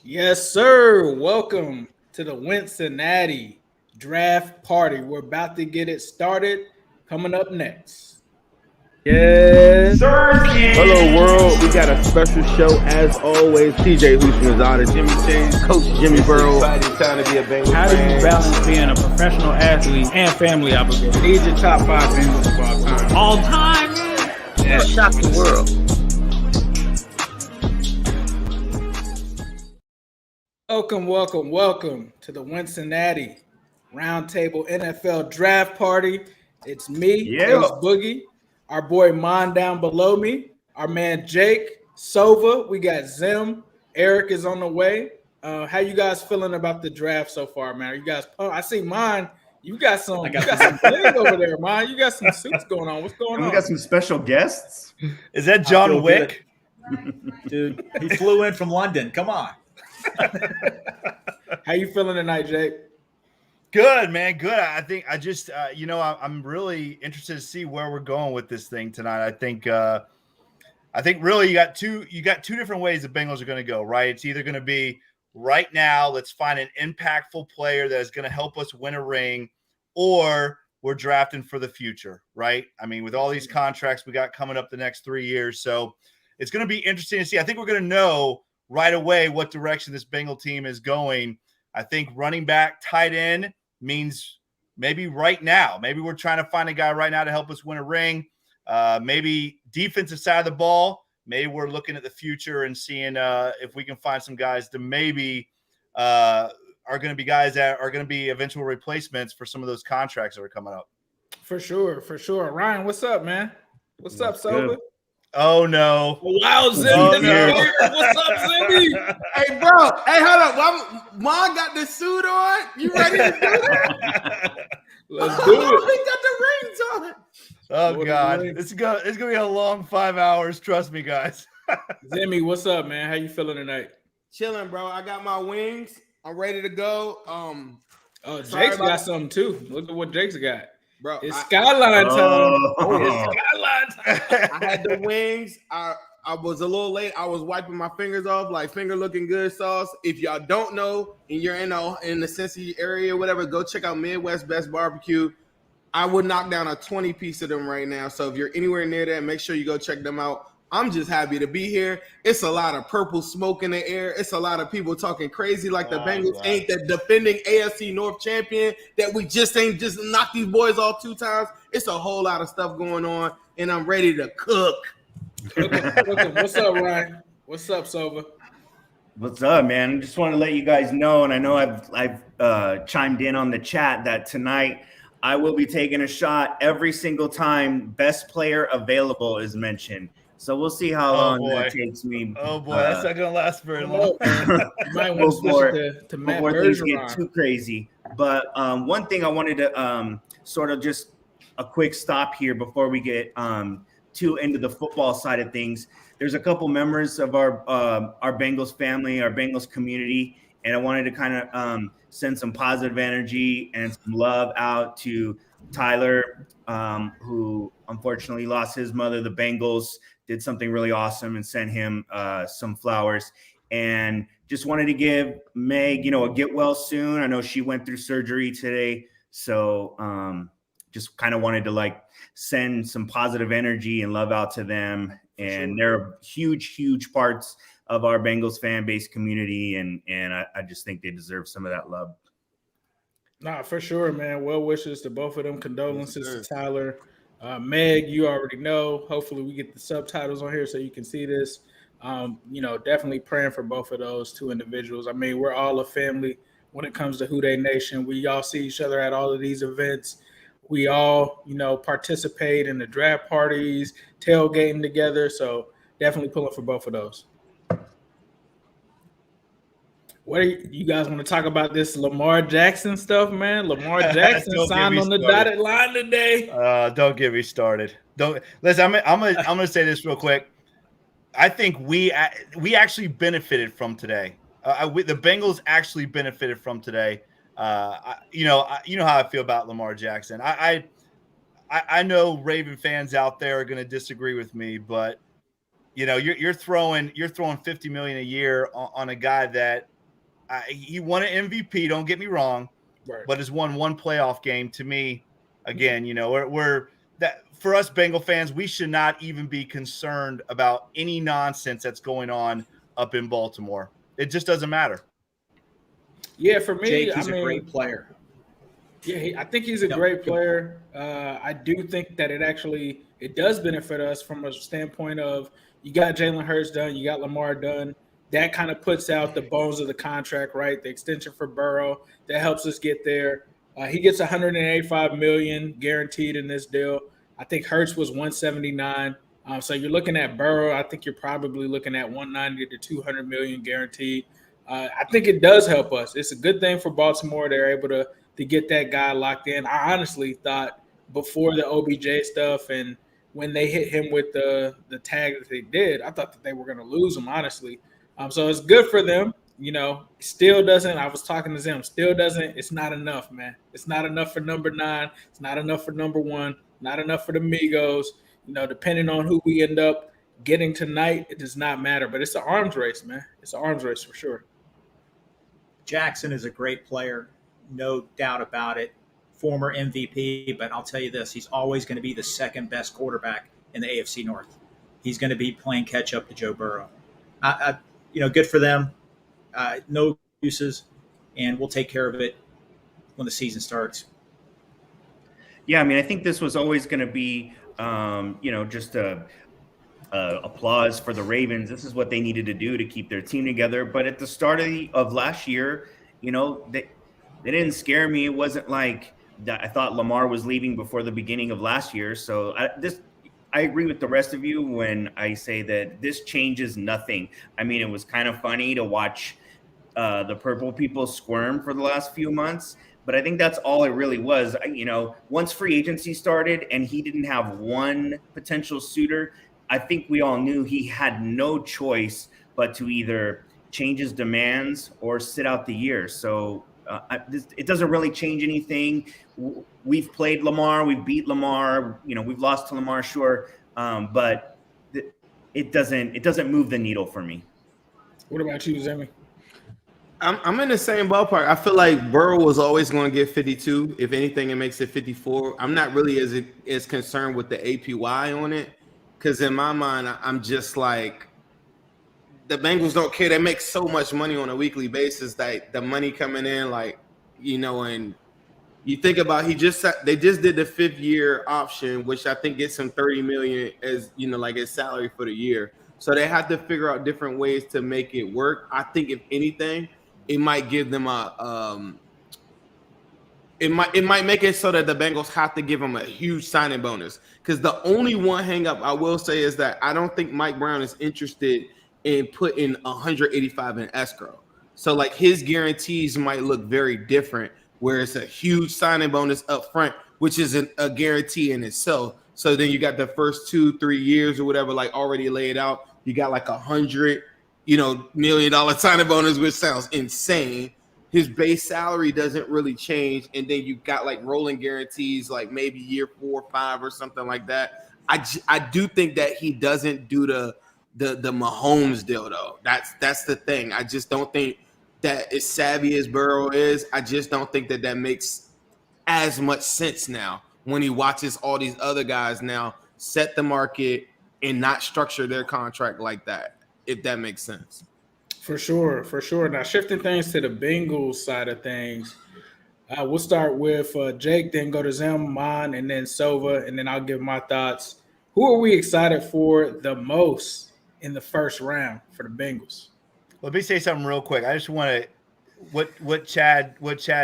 Yes, sir. Welcome to the Wincinnati Draft Party. We're about to get it started. Coming up next. Yes. Hello, world. We got a special show as always. TJ Houshmandzada, Jimmy Chase, Coach Jimmy Burrow. Exciting time to be a Bengals How do you fan. balance being a professional athlete and family obligation? These are top 5 Bengals of all time. All time, man. Yeah. Shock the world. Welcome to the Wincinnati Roundtable NFL Draft Party. It's me, Ace Boogie, our boy Mon down below me, our man Jake, Sova. We got Zim. Eric is on the way. How you guys feeling about the draft so far, man? Are you guys pumped? I see mine. You got some bling over there, man. You got some suits going on. What's going on? We got some special guests. Is that John Wick? Dude, he flew in from London. Come on. How you feeling tonight, Jake? Good, man. Good. I think I just, I'm really interested to see where we're going with this thing tonight. I think really you got two different ways the Bengals are going to go, right? It's either going to be right now, let's find an impactful player that is going to help us win a ring, or we're drafting for the future, right? I mean, with all these contracts we got coming up the next 3 years. So it's going to be interesting to see. I think we're going to know right away what direction this Bengal team is going. I think running back, tight end means maybe right now. Maybe we're trying to find a guy right now to help us win a ring. Maybe defensive side of the ball. Maybe we're looking at the future and seeing if we can find some guys to maybe are going to be guys that are going to be eventual replacements for some of those contracts that are coming up. For sure. Ryan, what's up, man? What's up, Soba? Oh, no. Wow, Zimmy. Here. What's up, Zimmy? Hey, bro. Hey, hold up. Mom got the suit on. You ready to do that? Let's do it. He got the rings on it. Oh, God. It's gonna be a long 5 hours. Trust me, guys. Zimmy, what's up, man? How you feeling tonight? Chilling, bro. I got my wings. I'm ready to go. Jake's got something, too. Look at what Jake's got. Bro, it's skyline time. It's skyline time. I had the wings. I was a little late. I was wiping my fingers off, like finger looking good sauce. If y'all don't know, and you're in the Cincy area or whatever, go check out Midwest Best Barbecue. I would knock down a 20-piece of them right now. So if you're anywhere near there, make sure you go check them out. I'm just happy to be here. It's a lot of purple smoke in the air. It's a lot of people talking crazy like the Bengals ain't the defending AFC North champion, that we just knocked these boys off 2 times. It's a whole lot of stuff going on, and I'm ready to cook. What's up, Ryan? What's up, Sova? What's up, man? Just want to let you guys know, and I know I've chimed in on the chat that tonight I will be taking a shot every single time best player available is mentioned. So we'll see how long that takes me. Oh, boy, that's not going to last very long. You might want to switch to Matt before things get Bergeron. too crazy. But one thing I wanted to sort of just a quick stop here before we get too into the football side of things. There's a couple members of our Bengals family, our Bengals community, and I wanted to kind of send some positive energy and some love out to Tyler, who unfortunately lost his mother. The Bengals did something really awesome and sent him some flowers. And just wanted to give Meg, a get well soon. I know she went through surgery today. So just kind of wanted to send some positive energy and love out to them. And they're huge parts of our Bengals fan base community. And I just think they deserve some of that love. Nah, for sure, man. Well wishes to both of them. Condolences to Tyler. Meg, you already know. Hopefully we get the subtitles on here so you can see this. Definitely praying for both of those 2 individuals. I mean, we're all a family when it comes to Who Dey Nation. We all see each other at all of these events. We all, participate in the draft parties, tailgating together. So definitely pulling for both of those. What do you guys want to talk about this Lamar Jackson stuff, man? Lamar Jackson signed on the dotted line today. Don't get me started. Listen. I'm gonna say this real quick. I think we actually benefited from today. The Bengals actually benefited from today. You know how I feel about Lamar Jackson. I know Raven fans out there are going to disagree with me, but you're throwing $50 million a year on a guy that He won an MVP. Don't get me wrong, Right. but has won one playoff game. To me, again, we're that for us Bengal fans, we should not even be concerned about any nonsense that's going on up in Baltimore. It just doesn't matter. Yeah, for me, Jake, he's a great player. Yeah, I think he's a great player. I do think that it does benefit us from a standpoint of you got Jalen Hurts done, you got Lamar done. That kind of puts out the bones of the contract, right? The extension for Burrow that helps us get there. He gets $185 million guaranteed in this deal. I think Hurts was $179. So you're looking at Burrow. I think you're probably looking at $190 to $200 million guaranteed. I think it does help us. It's a good thing for Baltimore. They're able to get that guy locked in. I honestly thought before the OBJ stuff and when they hit him with the tag that they did, I thought that they were going to lose him, honestly. So it's good for them. Still doesn't. I was talking to them. Still doesn't. It's not enough, man. It's not enough for number 9. It's not enough for number 1. Not enough for the Migos. Depending on who we end up getting tonight, it does not matter. But it's an arms race, man. It's an arms race for sure. Jackson is a great player, no doubt about it. Former MVP, but I'll tell you this: he's always going to be the second best quarterback in the AFC North. He's going to be playing catch up to Joe Burrow. Good for them. No excuses, and we'll take care of it when the season starts. Yeah, I mean, I think this was always going to be, just applause for the Ravens. This is what they needed to do to keep their team together. But at the start of last year, they didn't scare me. It wasn't like I thought Lamar was leaving before the beginning of last year. So I agree with the rest of you when I say that this changes nothing. I mean, it was kind of funny to watch the purple people squirm for the last few months, but I think that's all it really was. Once free agency started and he didn't have one potential suitor, I think we all knew he had no choice but to either change his demands or sit out the year. So it doesn't really change anything. We've played Lamar, we've beat Lamar, we've lost to Lamar, sure, but it doesn't move the needle for me. What about you, Zemi? I'm in the same ballpark. I feel like Burrow was always going to get 52. If anything, it makes it 54. I'm not really as concerned with the APY on it, because in my mind, I'm just like, the Bengals don't care. They make so much money on a weekly basis that the money coming in, and you think about they just did the 5th year option, which I think gets him $30 million as like his salary for the year. So they have to figure out different ways to make it work. I think if anything, it might give them it might make it so that the Bengals have to give him a huge signing bonus. Because the only one hang up I will say is that I don't think Mike Brown is interested in putting 185 in escrow. So like his guarantees might look very different, where it's a huge signing bonus up front, which is a guarantee in itself. So then you got the first 2-3 years or whatever, like already laid out. You got like $100 million signing bonus, which sounds insane. His base salary doesn't really change, and then you got like rolling guarantees, like maybe year 4 or 5 or something like that. I do think that he doesn't do the Mahomes deal though. That's the thing. I just don't think that as savvy as Burrow is, I just don't think that makes as much sense now when he watches all these other guys now set the market and not structure their contract like that, if that makes sense. For sure. Now, shifting things to the Bengals side of things, we'll start with Jake, then go to Zim, Mon, and then Sova, and then I'll give my thoughts. Who are we excited for the most in the first round for the Bengals? Let me say something real quick. I just want to what Chad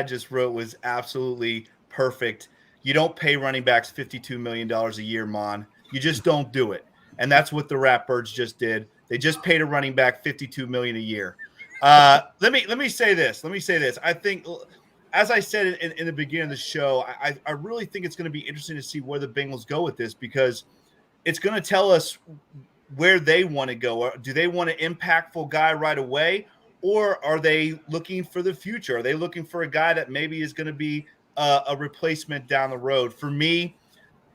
just wrote was absolutely perfect. You don't pay running backs $52 million a year, Mon. You just don't do it. And that's what the Ratbirds just did. They just paid a running back $52 million a year. Let me say this. I think, as I said in the beginning of the show, I really think it's going to be interesting to see where the Bengals go with this, because it's going to tell us where they want to go. Do they want an impactful guy right away, or are they looking for the future? Are they looking for a guy that maybe is going to be a replacement down the road? For me,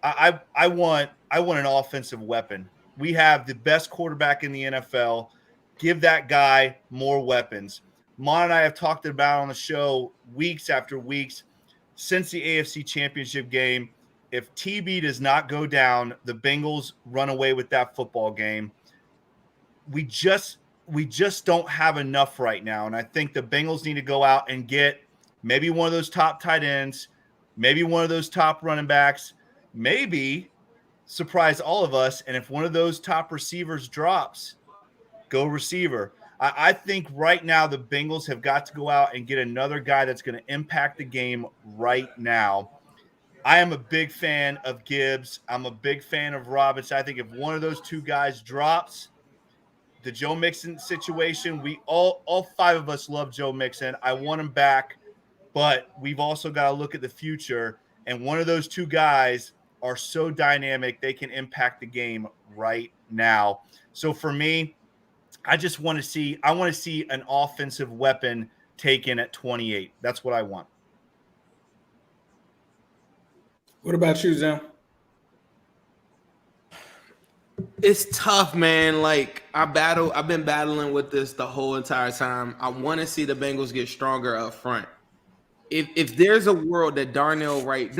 I want an offensive weapon. We have the best quarterback in the NFL. Give that guy more weapons. Mon and I have talked about on the show weeks after weeks since the AFC Championship game. If TB does not go down, the Bengals run away with that football game. We just don't have enough right now. And I think the Bengals need to go out and get maybe one of those top tight ends, maybe one of those top running backs, maybe surprise all of us. And if one of those top receivers drops, go receiver. I think right now the Bengals have got to go out and get another guy that's going to impact the game right now. I am a big fan of Gibbs. I'm a big fan of Robinson. I think if one of those two guys drops, the Joe Mixon situation, we all five of us love Joe Mixon. I want him back, but we've also got to look at the future. And one of those two guys are so dynamic, they can impact the game right now. So for me, I want to see an offensive weapon taken at 28. That's what I want. What about you, Zim? It's tough, man. Like I've been battling with this the whole entire time. I want to see the Bengals get stronger up front. If there's a world that Darnell Wright,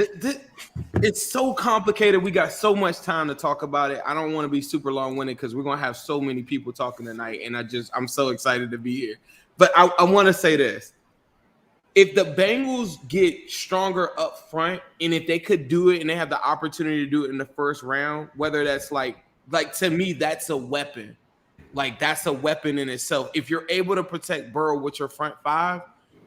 it's so complicated. We got so much time to talk about it. I don't want to be super long-winded because we're gonna have so many people talking tonight, and I'm so excited to be here. But I want to say this: if the Bengals get stronger up front, and if they could do it, and they have the opportunity to do it in the first round, whether that's like to me, that's a weapon. Like that's a weapon in itself. If you're able to protect Burrow with your front five,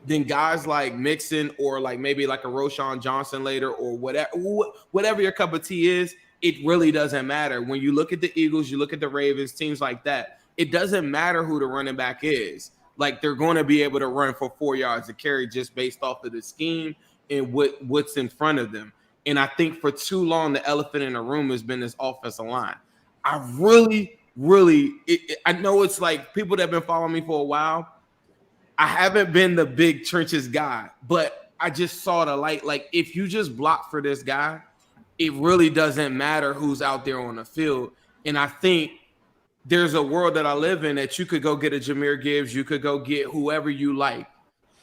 then guys like Mixon or like maybe like a Roschon Johnson later or whatever your cup of tea is, it really doesn't matter. When you look at the Eagles, you look at the Ravens, teams like that, it doesn't matter who the running back is. Like they're going to be able to run for 4 yards to carry just based off of the scheme and what's in front of them. And I think for too long, the elephant in the room has been this offensive line. I really, I know it's like people that have been following me for a while, I haven't been the big trenches guy, but I just saw the light. Like, if you just block for this guy, it really doesn't matter who's out there on the field. And I think there's a world that I live in that you could go get a Jahmyr Gibbs, you could go get whoever you like,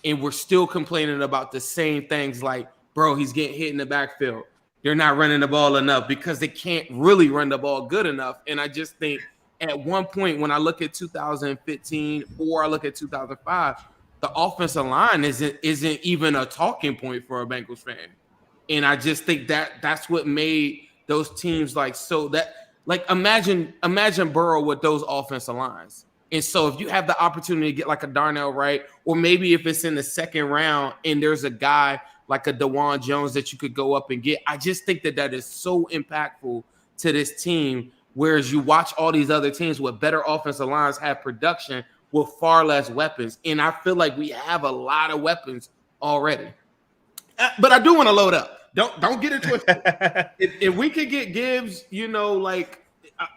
and we're still complaining about the same things like, bro, he's getting hit in the backfield. They're not running the ball enough because they can't really run the ball good enough. And I just think at one point when I look at 2015 or I look at 2005, the offensive line isn't even a talking point for a Bengals fan. And I just think that's what made those teams like so that like imagine Burrow with those offensive lines. And so if you have the opportunity to get like a Darnell Wright, or maybe if it's in the second round and there's a guy like a DeJuan Jones that you could go up and get, I just think that is so impactful to this team. Whereas you watch all these other teams with better offensive lines have production with far less weapons. And I feel like we have a lot of weapons already. But I do want to load up. Don't get it twisted. if we could get Gibbs, like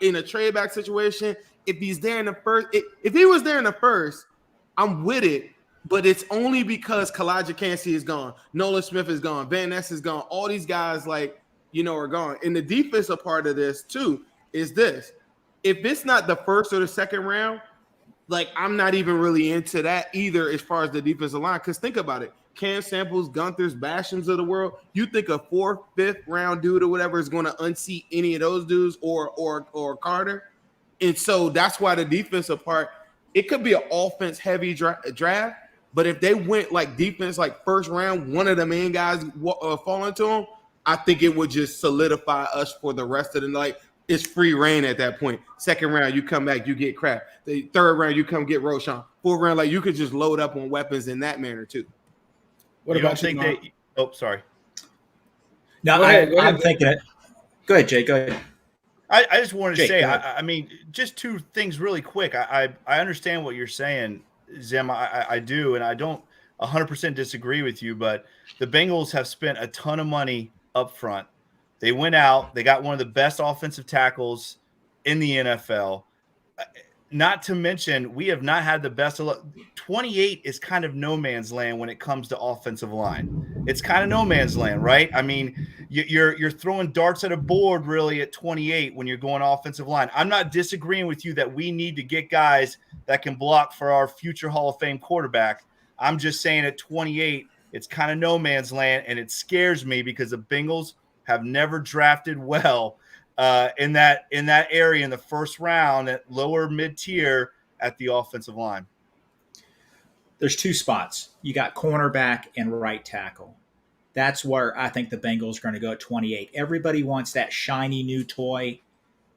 in a trade back situation, if he's there in the first, if he was there in the first, I'm with it. But it's only because Kalijah Kancey is gone. Nolan Smith is gone. Van Ness is gone. All these guys, are gone. And the defensive part of this, too, is this. If it's not the first or the second round, I'm not even really into that either as far as the defensive line. Because think about it. Cam Samples, Gunthers, Bashams of the world, you think a 4th, 5th round dude or whatever is going to unseat any of those dudes or Carter? And so that's why the defensive part, it could be an offense-heavy draft. But if they went defense, first round, one of the main guys fall into them, I think it would just solidify us for the rest of the night. It's free reign at that point. Second round, you come back, you get crap. The third round, you come get Roschon. Fourth round, you could just load up on weapons in that manner too. What about you? Sorry. No, I'm thinking it. Go ahead, Jay. Go ahead. I just wanted to say, I mean, just two things really quick. I understand what you're saying, Zim. I do, and I don't 100% disagree with you, but the Bengals have spent a ton of money up front. They went out. They got one of the best offensive tackles in the NFL. Not to mention, we have not had the best. 28 is kind of no man's land when it comes to offensive line. it's kind of no man's land, right? I mean, you're throwing darts at a board really at 28 when you're going offensive line. I'm not disagreeing with you that we need to get guys that can block for our future Hall of Fame quarterback. I'm just saying at 28, it's kind of no man's land, and it scares me because the Bengals have never drafted well in that area in the first round at lower mid-tier at the offensive line. There's two spots. You got cornerback and right tackle. That's where I think the Bengals are going to go at 28. Everybody wants that shiny new toy,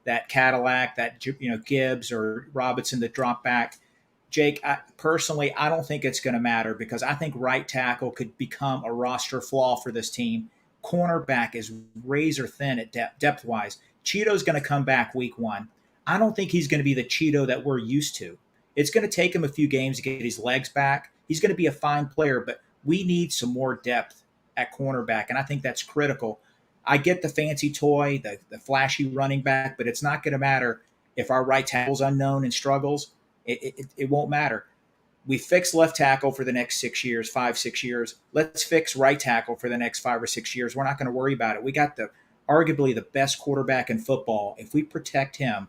that Cadillac, that Gibbs or Robinson that drop back. Jake, personally, I don't think it's going to matter because I think right tackle could become a roster flaw for this team. Cornerback is razor thin at depth-wise. Cheeto's going to come back week 1. I don't think he's going to be the Cheeto that we're used to. It's going to take him a few games to get his legs back. He's going to be a fine player, but we need some more depth at cornerback, and I think that's critical. I get the fancy toy, the flashy running back, but it's not going to matter if our right tackle's unknown and struggles. It won't matter. We fixed left tackle for the next 5-6 years. Let's fix right tackle for the next 5 or 6 years. We're not going to worry about it. We got arguably the best quarterback in football. If we protect him,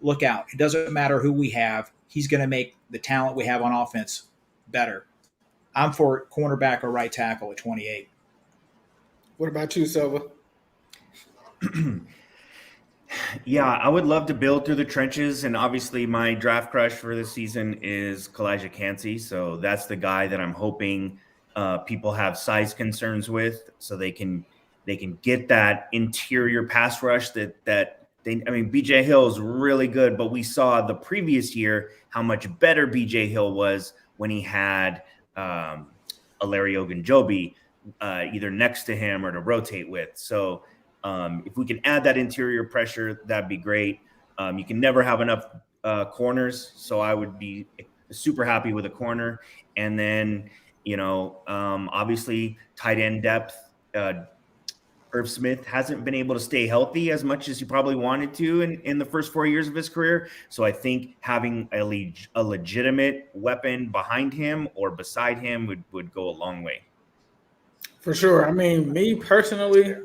look out. It doesn't matter who we have. He's going to make the talent we have on offense better. I'm for cornerback or right tackle at 28. What about you, Silva? Yeah, I would love to build through the trenches, and obviously my draft crush for this season is Kalijah Kancey. So that's the guy that I'm hoping people have size concerns with, so they can get that interior pass rush BJ Hill is really good, but we saw the previous year how much better BJ Hill was when he had Larry Ogunjobi either next to him or to rotate with. So if we can add that interior pressure, that'd be great. You can never have enough corners, so I would be super happy with a corner. And then, obviously tight end depth. Irv Smith hasn't been able to stay healthy as much as he probably wanted to in the first 4 years of his career. So I think having a legitimate weapon behind him or beside him would go a long way. For sure. I mean, me personally,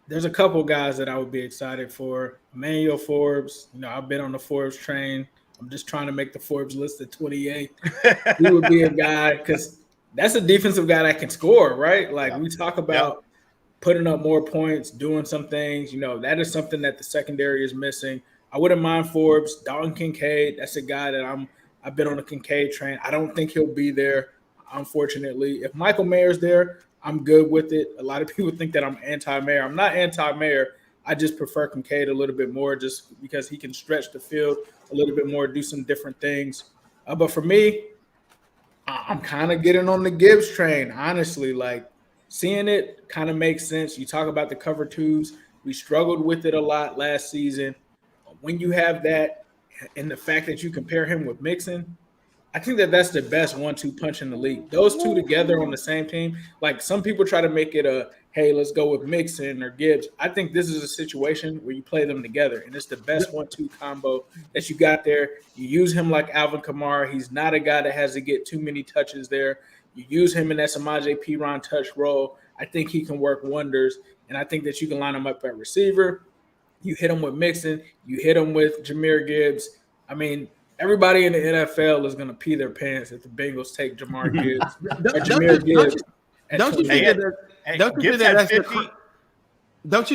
there's a couple guys that I would be excited for. Emmanuel Forbes, I've been on the Forbes train. I'm just trying to make the Forbes list at 28. He would be a guy because that's a defensive guy that can score, right? We talk about putting up more points, doing some things. That is something that the secondary is missing. I wouldn't mind Forbes. Dalton Kincaid, that's a guy that I've been on the Kincaid train. I don't think he'll be there, unfortunately. If Michael Mayer's there, I'm good with it. A lot of people think that I'm anti-Mayer. I'm not anti-Mayer. I just prefer Kincaid a little bit more just because he can stretch the field a little bit more, do some different things. But for me, I'm kind of getting on the Gibbs train, honestly. Seeing it kind of makes sense. You talk about the cover twos. We struggled with it a lot last season. When you have that and the fact that you compare him with Mixon, I think that's the best 1-2 punch in the league. Those two together on the same team, some people try to make it hey, let's go with Mixon or Gibbs. I think this is a situation where you play them together, and it's the best 1-2 combo that you got there. You use him like Alvin Kamara. He's not a guy that has to get too many touches there. You use him in that Samaje Perine touch role. I think he can work wonders, and I think that you can line him up at receiver. You hit him with Mixon. You hit him with Jahmyr Gibbs. I mean, everybody in the NFL is going to pee their pants if the Bengals take Jahmyr Gibbs or Jahmyr Gibbs. Don't you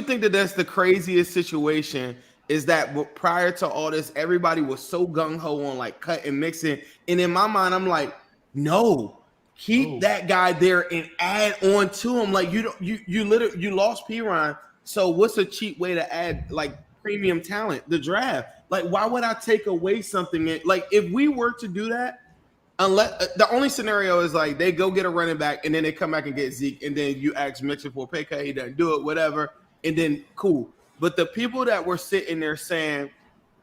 think that that's the craziest situation? Is that prior to all this, everybody was so gung-ho on cut and mixing, and in my mind, I'm like, no. Keep that guy there and add on to him. You lost Perine. So what's a cheap way to add premium talent? The draft. Why would I take away something? If we were to do that, unless the only scenario is they go get a running back and then they come back and get Zeke, and then you ask Mixon for a pay cut, he doesn't do it, whatever, and then cool. But the people that were sitting there saying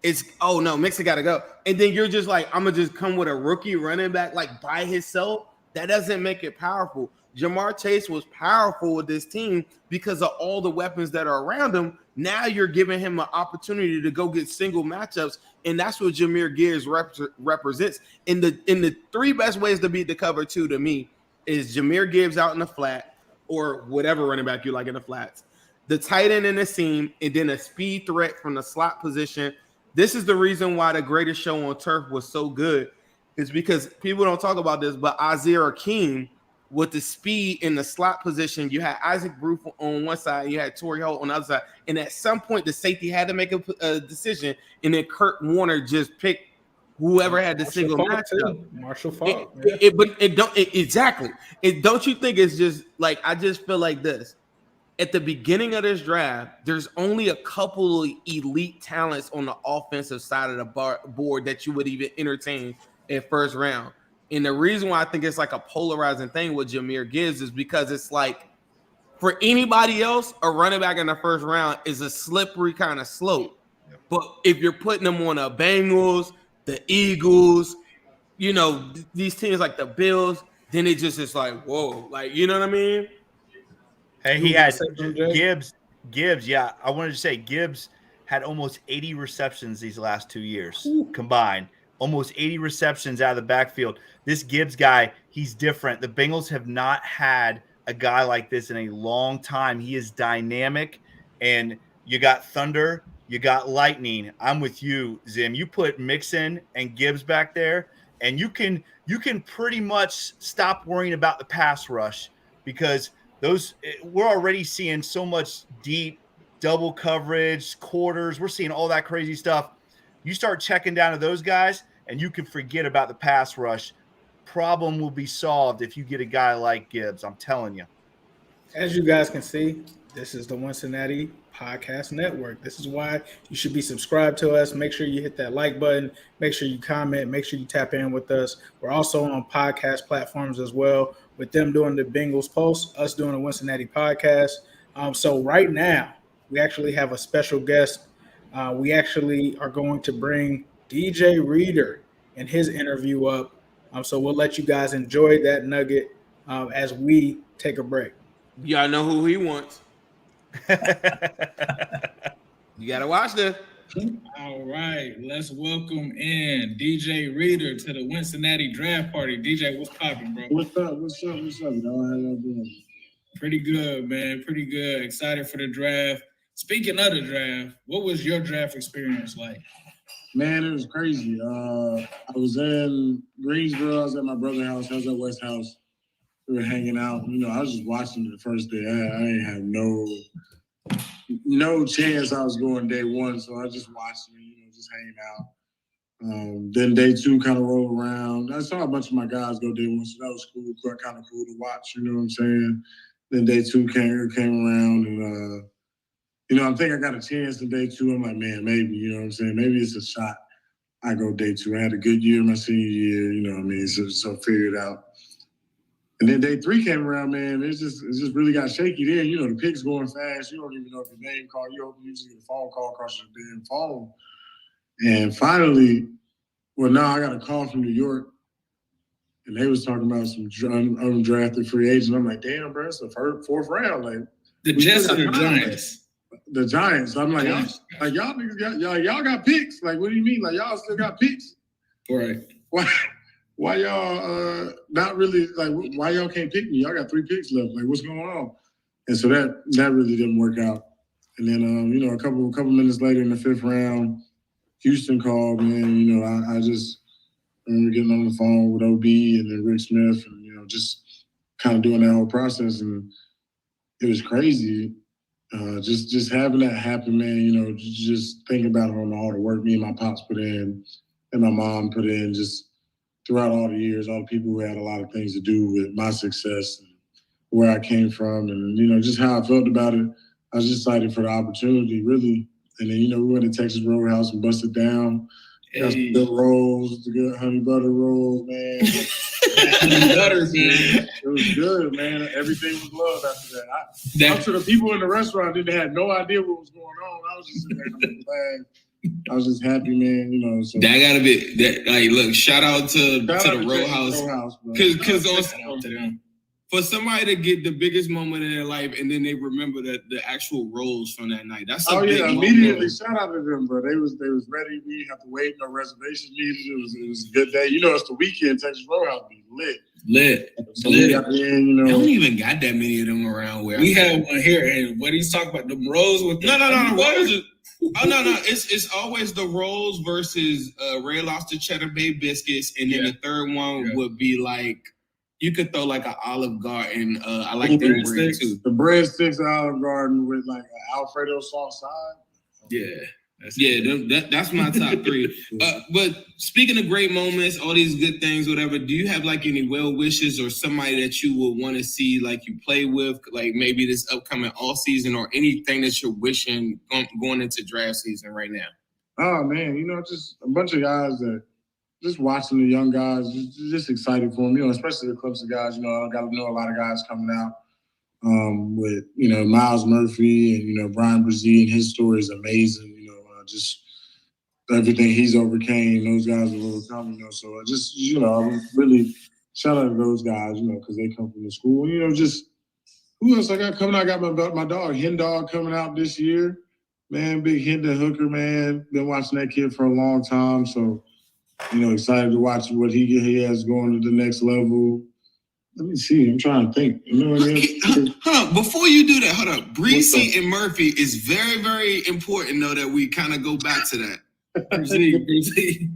Mixon got to go, and then you're just I'm gonna just come with a rookie running back by himself. That doesn't make it powerful. Jamar Chase was powerful with this team because of all the weapons that are around him. Now you're giving him an opportunity to go get single matchups, and that's what Jahmyr Gibbs represents. In the three best ways to beat the cover two to me is Jahmyr Gibbs out in the flat or whatever running back you like in the flats, the tight end in the seam, and then a speed threat from the slot position. This is the reason why the greatest show on turf was so good. It's because people don't talk about this, but Isaiah Akeem, with the speed in the slot position, you had Isaac Bruce on one side, you had Torrey Holt on the other side, and at some point the safety had to make a decision, and then Kurt Warner just picked whoever had the single matchup. Marshall Faulk. Exactly. Don't you think it's just like, I just feel like this. At the beginning of this draft, there's only a couple of elite talents on the offensive side of the board that you would even entertain in first round. And the reason why I think it's like a polarizing thing with Jahmyr Gibbs is because it's like, for anybody else, a running back in the first round is a slippery kind of slope. But if you're putting them on the Bengals, the Eagles, you know, these teams like the Bills, then it just is like, whoa, like, you know what I mean? Hey, he had Gibbs. Yeah, I wanted to say Gibbs had almost 80 receptions these last 2 years combined. Almost 80 receptions out of the backfield. This Gibbs guy, he's different. The Bengals have not had a guy like this in a long time. He is dynamic, and you got thunder, you got lightning. I'm with you, Zim. You put Mixon and Gibbs back there, and you can pretty much stop worrying about the pass rush, because we're already seeing so much deep double coverage, quarters. We're seeing all that crazy stuff. You start checking down to those guys, and you can forget about the pass rush. Problem will be solved if you get a guy like Gibbs. I'm telling you. As you guys can see, this is the Wincinnati Podcast Network. This is why you should be subscribed to us. Make sure you hit that like button. Make sure you comment. Make sure you tap in with us. We're also on podcast platforms as well, with them doing the Bengals Pulse, us doing the Wincinnati Podcast. So right now, we actually have a special guest. We actually are going to bring DJ Reader and his interview up. So we'll let you guys enjoy that nugget as we take a break. Y'all know who he wants. You got to watch this. All right, let's welcome in DJ Reader to the Wincinnati Draft Party. DJ, what's poppin', bro? What's up, dog? How y'all doing? Pretty good, man. Pretty good. Excited for the draft. Speaking of the draft, what was your draft experience like? Man, it was crazy. I was in Greensboro. I was at my brother's house. I was at West House. We were hanging out. You know, I was just watching it the first day. I ain't have no chance I was going day one, so I just watched it, you know, just hanging out. Then day two kind of rolled around. I saw a bunch of my guys go day one, so that was cool, kind of cool to watch, you know what I'm saying? Then day two came around, and, you know, I think I got a chance in day two. I'm like, man, maybe, you know what I'm saying? Maybe it's a shot. I go day two. I had a good year my senior year, you know what I mean? So figured it out. And then day three came around, man. It just really got shaky then. You know, the picks going fast. You don't even know if your name call. You usually get a phone call across your damn phone. And finally, well, now I got a call from New York, and they was talking about some undrafted free agent. I'm like, damn, bro, it's the fourth round. Like the Jets or the Giants? The Giants. I'm like, y'all niggas y'all got picks. Like, what do you mean? Like, y'all still got picks? Right. Why y'all not really, like, why y'all can't pick me? Y'all got 3 picks left. Like, what's going on? And so that really didn't work out. And then, you know, a couple minutes later in the 5th round, Houston called me, and, you know, I just remember getting on the phone with OB and then Rick Smith, and, you know, just kind of doing that whole process. And it was crazy. Just having that happen, man, you know, just thinking about all the work me and my pops put in and my mom put in, just throughout all the years, all the people who had a lot of things to do with my success and where I came from, and, you know, just how I felt about it. I was just excited for the opportunity, really. And then, you know, we went to Texas Roadhouse and busted down. Got some good rolls, the good honey butter rolls, man. Honey butter, man. It was good, man. Everything was love after that. Up to the people in the restaurant, they had no idea what was going on. I was just sitting there glad. I was just happy, man. You know, so that gotta be that. Like, look, shout out to the Roadhouse, because for somebody to get the biggest moment in their life and then they remember the actual roles from that night. That's immediately shout out to them, bro. They was ready. We didn't have to wait, no reservations needed. It was a good day. You know, it's the weekend, Texas Roadhouse. Lit. So we got in, They don't even got that many of them around where we have one here, and what he's talking about, the rolls with no, rolls. No. It's always the rolls versus Ray Lobster cheddar bay biscuits, and then the third one would be like you could throw like an Olive Garden. I like the bread too. The breadsticks Olive Garden with like an Alfredo sauce side. Yeah. That's my top three. But speaking of great moments, all these good things, whatever, do you have like any well wishes or somebody that you would want to see like you play with, like maybe this upcoming all season or anything that you're wishing going into draft season right now? Oh man, just a bunch of guys that just watching the young guys, just excited for them, especially the Clemson guys. I got to know a lot of guys coming out with, Miles Murphy and, Brian Brzee, and his story is amazing. Just everything he's overcame, those guys have overcome, So I just, I really shout out to those guys, because they come from the school. Just who else I got coming out? I got my dog, Hen Dog, coming out this year. Man, big Hendon Hooker, man. Been watching that kid for a long time. So, excited to watch what he has going to the next level. Let me see. I'm trying to think. Before you do that, hold up. Breesy and Murphy is very, very important, though, that we kind of go back to that. Breesy.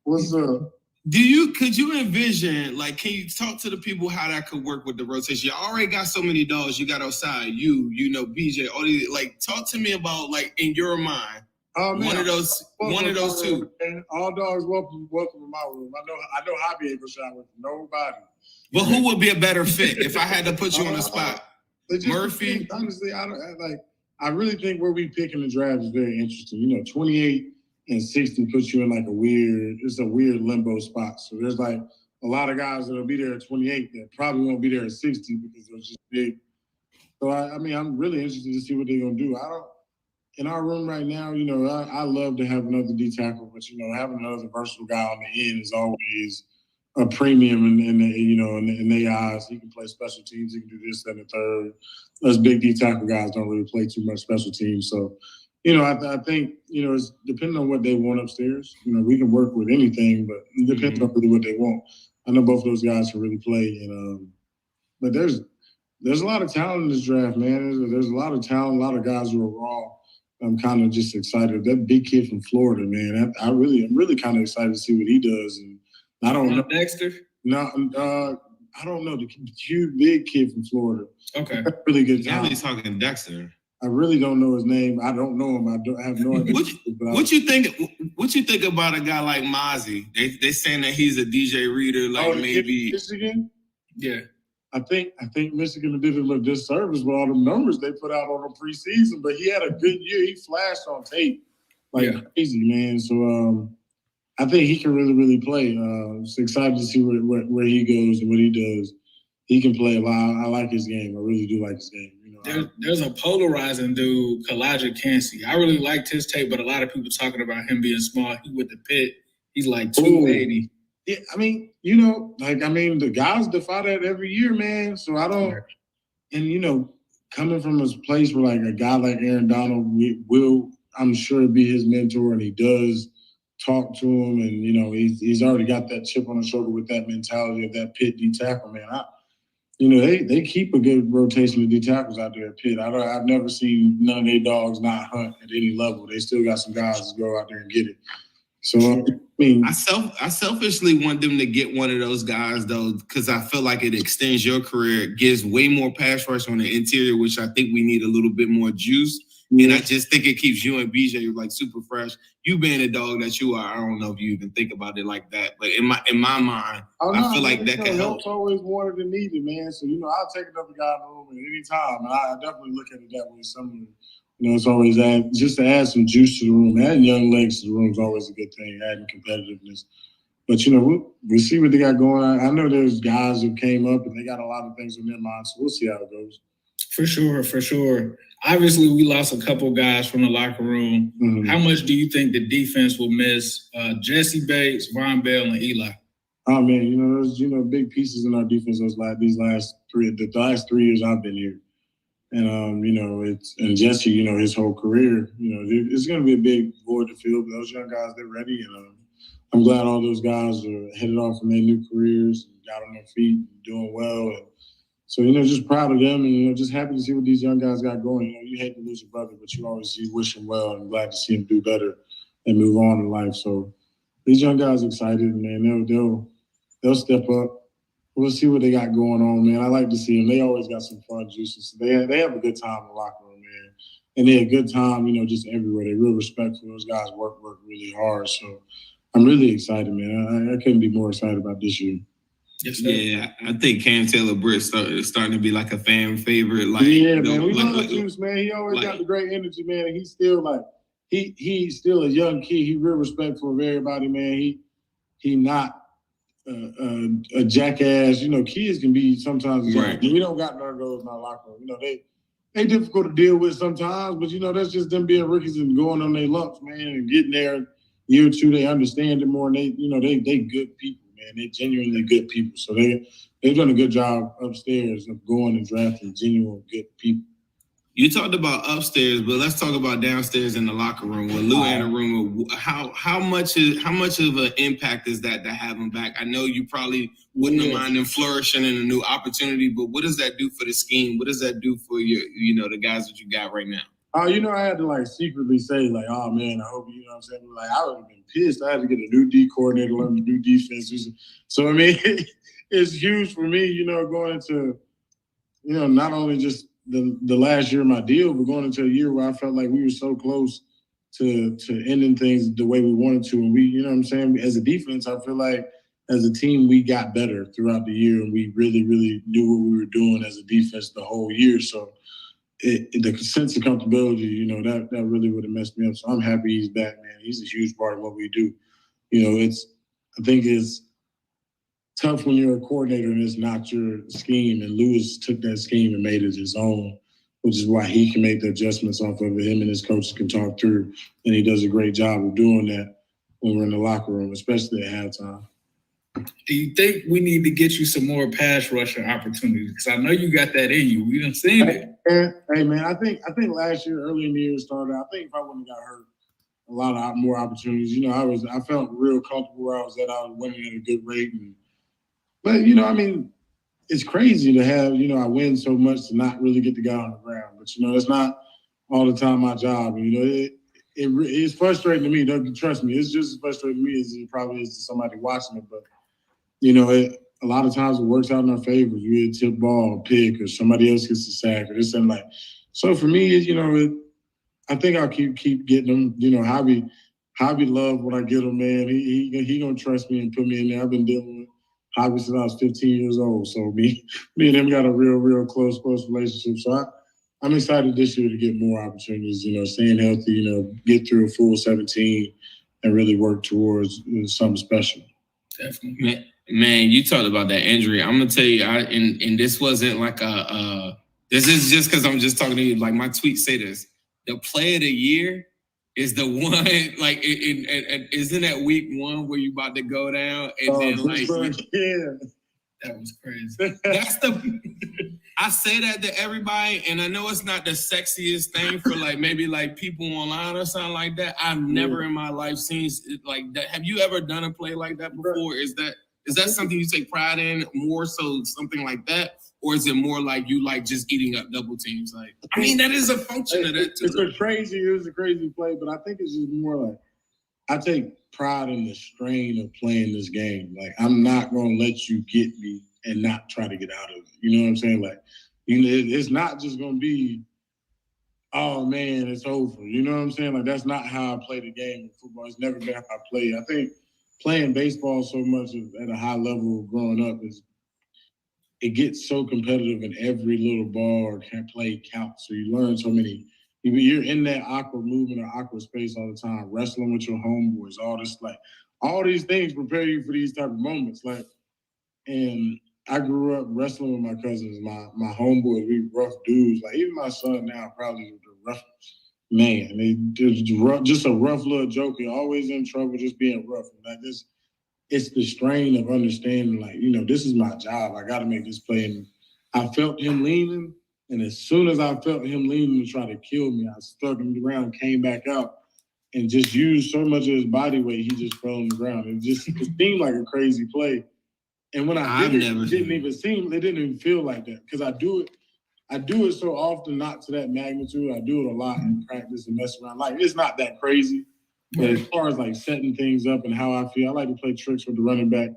What's up? Could you envision, like, can you talk to the people how that could work with the rotation? You already got so many dogs. You got outside, BJ, all these. Like, talk to me about, like, in your mind. One of those two. And all dogs welcome in my room. I know how to be able to shot with nobody. But who would be a better fit if I had to put you on the spot? Murphy. Honestly, I really think where we pick in the draft is very interesting. 28 and 60 puts you in like a weird limbo spot. So there's like a lot of guys that'll be there at 28 that probably won't be there at 60 because they're just big. So I'm really interested to see what they're gonna do. In our room right now, I love to have another D tackle, but having another versatile guy on the end is always a premium in their eyes. He can play special teams, he can do this, that, and the third. Us big D tackle guys don't really play too much special teams. So, I think, it's depending on what they want upstairs. We can work with anything, but it depends on really what they want. I know both of those guys can really play, but there's a lot of talent in this draft, man. There's a lot of talent, a lot of guys who are raw. I'm kind of just excited. That big kid from Florida, man. I'm really kind of excited to see what he does. And I don't know Dexter. No, I don't know the huge big kid from Florida. Okay, really good. Now he's talking Dexter. I really don't know his name. I don't know him. I have no idea. What you think about a guy like Mozzie? They saying that he's a DJ Reader, maybe Michigan. Yeah. I think Michigan did him a disservice with all the numbers they put out on the preseason, but he had a good year. He flashed on tape crazy, man. So I think he can really, really play. Just excited to see where he goes and what he does. He can play a lot. I like his game. I really do like his game. There's a polarizing dude, Kalijah Kancey. I really liked his tape, but a lot of people talking about him being small. He with the pit. He's like 280. Yeah, the guys defy that every year, man. So I don't, and coming from a place where like a guy like Aaron Donald will, I'm sure, be his mentor, and he does talk to him, and he's already got that chip on his shoulder with that mentality of that Pitt D tackle, man. They keep a good rotation of D tackles out there at Pitt. I've never seen none of their dogs not hunt at any level. They still got some guys that go out there and get it. So I selfishly want them to get one of those guys though, because I feel like it extends your career. It gives way more pass rush on the interior, which I think we need a little bit more juice. And I just think it keeps you and BJ like super fresh. You being a dog that you are, I don't know if you even think about it like that, but in my mind, I feel like that can help. Help's always wanted and needed, man. So I'll take another guy in the room at any time, and I definitely look at it that way. It's always just to add some juice to the room. Adding young legs to the room is always a good thing, adding competitiveness. But, we'll see what they got going on. I know there's guys who came up and they got a lot of things in their mind, so we'll see how it goes. For sure. Obviously, we lost a couple guys from the locker room. Mm-hmm. How much do you think the defense will miss Jesse Bates, Von Bell, and Eli? Oh, man, those, big pieces in our defense these last 3 years I've been here. And, and Jesse, his whole career, it's going to be a big void to fill. But those young guys, they're ready. And I'm glad all those guys are headed off in their new careers and got on their feet and doing well. And so, just proud of them and, just happy to see what these young guys got going. You hate to lose your brother, but you always wish him well and glad to see him do better and move on in life. So these young guys are excited, man. They'll step up. We'll see what they got going on, man. I like to see them. They always got some fun juices. So they have a good time in the locker room, man. And they have a good time, just everywhere. They're real respectful. Those guys work really hard. So I'm really excited, man. I couldn't be more excited about this year. Yes, yeah, I think Cam Taylor-Britt is starting to be like a fan favorite. Man. We love Juice, man. He always got the great energy, man. And he's still he's still a young kid. He's real respectful of everybody, man. He not a jackass. Kids can be sometimes. Right. We don't got none of those in our locker room. They difficult to deal with sometimes, but that's just them being rookies and going on their lumps, man, and getting there. Year or two, they understand it more, and they good people, man. They genuinely good people. So they've done a good job upstairs of going and drafting genuine good people. You talked about upstairs, but let's talk about downstairs in the locker room with Lou Anarumo. How much of an impact is that to have him back? I know you probably wouldn't have minded him flourishing in a new opportunity, but what does that do for the scheme? What does that do for your, the guys that you got right now? I had to secretly say oh man, I hope what I'm saying. I would have been pissed. I had to get a new D coordinator, learn the new defense. So I mean, it's huge for me, going into, not only just the last year of my deal, but going into a year where I felt like we were so close to ending things the way we wanted to. And we, as a defense, I feel like as a team, we got better throughout the year, and we really, really knew what we were doing as a defense the whole year. So the sense of comfortability, that really would have messed me up. So I'm happy he's back, man. He's a huge part of what we do. I think it's tough when you're a coordinator and it's not your scheme. And Lewis took that scheme and made it his own, which is why he can make the adjustments off of it. Him and his coaches can talk through, and he does a great job of doing that when we're in the locker room, especially at halftime. Do you think we need to get you some more pass rushing opportunities? Because I know you got that in you. We done seen it. Hey man, I think last year, early in the year started, I think if I wouldn't have got hurt, a lot of more opportunities. I felt real comfortable where I was at. I was winning at a good rate. But it's crazy to have, I win so much to not really get the guy on the ground. But, it's not all the time my job. It's frustrating to me. Don't trust me. It's just as frustrating to me as it probably is to somebody watching it. But, a lot of times it works out in our favor. You get a tip ball, a pick, or somebody else gets a sack, or this and like. So for me, I think I'll keep getting them. Hobby love when I get him, man. He gonna trust me and put me in there. I've been dealing with Hobby since I was 15 years old. So me and him got a real close relationship. So I'm excited this year to get more opportunities. Staying healthy. Get through a full 17 and really work towards something special. Definitely. Man, you talked about that injury. I'm gonna tell you, and this wasn't like this is just because I'm just talking to you. Like my tweets say this: the play of the year is the one. Like, isn't that week one where you about to go down and then that was crazy. That's I say that to everybody, and I know it's not the sexiest thing for maybe people online or something like that. I've never in my life seen it like that. Have you ever done a play like that before? Is that something you take pride in more so something like that? Or is it more like you just eating up double teams? That is a function of that too. It was a crazy play, but I think it's just more like I take pride in the strain of playing this game. I'm not going to let you get me and not try to get out of it. You know what I'm saying? It's not just going to be, oh man, it's over. You know what I'm saying? That's not how I play the game in football. It's never been how I play. I think playing baseball so much at a high level growing up it gets so competitive, and every little ball or play counts. So you learn so many. You're in that awkward movement or awkward space all the time, wrestling with your homeboys, all these things prepare you for these type of moments. And I grew up wrestling with my cousins, my homeboys. We rough dudes. Even my son now probably the rough man. Just a rough little joker, always in trouble, just being rough. It's the strain of understanding, this is my job. I got to make this play. And I felt him leaning, and as soon as I felt him leaning to try to kill me, I stuck him around, came back out, and just used so much of his body weight, he just fell on the ground. It seemed like a crazy play. And when I did it didn't even feel like that because I do it so often, not to that magnitude. I do it a lot in practice and mess around. Like, it's not that crazy. But as far as like setting things up and how I feel, I like to play tricks with the running back.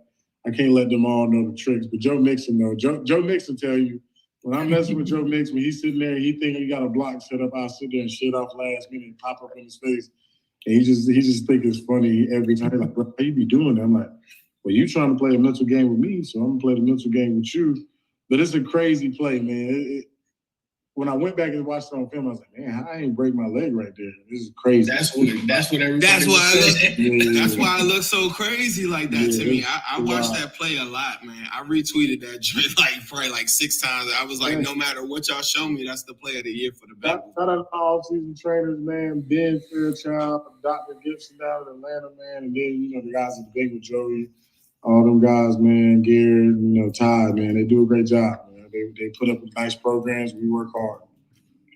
I can't let them all know the tricks. But Joe Mixon, though, Joe Mixon tell you, when I'm messing with Joe Mixon, when he's sitting there and he thinking he got a block set up, I'll sit there and shit off last minute and pop up in his face. And he just think it's funny every time. Like, what you be doing that? I'm like, well, you trying to play a mental game with me, so I'm going to play the mental game with you. But it's a crazy play, man. When I went back and watched it on film, I was like, man, I ain't break my leg right there. This is crazy. That's what everybody That's why I look so crazy like that to me. I watched that play a lot, man. I retweeted that joint probably 6 times. I was like, no matter what y'all show me, that's the play of the year for the Bengals. Shout out to off-season trainers, man. Ben Fairchild, Dr. Gibson down in Atlanta, man. And then, the guys at the Bengals, Joey, all them guys, man, Garrett, Todd, man. They do a great job. They put up nice programs. We work hard.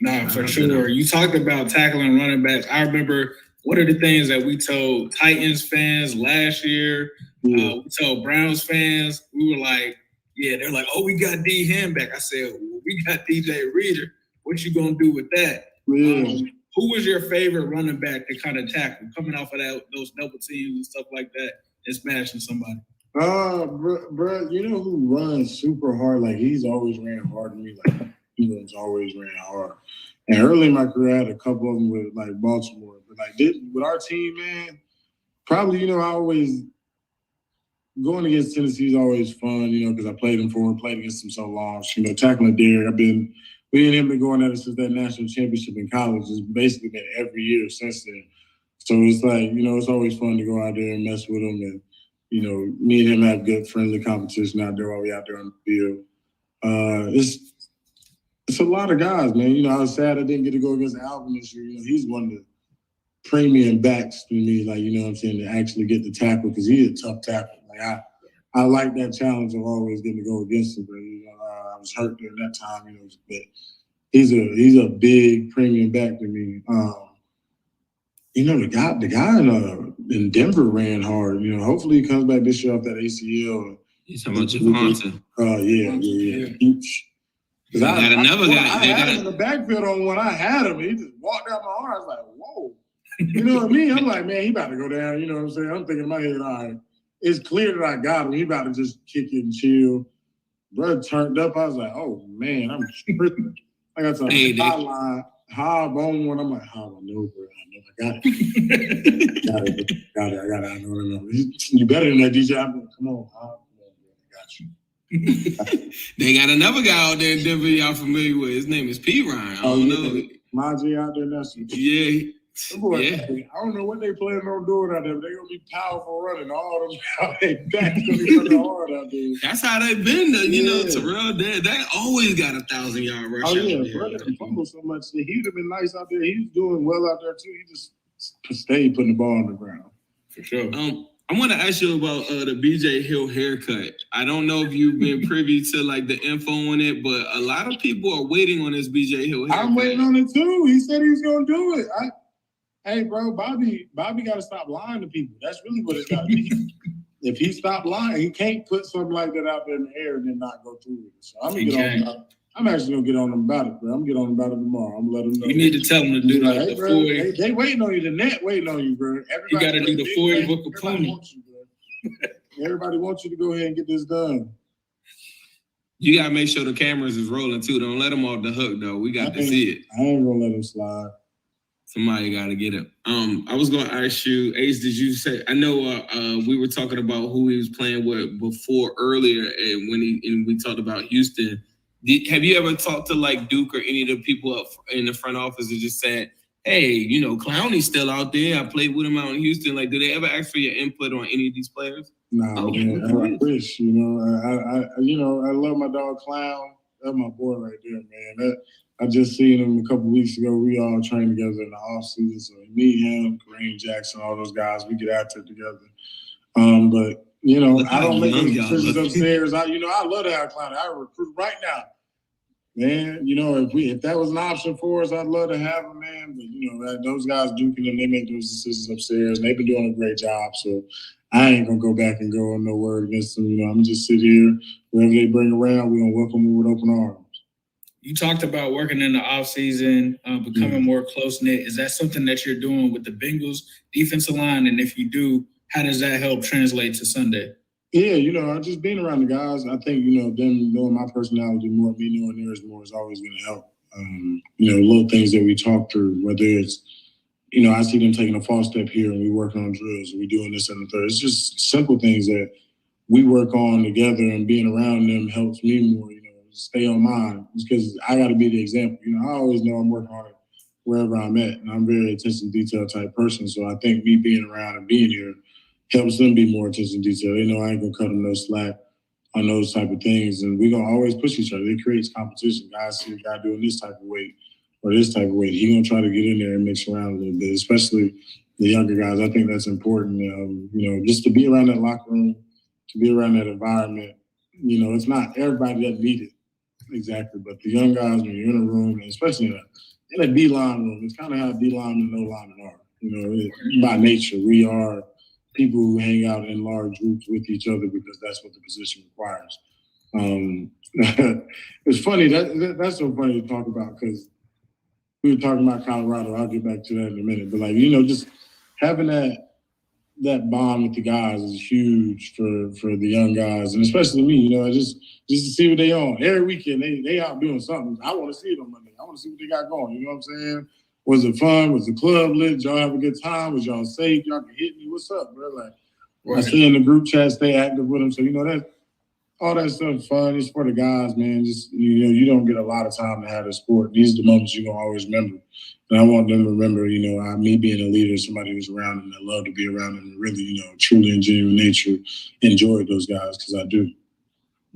Nah, for sure. You talked about tackling running backs. I remember one of the things that we told Titans fans last year. We told Browns fans. We were like, they're like, oh, we got D Ham back. I said, well, we got DJ Reader. What you gonna do with that? Yeah. Who was your favorite running back to kind of tackle, coming off of those double teams and stuff like that, and smashing somebody? Bro, you know who runs super hard? Like, he's always ran hard to me. Like, he always ran hard. And early in my career, I had a couple of them with, Baltimore. But, with our team, man, probably, I always going against Tennessee is always fun, because I played against them so long. Tackling Derek, me and him been going at it since that national championship in college. It's basically been every year since then. So it's like, it's always fun to go out there and mess with them. And, me and him have good friendly competition out there while we out there on the field. It's a lot of guys, man. I was sad I didn't get to go against Alvin this year. He's one of the premium backs to me, to actually get the tackle because he's a tough tackle. I like that challenge of always getting to go against him, but I was hurt during that time, but he's a big premium back to me. The guy in Denver ran hard. Hopefully he comes back this year off that ACL. He's talking about Javonte. Yeah. Because I had another guy. I had him in the backfield on when I had him. He just walked out my arm. I was like, whoa. You know what I mean? I'm like, man, he about to go down. You know what I'm saying? I'm thinking in my head, all right, it's clear that I got him. He about to just kick it and chill. Bro turned up. I was like, oh, man, I'm tripping. I got some hotline, Hob on one. I'm like, Hob, I know, bro. I got it. got it. I know. You better than that, DJ. Come on, Hob. I got you. They got another guy out there in Denver y'all familiar with. His name is P. Ryan. I don't know. Maji out there. Yeah. I don't know what they planning on doing out there, but they're going to be powerful running. All them they backs going to be running hard out there. That's how they've been, Terrell. They always got 1,000-yard rush. Oh, yeah. Brother fumbled so much. He would have been nice out there. He was doing well out there, too. He just stayed putting the ball on the ground. For sure. I want to ask you about the BJ Hill haircut. I don't know if you've been privy to the info on it, but a lot of people are waiting on this BJ Hill haircut. I'm waiting on it too. He said he was going to do it. Hey, bro, Bobby got to stop lying to people. That's really what it's got to be. If he stopped lying, he can't put something like that out there in the air and then not go through with it. So I'm actually going to get on him about it, bro. I'm going to get on him about it tomorrow. I'm going to let him know. You need to tell him to do the Foy. They waiting on you. The net waiting on you, bro. You got to do the Foy book of Clooney. Everybody wants you to go ahead and get this done. You got to make sure the cameras is rolling, too. Don't let them off the hook, though. We got to see it. I ain't going to let him slide. Somebody got to get it. I was going to ask you, Ace, did you say, I know we were talking about who he was playing with before earlier, and when we talked about Houston. Have you ever talked to Duke or any of the people up in the front office and just said, hey, Clowney's still out there. I played with him out in Houston. Do they ever ask for your input on any of these players? No, man. I wish, I love my dog Clown. That's my boy right there, man. I just seen him a couple weeks ago. We all trained together in the offseason. So me, him, Hue Jackson, all those guys, we get out there together. But, I don't make any decisions upstairs. I love to have Clown. I recruit right now. Man, you know, if that was an option for us, I'd love to have them, man. But you know, those guys duking them, they make those decisions upstairs, and they've been doing a great job. So I ain't gonna go back and go on no word against them. You know, I'm just sit here. Wherever they bring around, we're gonna welcome them with open arms. You talked about working in the offseason, becoming more close-knit. Is that something that you're doing with the Bengals defensive line? And if you do, how does that help translate to Sunday? Yeah, you know, just being around the guys, I think, you know, them knowing my personality more, me knowing theirs more is always going to help. You know, little things that we talk through, whether it's, you know, I see them taking a false step here and we working on drills, we doing this and the third. It's just simple things that we work on together, and being around them helps me more, you know, stay on mine, because I got to be the example. You know, I always know I'm working hard wherever I'm at, and I'm a very attention detail type person. So I think me being around and being here helps them be more attention to detail. They know I ain't gonna cut them no slack on those type of things, and we're gonna always push each other. It creates competition. Guys see a guy doing this type of weight or this type of weight, he gonna try to get in there and mix around a little bit, especially the younger guys. I think that's important. You know, just to be around that locker room, to be around that environment. You know, it's not everybody that need it exactly, but the young guys, when you're in a room, and especially in a D-line room, it's kind of how D-line and no-linemen are. You know, by nature, we are people who hang out in large groups with each other because that's what the position requires. It's funny, that's so funny to talk about, because we were talking about Colorado. I'll get back to that in a minute. But, like, you know, just having that bond with the guys is huge for the young guys, and especially me, you know, just to see what they on. Every weekend, they out doing something. I want to see it on Monday. I want to see what they got going. You know what I'm saying? Was it fun? Was the club lit? Did y'all have a good time? Was y'all safe? Y'all can hit me? What's up, bro? Like, I stay in the group chat, stay active with them. So, you know, that all that stuff is fun. It's for the guys, man. Just, you know, you don't get a lot of time to have the sport. These are the moments you're going to always remember. And I want them to remember, you know, me being a leader, somebody who's around them, that love to be around them, and really, you know, truly and genuine nature, enjoy those guys, because I do.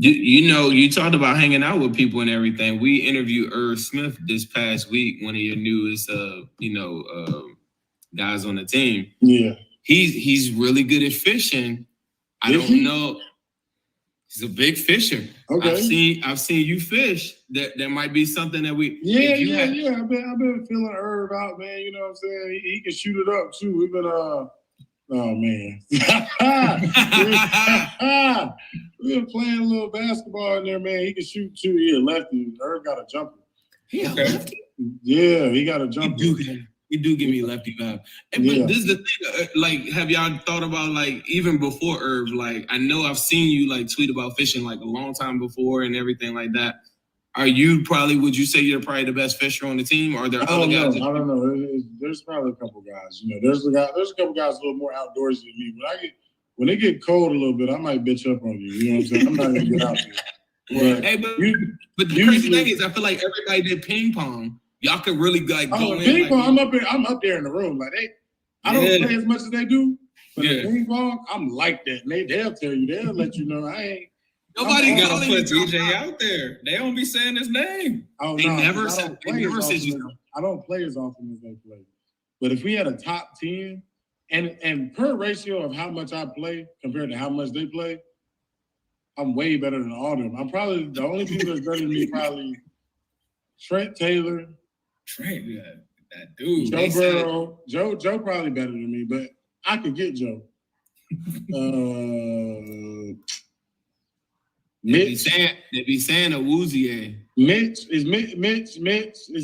You know, you talked about hanging out with people and everything. We interviewed Irv Smith this past week, one of your newest, guys on the team. Yeah, he's really good at fishing. I don't know. He's a big fisher. Okay, I've seen you fish. That might be something that we. Yeah. I've been feeling Irv out, man. You know what I'm saying? He can shoot it up too. We've been oh man. We've been playing a little basketball in there, man. He can shoot too. Yeah, lefty. Irv got a jumper. He lefty? Yeah, he got a jumper. He do give me lefty vibe. But this is the thing. Like, have y'all thought about, like, even before Irv? Like, I know I've seen you like tweet about fishing like a long time before and everything like that. Are you would you say you're probably the best fisher on the team, or are there other guys? I don't know. There's probably a couple guys. You know, there's a couple guys a little more outdoorsy than me. When it get cold a little bit, I might bitch up on you. You know what I'm saying? I'm not gonna get out there. But the crazy thing is, I feel like everybody did ping pong. Y'all could really like go in. Ping pong, I'm up there in the room. Like I don't play as much as they do. But ping pong, I'm like that. And they'll tell you. They'll let you know I ain't. Nobody got to put DJ out there. They don't be saying his name. I don't play as often as they play. But if we had a top 10, and per ratio of how much I play compared to how much they play, I'm way better than all of them. I'm probably the only people that's better than me. Probably Trent Taylor. That dude. Joe Burrow. Joe probably better than me, but I could get Joe. Mitch. They be saying a Woozier. Mitch. Is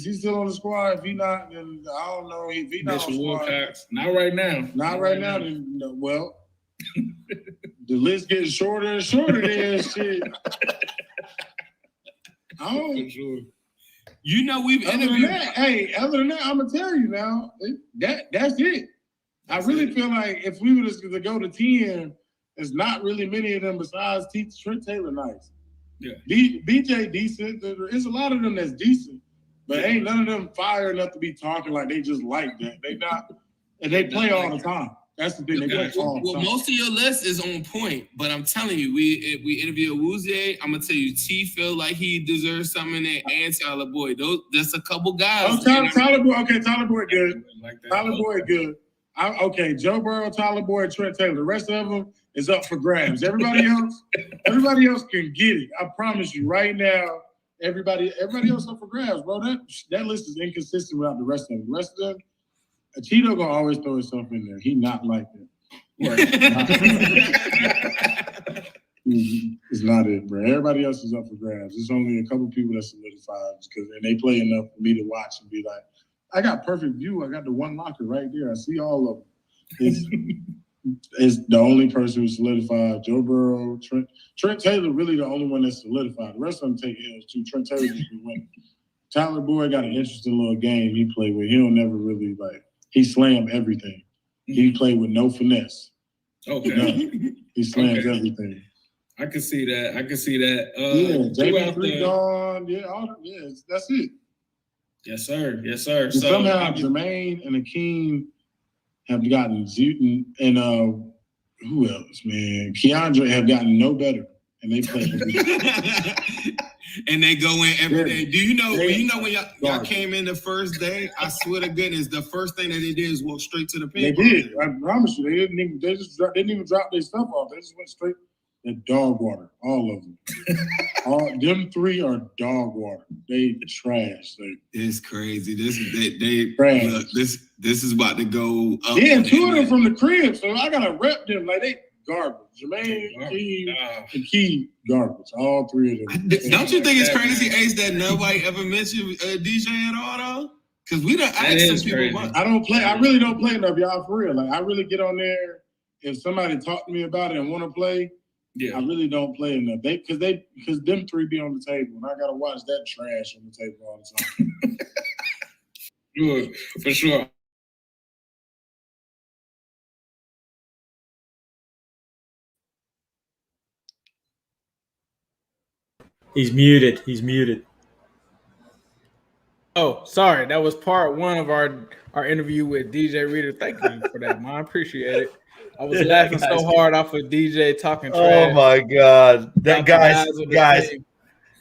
he still on the squad? If he not, then I don't know. If he not on the squad. Not right now. Not right now. Then, well, the list getting shorter and shorter there. Shit. For sure. You know, we've interviewed. Other than that, I'm gonna tell you now. That's it. I really feel like if we were to go to 10, there's not really many of them besides Trent Taylor. Nice. Yeah. BJ decent. There's a lot of them that's decent, but ain't none of them fire enough to be talking like they just like that. They not, and they play all the time. That's the thing. They play all the time. Most of your list is on point, but I'm telling you, we interviewed Woozier. I'm gonna tell you, T feel like he deserves something there, and Tyler Boyd. That's a couple guys. Tyler Boyd. Okay, Tyler Boyd good. Tyler Boyd good. Joe Burrow, Tyler Boyd, Trent Taylor. The rest of them is up for grabs. Everybody else can get it. I promise you right now. everybody else up for grabs, bro. That list is inconsistent without the rest of them. The rest of them, Cheeto gonna always throw himself in there. He not like that. It's not it, bro. Everybody else is up for grabs. There's only a couple people that solidified and they play enough for me to watch and be like, I got perfect view. I got the one locker right there. I see all of them. It's the only person who solidified. Joe Burrow, Trent Taylor, really the only one that's solidified. The rest of them take L's too. Trent Taylor just been winning. Tyler Boyd got an interesting little game he played with. He don't never really he slammed everything. He played with no finesse. Okay. He slams everything. I can see that. JP3 gone. Yeah, that's it. Yes, sir. So somehow Jermaine and Akeem have gotten Zuten and who else, man? Keandre have gotten no better, and they play. And they go in every day. Do you know? When y'all came in the first day? I swear to goodness, the first thing that they did is walk straight to the pin. They did. I promise you, they didn't even drop their stuff off. They just went straight. The dog water, all of them. Them three are dog water. They trash. It's crazy. This is about to go up. Yeah, two of them from the crib, so I gotta rep them like they garbage. Jermaine, and Key, garbage. All three of them. Don't you think it's crazy, Ace, that nobody ever mentioned DJ at all, though? Because we don't ask some people much. I really don't play enough, y'all, for real. Like, I really get on there. If somebody talk to me about it and want to play, I really don't play enough. Because them three be on the table, and I gotta watch that trash on the table all the time. Good, for sure. He's muted. Oh, sorry. That was part one of our interview with DJ Reader. Thank you for that, man. I appreciate it. I was laughing so hard off of DJ talking trash. Oh my God. That guys,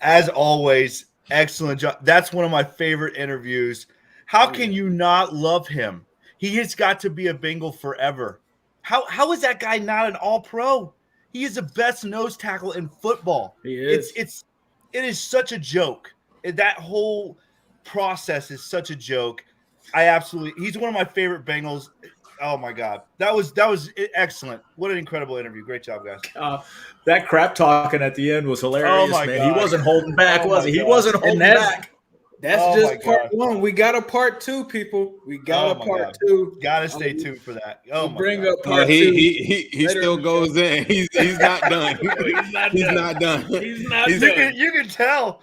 as always, excellent job. That's one of my favorite interviews. How can you not love him? He has got to be a Bengal forever. How is that guy not an all-pro? He is the best nose tackle in football. He is. It is such a joke. That whole process is such a joke. He's one of my favorite Bengals. Oh my God. That was excellent. What an incredible interview. Great job, guys. That crap talking at the end was hilarious, man. God. He wasn't holding back, was he? He wasn't holding back. That's just part one. We got a part two, people. We got a part two. Gotta stay tuned for that. Bring up part two. He still goes in. He's not done. He's not done. You can tell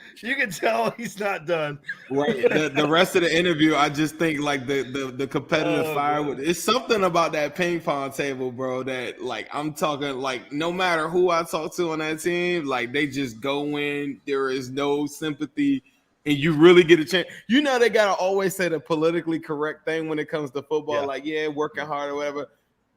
he's not done. Right. The rest of the interview, I just think like the competitive fire. It's something about that ping pong table, bro. That like I'm talking like no matter who I talk to on that team, like they just go in. There is no sympathy. And you really get a chance. You know, they got to always say the politically correct thing when it comes to football. Like, working hard or whatever.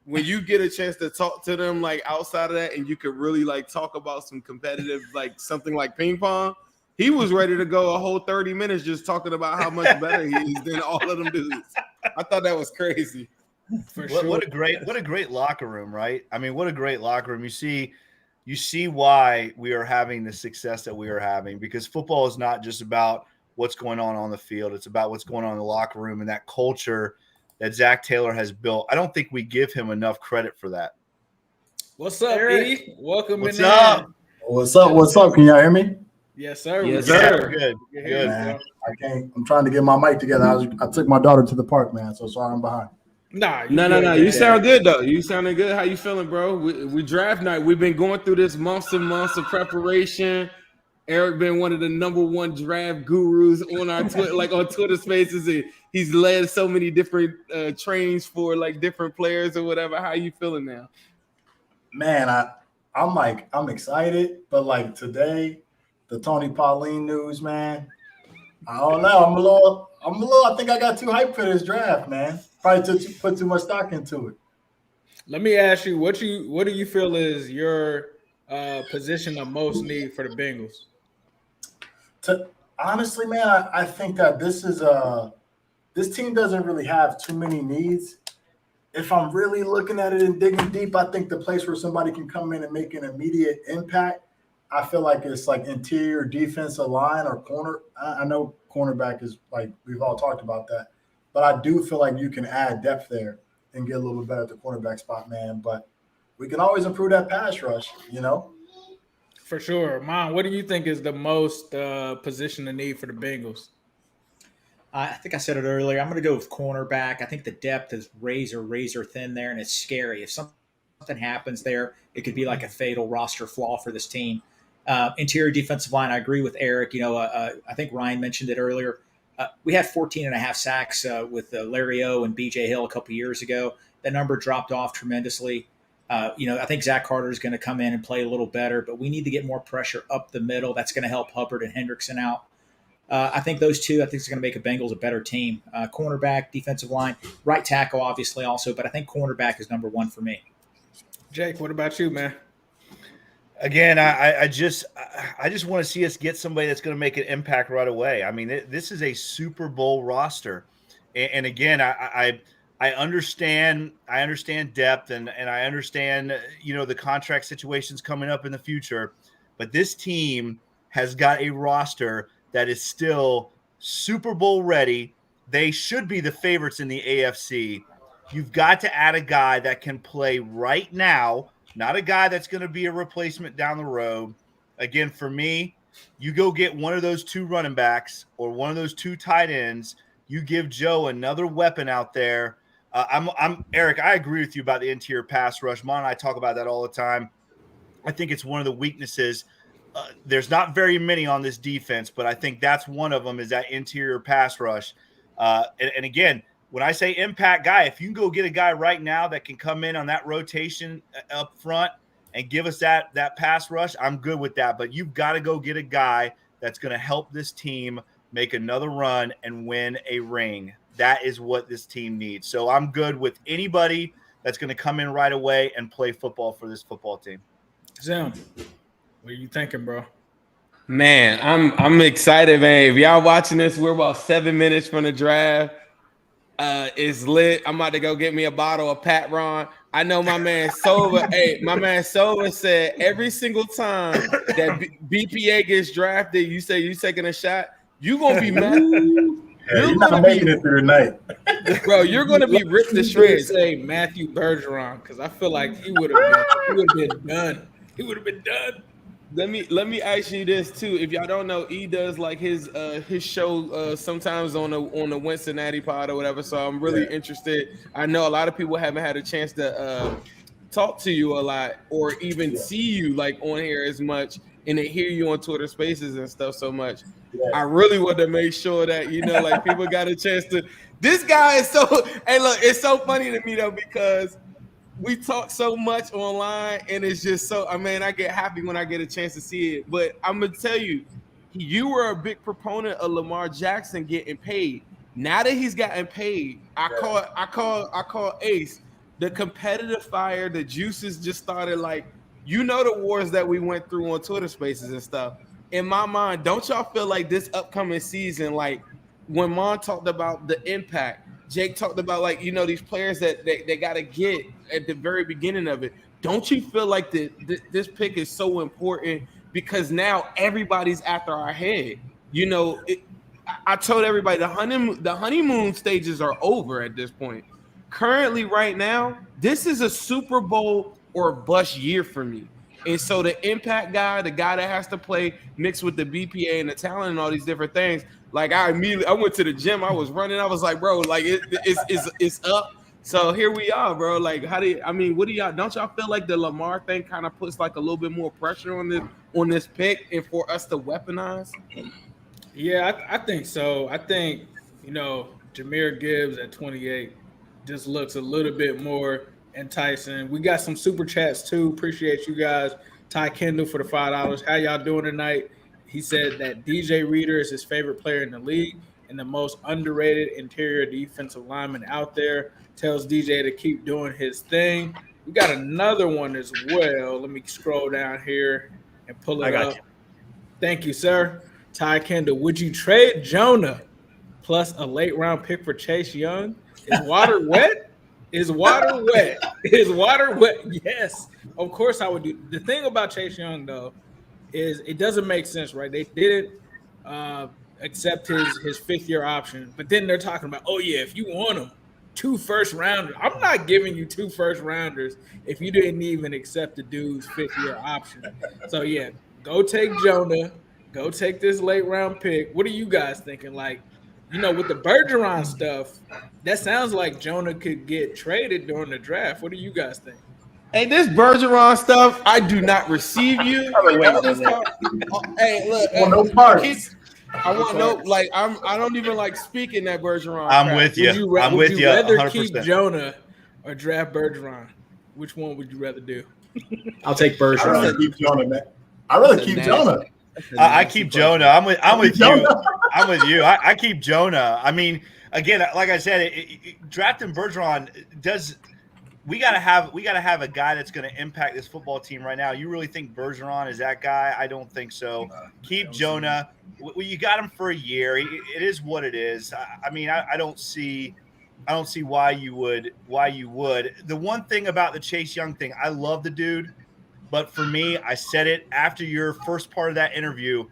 When you get a chance to talk to them, like, outside of that, and you could really, like, talk about some competitive, like, something like ping pong, he was ready to go a whole 30 minutes just talking about how much better he is than all of them dudes. I thought that was crazy. For sure. What a great locker room, right? I mean, what a great locker room. You see why we are having the success that we are having, because football is not just about what's going on the field. It's about what's going on in the locker room and that culture that Zach Taylor has built. I don't think we give him enough credit for that. What's up, E? Welcome What's up? What's up? Can y'all hear me? Yes, sir. Yes, sir. Good. Man, I'm trying to get my mic together. I took my daughter to the park, man, so sorry I'm behind. No. You sound good though. You sounding good. How you feeling, bro? We draft night. We've been going through this months and months of preparation. Eric been one of the #1 draft gurus on our on Twitter Spaces. And he's led so many different trainings for like different players or whatever. How you feeling now? Man, I'm excited, but like today, the Tony Pauline news, man. I don't know. I'm a little. I think I got too hyped for this draft, man. Probably put too much stock into it. Let me ask you, what do you feel is your position of most need for the Bengals? Honestly, man, I think that this team doesn't really have too many needs. If I'm really looking at it and digging deep, I think the place where somebody can come in and make an immediate impact, I feel like it's like interior defensive line or corner. I know cornerback is like we've all talked about that, but I do feel like you can add depth there and get a little bit better at the cornerback spot, man. But we can always improve that pass rush, you know? For sure. Mom, what do you think is the most position of need for the Bengals? I think I said it earlier. I'm going to go with cornerback. I think the depth is razor thin there, and it's scary. If something happens there, it could be like a fatal roster flaw for this team. Interior defensive line, I agree with Eric. I think Ryan mentioned it earlier. We had 14 and a half sacks with Larry O and BJ Hill a couple years ago. That number dropped off tremendously. I think Zach Carter is going to come in and play a little better, but we need to get more pressure up the middle. That's going to help Hubbard and Hendrickson out. I think those two, I think it's going to make a Bengals a better team. Cornerback, defensive line, right tackle, obviously also, but I think cornerback is number one for me. Jake, what about you, man? Again, I just want to see us get somebody that's going to make an impact right away. I mean, this is a Super Bowl roster, and again, I understand depth and I understand the contract situations coming up in the future, but this team has got a roster that is still Super Bowl ready. They should be the favorites in the AFC. You've got to add a guy that can play right now, not a guy that's going to be a replacement down the road. Again, for me, you go get one of those two running backs or one of those two tight ends. You give Joe another weapon out there. I'm Eric. I agree with you about the interior pass rush. Mon and I talk about that all the time. I think it's one of the weaknesses. There's not very many on this defense, but I think that's one of them is that interior pass rush. And again, when I say impact guy, if you can go get a guy right now that can come in on that rotation up front and give us that pass rush, I'm good with that. But you've got to go get a guy that's going to help this team make another run and win a ring. That is what this team needs. So I'm good with anybody that's going to come in right away and play football for this football team. Zim, what are you thinking, bro? Man, I'm excited, man. If y'all watching this, we're about 7 minutes from the draft. It's lit. I'm about to go get me a bottle of Pat Ron. I know my man Sova. My man Sova said every single time that BPA gets drafted, you say you taking a shot, you gonna be mad. You're not making it through the night, bro. You're gonna be ripped to shreds. Say Matthew Bergeron because I feel like he would have been done. He would have been done. Let me ask you this too. If y'all don't know, E does like his show sometimes on the Wincinnati pod or whatever. So I'm really interested. I know a lot of people haven't had a chance to talk to you a lot or even see you like on here as much and to hear you on Twitter Spaces and stuff so much. Yeah. I really want to make sure that like people got a chance to. This guy is so. Hey, look, it's so funny to me though because we talk so much online, and it's just so. I mean, I get happy when I get a chance to see it. But I'm gonna tell you, you were a big proponent of Lamar Jackson getting paid. Now that he's gotten paid, I call Ace the competitive fire. The juices just started like the wars that we went through on Twitter Spaces and stuff. In my mind, don't y'all feel like this upcoming season, like when Mon talked about the impact, Jake talked about like these players that they got to get at the very beginning of it. Don't you feel like this pick is so important because now everybody's after our head? I told everybody the honeymoon stages are over at this point. Currently, right now, this is a Super Bowl or bust year for me. And so the impact guy, the guy that has to play mixed with the BPA and the talent and all these different things. Like I went to the gym. I was running. I was like, bro, like it's up. So here we are, bro. Like, what do y'all? Don't y'all feel like the Lamar thing kind of puts like a little bit more pressure on this pick and for us to weaponize? Yeah, I think so. I think Jahmyr Gibbs at 28 just looks a little bit more enticing. We got some super chats too. Appreciate you guys. Ty Kendall for the $5. How y'all doing tonight? He said that DJ Reader is his favorite player in the league and the most underrated interior defensive lineman out there. Tells DJ to keep doing his thing. We got another one as well. Let me scroll down here and pull it up. Thank you, sir. Ty Kendall, would you trade Jonah plus a late round pick for Chase Young? Is water wet? Is water wet? Is water wet? Yes. Of course I would do. The thing about Chase Young, though, is it doesn't make sense, right? They didn't accept his 5th-year option, but then they're talking about, oh yeah, if you want him, 2 first-rounders. I'm not giving you 2 first-rounders if you didn't even accept the dude's 5th-year option. So yeah, go take Jonah. Go take this late-round pick. What are you guys thinking? Like, with the Bergeron stuff, that sounds like Jonah could get traded during the draft. What do you guys think? Hey, this Bergeron stuff, I do not receive you. Hey, look, no parts. I want no, like, I don't even like speaking that Bergeron. I'm with you. Would you rather 100%. keep Jonah or draft Bergeron? Which one would you rather do? I'll take I'd Bergeron. rather keep Jonah, man. I'd rather keep Jonah. I keep Jonah. I'm with you. I'm with you. I keep Jonah. I mean, again, like I said, drafting Bergeron does. We gotta have a guy that's going to impact this football team right now. You really think Bergeron is that guy? I don't think so. Keep Jonah. Well, you got him for a year. It is what it is. I mean, I don't see why you would. The one thing about the Chase Young thing, I love the dude, but for me, I said it after your first part of that interview.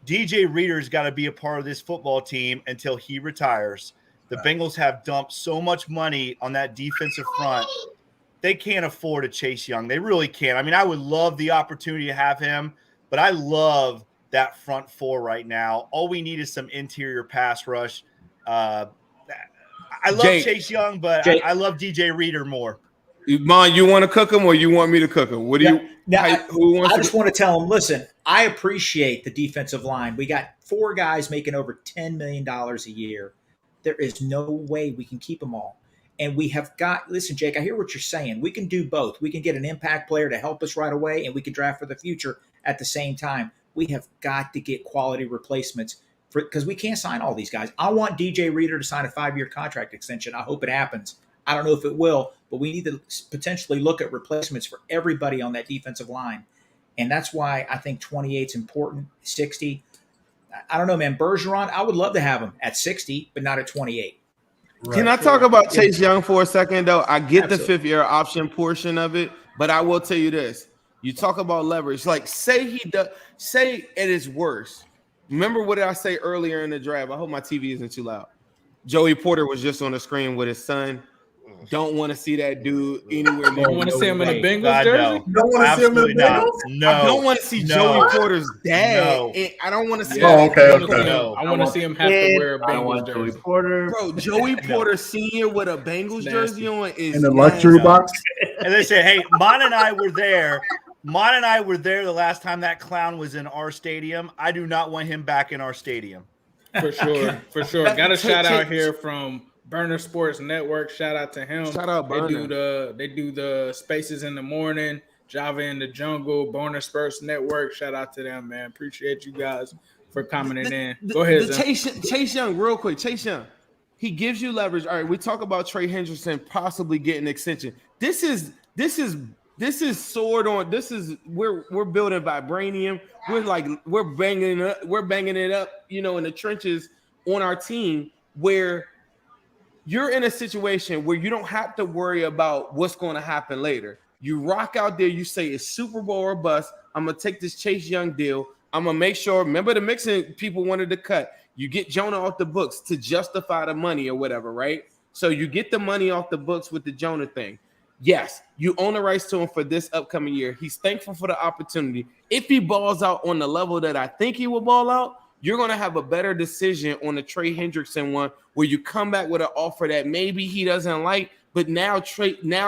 DJ Reader's got to be a part of this football team until he retires. The Bengals have dumped so much money on that defensive front. They can't afford to Chase Young. They really can't. I mean, I would love the opportunity to have him, but I love that front 4 right now. All we need is some interior pass rush. I love Chase Young, but I love DJ Reader more. Mon, you want to cook him or you want me to cook him? What do you? I just want to tell him, listen, I appreciate the defensive line. We got 4 guys making over $10 million a year. There is no way we can keep them all. And we have got – listen, Jake, I hear what you're saying. We can do both. We can get an impact player to help us right away, and we can draft for the future at the same time. We have got to get quality replacements because we can't sign all these guys. I want DJ Reader to sign a 5-year contract extension. I hope it happens. I don't know if it will, but we need to potentially look at replacements for everybody on that defensive line. And that's why I think 28 is important, 60. I don't know, man. Bergeron, I would love to have him at 60, but not at 28. Right. Can I talk about Chase Young for a second, though? I get the 5th-year option portion of it, but I will tell you this. You talk about leverage. Like, say at his worst. Remember what did I say earlier in the draft? I hope my TV isn't too loud. Joey Porter was just on the screen with his son. Don't want to see that dude anywhere near. Don't want to see him in a Bengals jersey? Don't want to see him in the Bengals? No. I don't want to see Joey Porter's dad. No. I don't want to see I want to see him have to wear a Bengals jersey. Joey Porter. Bro, Joey Porter Sr. with a Bengals jersey on is in the luxury box. And they said, hey, Mon and I were there. The last time that clown was in our stadium. I do not want him back in our stadium. For sure. Got a shout out here from Burner Sports Network. Shout out to him. Shout out Burner. They do the Spaces in the Morning, Java in the Jungle, Burner Sports Network. Shout out to them, man. Appreciate you guys for commenting in. Go ahead, Chase Young, real quick. Chase Young, he gives you leverage. All right, we talk about Trey Hendrickson possibly getting an extension. This is sword on. This is we're building vibranium. We're banging it up, in the trenches on our team where you're in a situation where you don't have to worry about what's going to happen later. You rock out there, you say it's Super Bowl or bust. I'm going to take this Chase Young deal. I'm going to make sure, remember the Mixon people wanted to cut. You get Jonah off the books to justify the money or whatever, right? So you get the money off the books with the Jonah thing. Yes, you own the rights to him for this upcoming year. He's thankful for the opportunity. If he balls out on the level that I think he will ball out, you're going to have a better decision on the Trey Hendrickson one where you come back with an offer that maybe he doesn't like, but now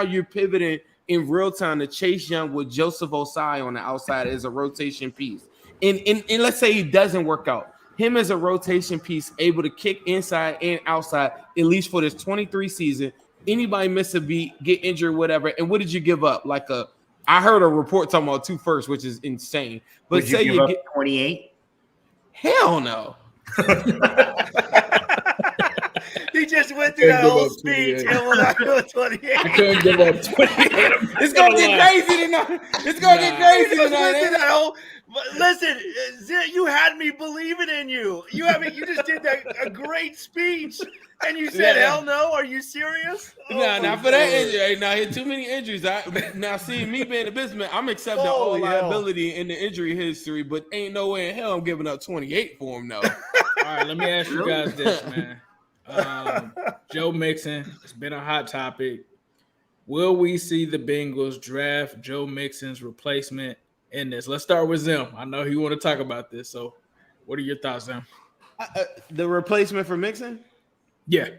you're pivoting in real time to Chase Young with Joseph Osai on the outside as a rotation piece. And let's say he doesn't work out. Him as a rotation piece, able to kick inside and outside, at least for this 23 season. Anybody miss a beat, get injured, whatever. And what did you give up? I heard a report talking about 2 firsts, which is insane. But would you get 28? Hell no. He just went through that whole speech and will not go 28. I couldn't give up 28. It's gonna get crazy tonight. It's gonna get crazy He just tonight. went through that whole. Listen, you had me believing in you. You just did a great speech, and you said, "Hell no, are you serious?" Not for that injury. Now, too many injuries. Now, see, me being a businessman, I'm accepting all liability in the injury history, but ain't no way in hell I'm giving up 28 for him, though. All right, let me ask you guys this, man. Joe Mixon, it's been a hot topic. Will we see the Bengals draft Joe Mixon's replacement in this? Let's start with Zim. I know you want to talk about this, so what are your thoughts, Zim? The replacement for Mixon? Yeah.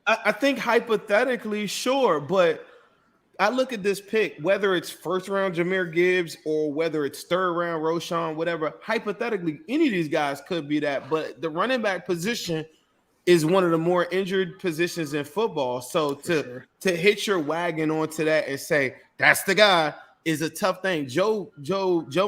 I think hypothetically, sure, but I look at this pick, whether it's first round Jahmyr Gibbs or whether it's third round Roschon, whatever, hypothetically, any of these guys could be that, but the running back position is one of the more injured positions in football. So to hit your wagon onto that and say that's the guy is a tough thing. Joe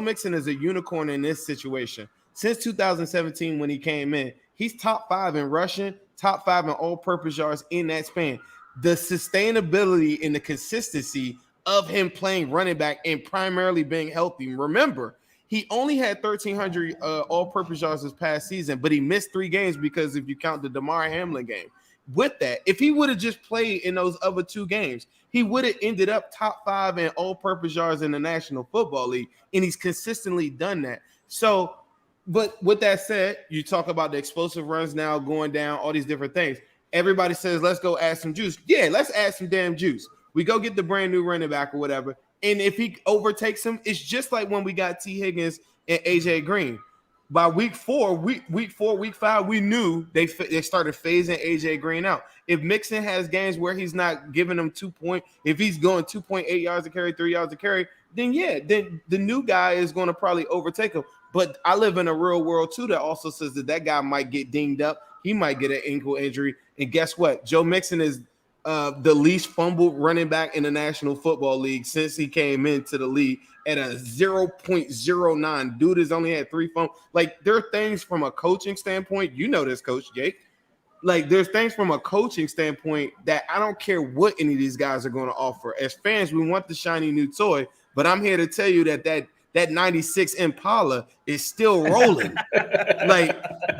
Mixon is a unicorn in this situation. Since 2017, when he came in, he's top 5 in rushing, top 5 in all-purpose yards in that span. The sustainability and the consistency of him playing running back and primarily being healthy. Remember, he only had 1,300 all-purpose yards this past season, but he missed 3 games because if you count the Damar Hamlin game. With that, if he would have just played in those other 2 games, he would have ended up top 5 in all-purpose yards in the National Football League, and he's consistently done that. So, but with that said, you talk about the explosive runs now going down, all these different things. Everybody says, let's go add some juice. Yeah, let's add some damn juice. We go get the brand new running back or whatever. And if he overtakes him, it's just like when we got T. Higgins and AJ Green. By week 4, week 5, we knew they started phasing AJ Green out. If Mixon has games where he's not giving them 2 point, if he's going 2.8 yards a carry, 3 yards a carry, then then the new guy is going to probably overtake him. But I live in a real world too that also says that guy might get dinged up. He might get an ankle injury. And guess what? Joe Mixon is the least fumbled running back in the National Football League since he came into the league at a 0.09. Dude has only had 3 fumbles. Like, there are things from a coaching standpoint. You know this, Coach Jake. Like, there's things from a coaching standpoint that I don't care what any of these guys are going to offer. As fans, we want the shiny new toy, but I'm here to tell you that 96 Impala is still rolling. Like,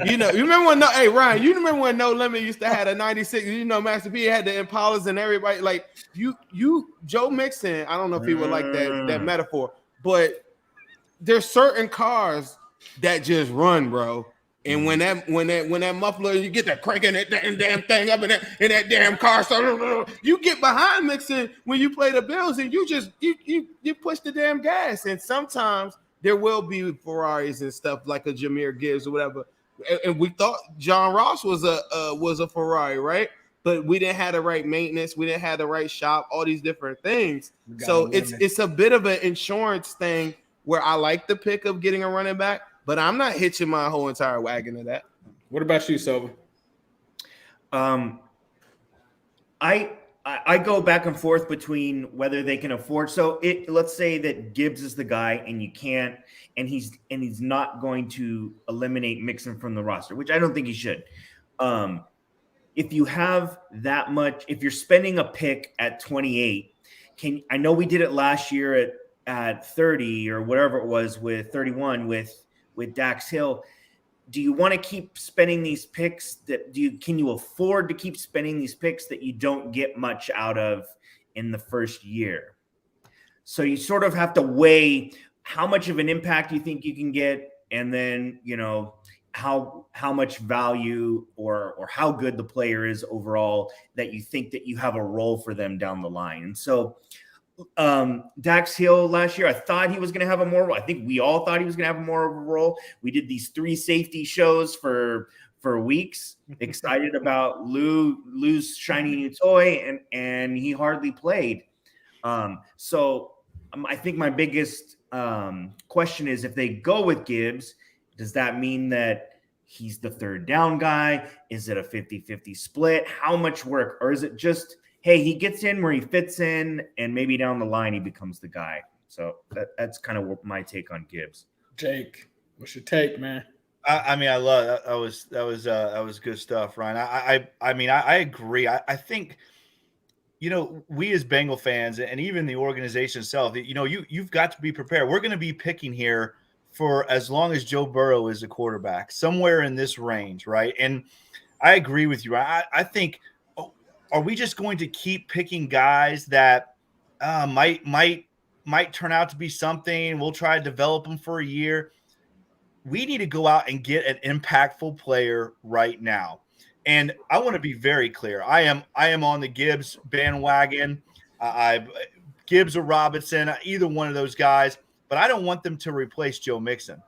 you remember when Ryan, you remember when No Limit used to have a 96, Master P had the Impalas and everybody, like Joe Mixon, I don't know if he would like that metaphor, but there's certain cars that just run, bro. And when that muffler, you get that cranking that damn thing up in that damn car, so you get behind Mixon when you play the Bills, and you push the damn gas. And sometimes there will be Ferraris and stuff like a Jahmyr Gibbs or whatever. And we thought John Ross was a Ferrari, right? But we didn't have the right maintenance, we didn't have the right shop, all these different things. So it's a bit of an insurance thing where I like the pick of getting a running back. But I'm not hitching my whole entire wagon to that. What about you, Silva? I go back and forth between whether they can afford. So let's say that Gibbs is the guy, and you can't, and he's not going to eliminate Mixon from the roster, which I don't think he should. If you have that much, if you're spending a pick at 28, I know we did it last year at 30 or whatever it was with 31 with Dax Hill. Do you want to keep spending these picks can you afford to keep spending these picks that you don't get much out of in the first year? So you sort of have to weigh how much of an impact you think you can get, and then, how much value or how good the player is overall that you think that you have a role for them down the line. And so Dax Hill last year, I thought he was going to have a more role. I think we all thought he was going to have more of a role. We did these 3 safety shows for weeks, excited about Lou's shiny new toy, and he hardly played. So I think my biggest question is, if they go with Gibbs, does that mean that he's the third down guy? Is it a 50-50 split? How much work? Or is it just, hey, he gets in where he fits in, and maybe down the line he becomes the guy? So that's kind of my take on Gibbs. Jake, what's your take, man? I mean, I love that. That was good stuff, Ryan. I mean, I agree. I think, we as Bengal fans and even the organization itself, you've got to be prepared. We're going to be picking here for as long as Joe Burrow is a quarterback, somewhere in this range, right? And I agree with you. I think, are we just going to keep picking guys that might turn out to be something? We'll try to develop them for a year. We need to go out and get an impactful player right now. And I want to be very clear. I am on the Gibbs bandwagon. Gibbs or Robinson, either one of those guys, but I don't want them to replace Joe Mixon.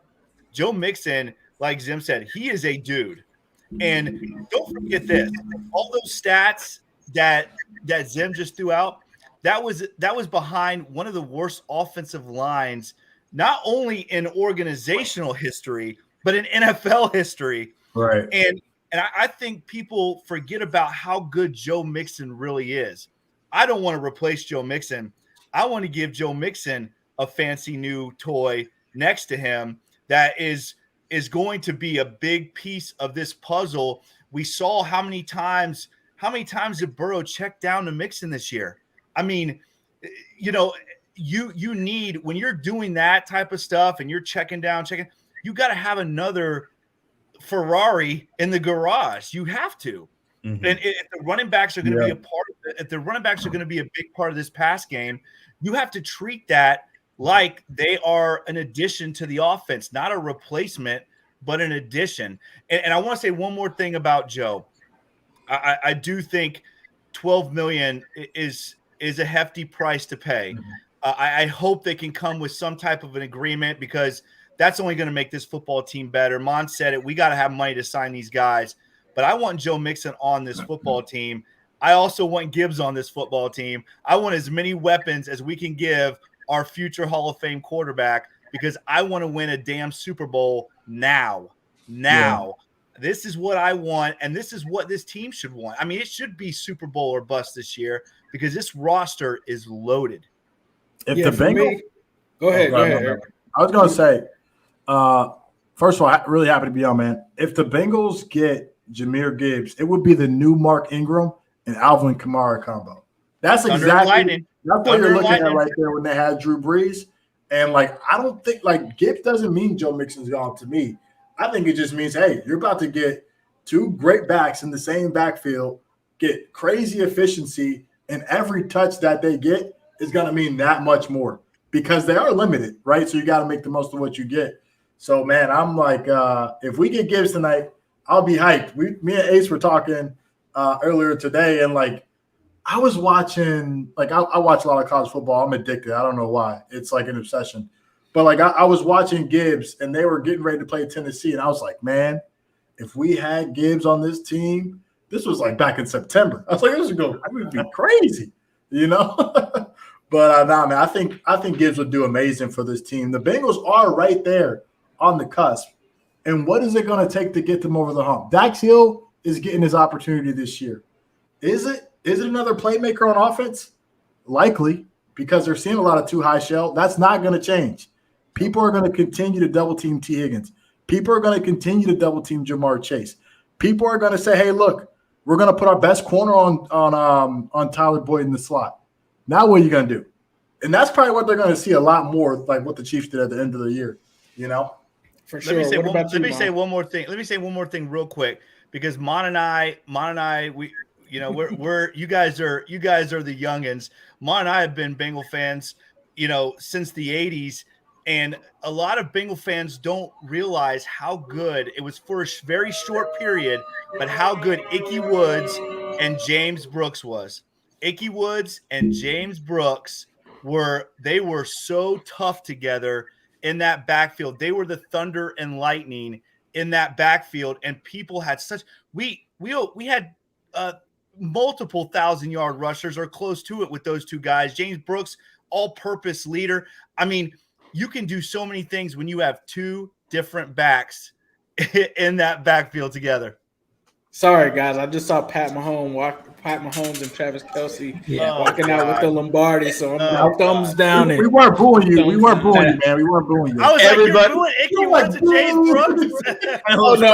Joe Mixon, like Zim said, he is a dude. And don't forget this: all those stats that Zim just threw out, that was behind one of the worst offensive lines, not only in organizational history, but in NFL history. Right. And I think people forget about how good Joe Mixon really is. I don't want to replace Joe Mixon. I want to give Joe Mixon a fancy new toy next to him that is going to be a big piece of this puzzle. We saw how many times did Burrow check down to Mixon this year? I mean, you need, when you're doing that type of stuff and you're checking, you got to have another Ferrari in the garage. You have to. Mm-hmm. And if the running backs are going to be a part of it, if the running backs are going to be a big part of this pass game, you have to treat that like they are an addition to the offense, not a replacement, but an addition. And I want to say one more thing about Joe. I do think $12 million is a hefty price to pay. Mm-hmm. I hope they can come with some type of an agreement, because that's only going to make this football team better. Mon said it. We got to have money to sign these guys. But I want Joe Mixon on this football team. I also want Gibbs on this football team. I want as many weapons as we can give our future Hall of Fame quarterback, because I want to win a damn Super Bowl now. Yeah. This is what I want, and this is what this team should want. I mean, it should be Super Bowl or bust this year, because this roster is loaded. If the Bengals – go ahead. I was going to say, first of all, I'm really happy to be on, man. If the Bengals get Jahmyr Gibbs, it would be the new Mark Ingram and Alvin Kamara combo. That's exactly what you're looking at right there when they had Drew Brees. And, I don't think, Gibbs doesn't mean Joe Mixon's gone to me. I think it just means, hey, you're about to get two great backs in the same backfield, get crazy efficiency, and every touch that they get is going to mean that much more, because they are limited, right? So you got to make the most of what you get. So, man, I'm like, if we get Gibbs tonight, I'll be hyped. Me and Ace were talking earlier today, and I was watching, I watch a lot of college football. I'm addicted. I don't know why. It's like an obsession. But I was watching Gibbs, and they were getting ready to play Tennessee, and I was like, man, if we had Gibbs on this team, this was back in September. I was like, this would be crazy, But nah, man, I think Gibbs would do amazing for this team. The Bengals are right there on the cusp. And what is it going to take to get them over the hump? Dax Hill is getting his opportunity this year. Is it another playmaker on offense? Likely, because they're seeing a lot of too high shell. That's not going to change. People are going to continue to double team T. Higgins. People are going to continue to double team Jamar Chase. People are going to say, hey, look, we're going to put our best corner on Tyler Boyd in the slot. Now what are you going to do? And that's probably what they're going to see a lot more, like what the Chiefs did at the end of the year, For sure. Let me say one more thing. Let me say one more thing real quick, because Mon and I, we, we're you guys are the youngins. Mon and I have been Bengal fans, since the 80s, and a lot of Bengal fans don't realize how good it was for a very short period, but how good Ickey Woods and James Brooks was. Ickey Woods and James Brooks were so tough together in that backfield. They were the thunder and lightning in that backfield, and people had we had multiple 1,000-yard rushers or close to it with those two guys. James Brooks, all-purpose leader. I mean, you can do so many things when you have two different backs in that backfield together. Sorry, guys. I just saw Pat Mahomes and Travis Kelce walking out with the Lombardi. So I'm thumbs down. We weren't booing you. We weren't booing you, man. We weren't booing you. I was Everybody, like, you're booing Icky Woods and James Brooks. Oh no,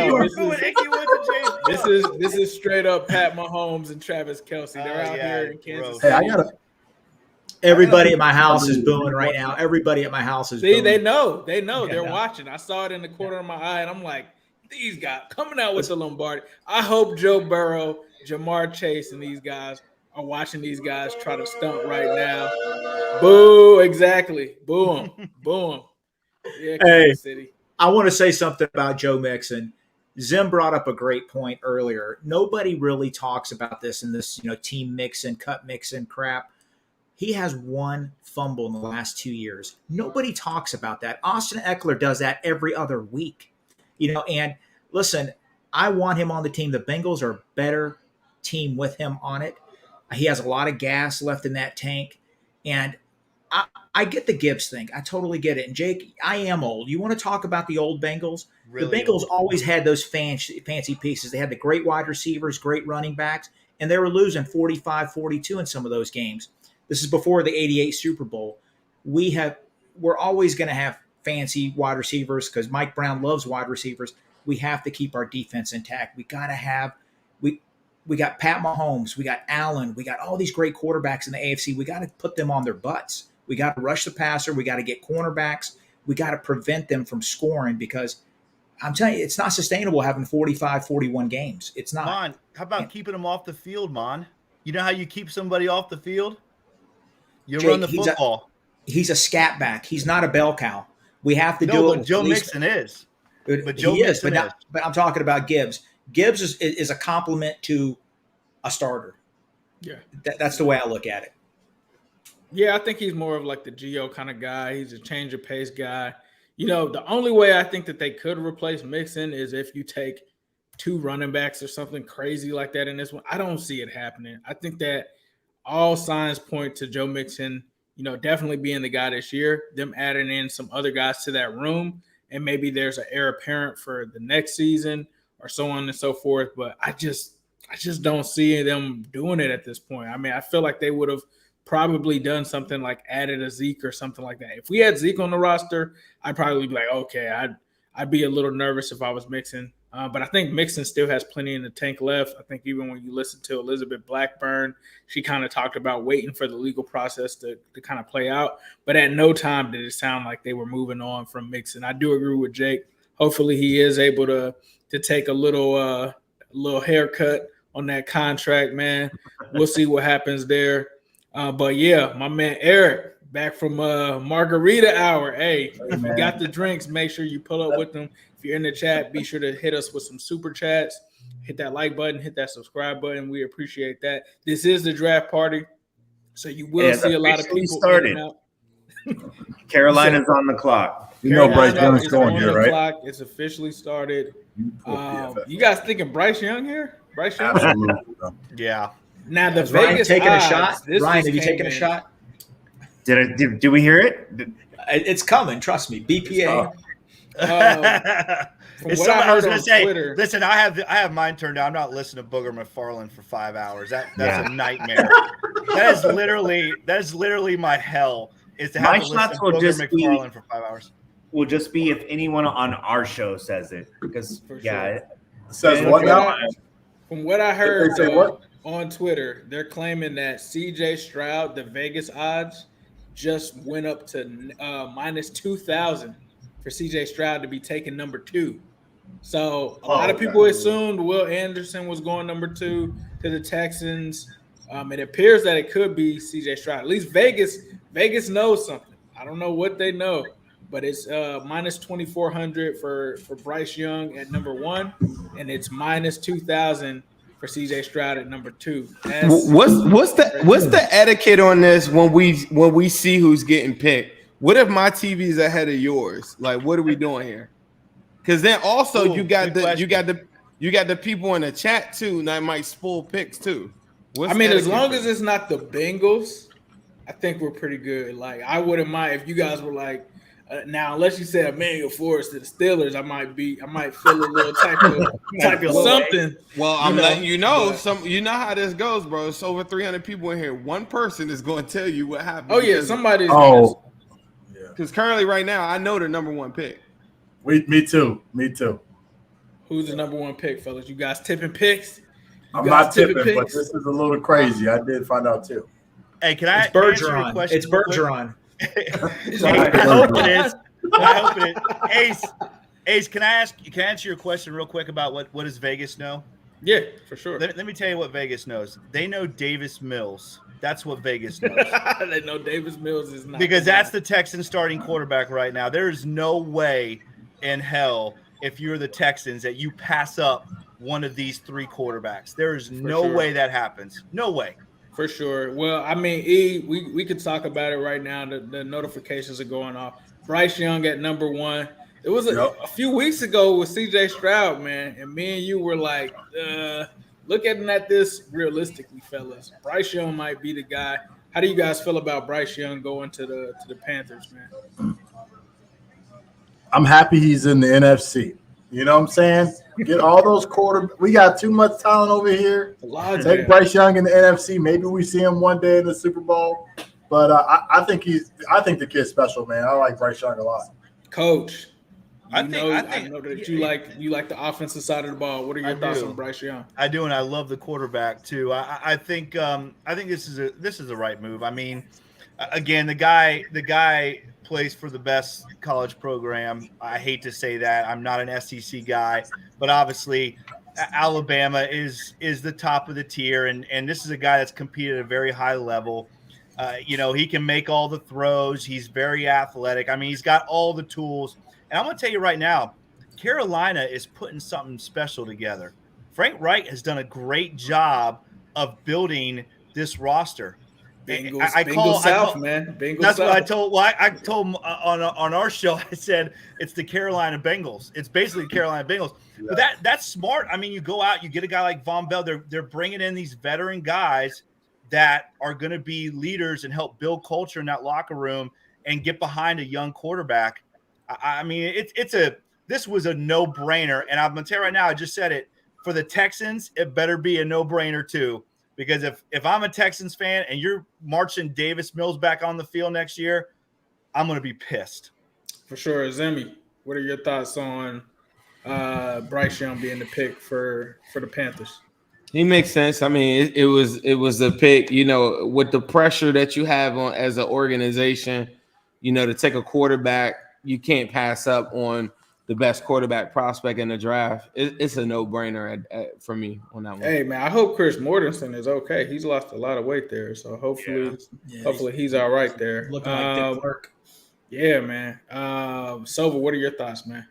You were booing Icky Woods and James Brooks. This is straight up Pat Mahomes and Travis Kelce. They're out here in Kansas City. Hey, Everybody at my house is booing right now. Everybody at my house is booing. They know. They're watching. I saw it in the corner of my eye, and I'm like, these guys coming out with the Lombardi. I hope Joe Burrow, Jamar Chase, and these guys are watching these guys try to stunt right now. Boo, exactly. Boo them. Boo them. Yeah, Kansas City. I want to say something about Joe Mixon. Zim brought up a great point earlier. Nobody really talks about this in this, team Mixon, cut Mixon crap. He has one fumble in the last 2 years. Nobody talks about that. Austin Eckler does that every other week. And listen, I want him on the team. The Bengals are a better team with him on it. He has a lot of gas left in that tank. And I get the Gibbs thing. I totally get it. And Jake, I am old. You want to talk about the old Bengals? Really the Bengals always had those fancy pieces. They had the great wide receivers, great running backs, and they were losing 45-42 in some of those games. This is before the 88 Super Bowl. We're always going to have fancy wide receivers because Mike Brown loves wide receivers. We have to keep our defense intact. We got to have we got Pat Mahomes, we got Allen, we got all these great quarterbacks in the AFC. We got to put them on their butts. We got to rush the passer. We got to get cornerbacks. We got to prevent them from scoring because I'm telling you, it's not sustainable having 45, 41 games. It's not. Mon, how about keeping them off the field, Mon? You know how you keep somebody off the field? You Jake, run the football. He's a scat back. He's not a bell cow. We have to do it. But Joe Mixon is. But Joe Mixon is. But I'm talking about Gibbs. Gibbs is a compliment to a starter. Yeah. That's the way I look at it. Yeah, I think he's more of like the Gio kind of guy. He's a change of pace guy. The only way I think that they could replace Mixon is if you take two running backs or something crazy like that in this one. I don't see it happening. I think that all signs point to Joe Mixon, definitely being the guy this year, them adding in some other guys to that room, and maybe there's an heir apparent for the next season or so on and so forth. But I just don't see them doing it at this point. I mean, I feel like they would have probably done something like added a Zeke or something like that. If we had Zeke on the roster, I'd probably be like, okay, I'd be a little nervous if I was Mixon. But I think Mixon still has plenty in the tank left. I think even when you listen to Elizabeth Blackburn, she kind of talked about waiting for the legal process to kind of play out. But at no time did it sound like they were moving on from Mixon. I do agree with Jake. Hopefully he is able to take a little haircut on that contract, man. We'll see what happens there. But yeah, my man Eric, back from Margarita Hour. Hey, if you got the drinks, make sure you pull up with them. If you're in the chat, be sure to hit us with some super chats. Hit that like button, hit that subscribe button. We appreciate that. This is the draft party, so you will see a lot of people started. Carolina's on the clock. Bryce Young's going here, right? Clock. It's officially started. You guys thinking Bryce Young here? Bryce Young? Absolutely. Yeah. Now the Is Ryan Vegas taking odds, a shot? Ryan, have you taken a shot? Did we hear it? It's coming. Trust me. BPA. I was going to say, Twitter, listen, I have mine turned down. I'm not listening to Booger McFarland for 5 hours. That's a nightmare. That is literally my hell. Is to have to listen to Booger McFarland for 5 hours. Will just be if anyone on our show says it, because says what now? From what I heard on Twitter, they're claiming that C.J. Stroud, the Vegas odds, just went up to minus 2,000 for C.J. Stroud to be taken number 2. So a lot of people assumed Will Anderson was going number 2 to the Texans. It appears that it could be C.J. Stroud. At least Vegas knows something. I don't know what they know, but it's minus 2,400 for Bryce Young at number 1, and it's minus 2,000 for C.J. Stroud at number 2. What's the etiquette on this when we see who's getting picked? What if my TV is ahead of yours? Like, what are we doing here? Because then also you got the people in the chat too that might spoil picks too. As long as it's not the Bengals, I think we're pretty good. Like, I wouldn't mind if you guys were like, Now, unless you said Emmanuel Forrest to the Steelers, I might feel a little type of something. Well, I'm letting you know. You know how this goes, bro. It's over 300 people in here. One person is going to tell you what happened. Oh yeah, somebody's. Because currently, right now, I know the number one pick. Me too. Who's the number one pick, fellas? You guys tipping picks? I'm not tipping, but this is a little crazy. I did find out too. Hey, can I answer your question? It's Bergeron. I hope it is. I hope it is. Ace, can I answer your question real quick about what does Vegas know? Yeah, for sure. Let me tell you what Vegas knows. They know Davis Mills. That's what Vegas knows. They know Davis Mills is not. Because that's the Texans starting quarterback right now. There is no way in hell, if you're the Texans, that you pass up one of these three quarterbacks. There is no way that happens. No way. For sure. Well, I mean, we could talk about it right now. The notifications are going off. Bryce Young at number one. It was a few weeks ago with C.J. Stroud, man, and me and you were like, looking at this realistically, fellas. Bryce Young might be the guy. How do you guys feel about Bryce Young going to the Panthers, man? I'm happy he's in the NFC. You know what I'm saying? Get all those we got too much talent over here. Take Bryce Young in the NFC. Maybe we see him one day in the Super Bowl. But I think the kid's special, man. I like Bryce Young a lot. Coach, I know that you like the offensive side of the ball. What are your thoughts on Bryce Young? I do, and I love the quarterback too. I think this is the right move. I mean, again, the guy plays for the best college program. I hate to say that. I'm not an SEC guy, but obviously Alabama is the top of the tier, and this is a guy that's competed at a very high level. He can make all the throws. He's very athletic. I mean, he's got all the tools. And I'm going to tell you right now, Carolina is putting something special together. Frank Reich has done a great job of building this roster. Bengals South, man. That's South. What I told. Well, I told him on our show. I said it's the Carolina Bengals. It's basically Carolina Bengals. Yeah. But that's smart. I mean, you go out, you get a guy like Von Bell. They're bringing in these veteran guys that are going to be leaders and help build culture in that locker room and get behind a young quarterback. I mean, this was a no-brainer. And I'm going to tell you right now, I just said it. For the Texans, it better be a no-brainer too. Because if I'm a Texans fan and you're marching Davis Mills back on the field next year, I'm going to be pissed. For sure. Zemi, what are your thoughts on Bryce Young being the pick for the Panthers? He makes sense. I mean, it was a pick, with the pressure that you have on as an organization, to take a quarterback, you can't pass up on the best quarterback prospect in the draft. It's a no-brainer for me on that one. Hey, man, I hope Chris Mortensen is okay. He's lost a lot of weight there, so hopefully he's all right there. Looking like Dick Clark. Yeah, man. Sova, what are your thoughts, man?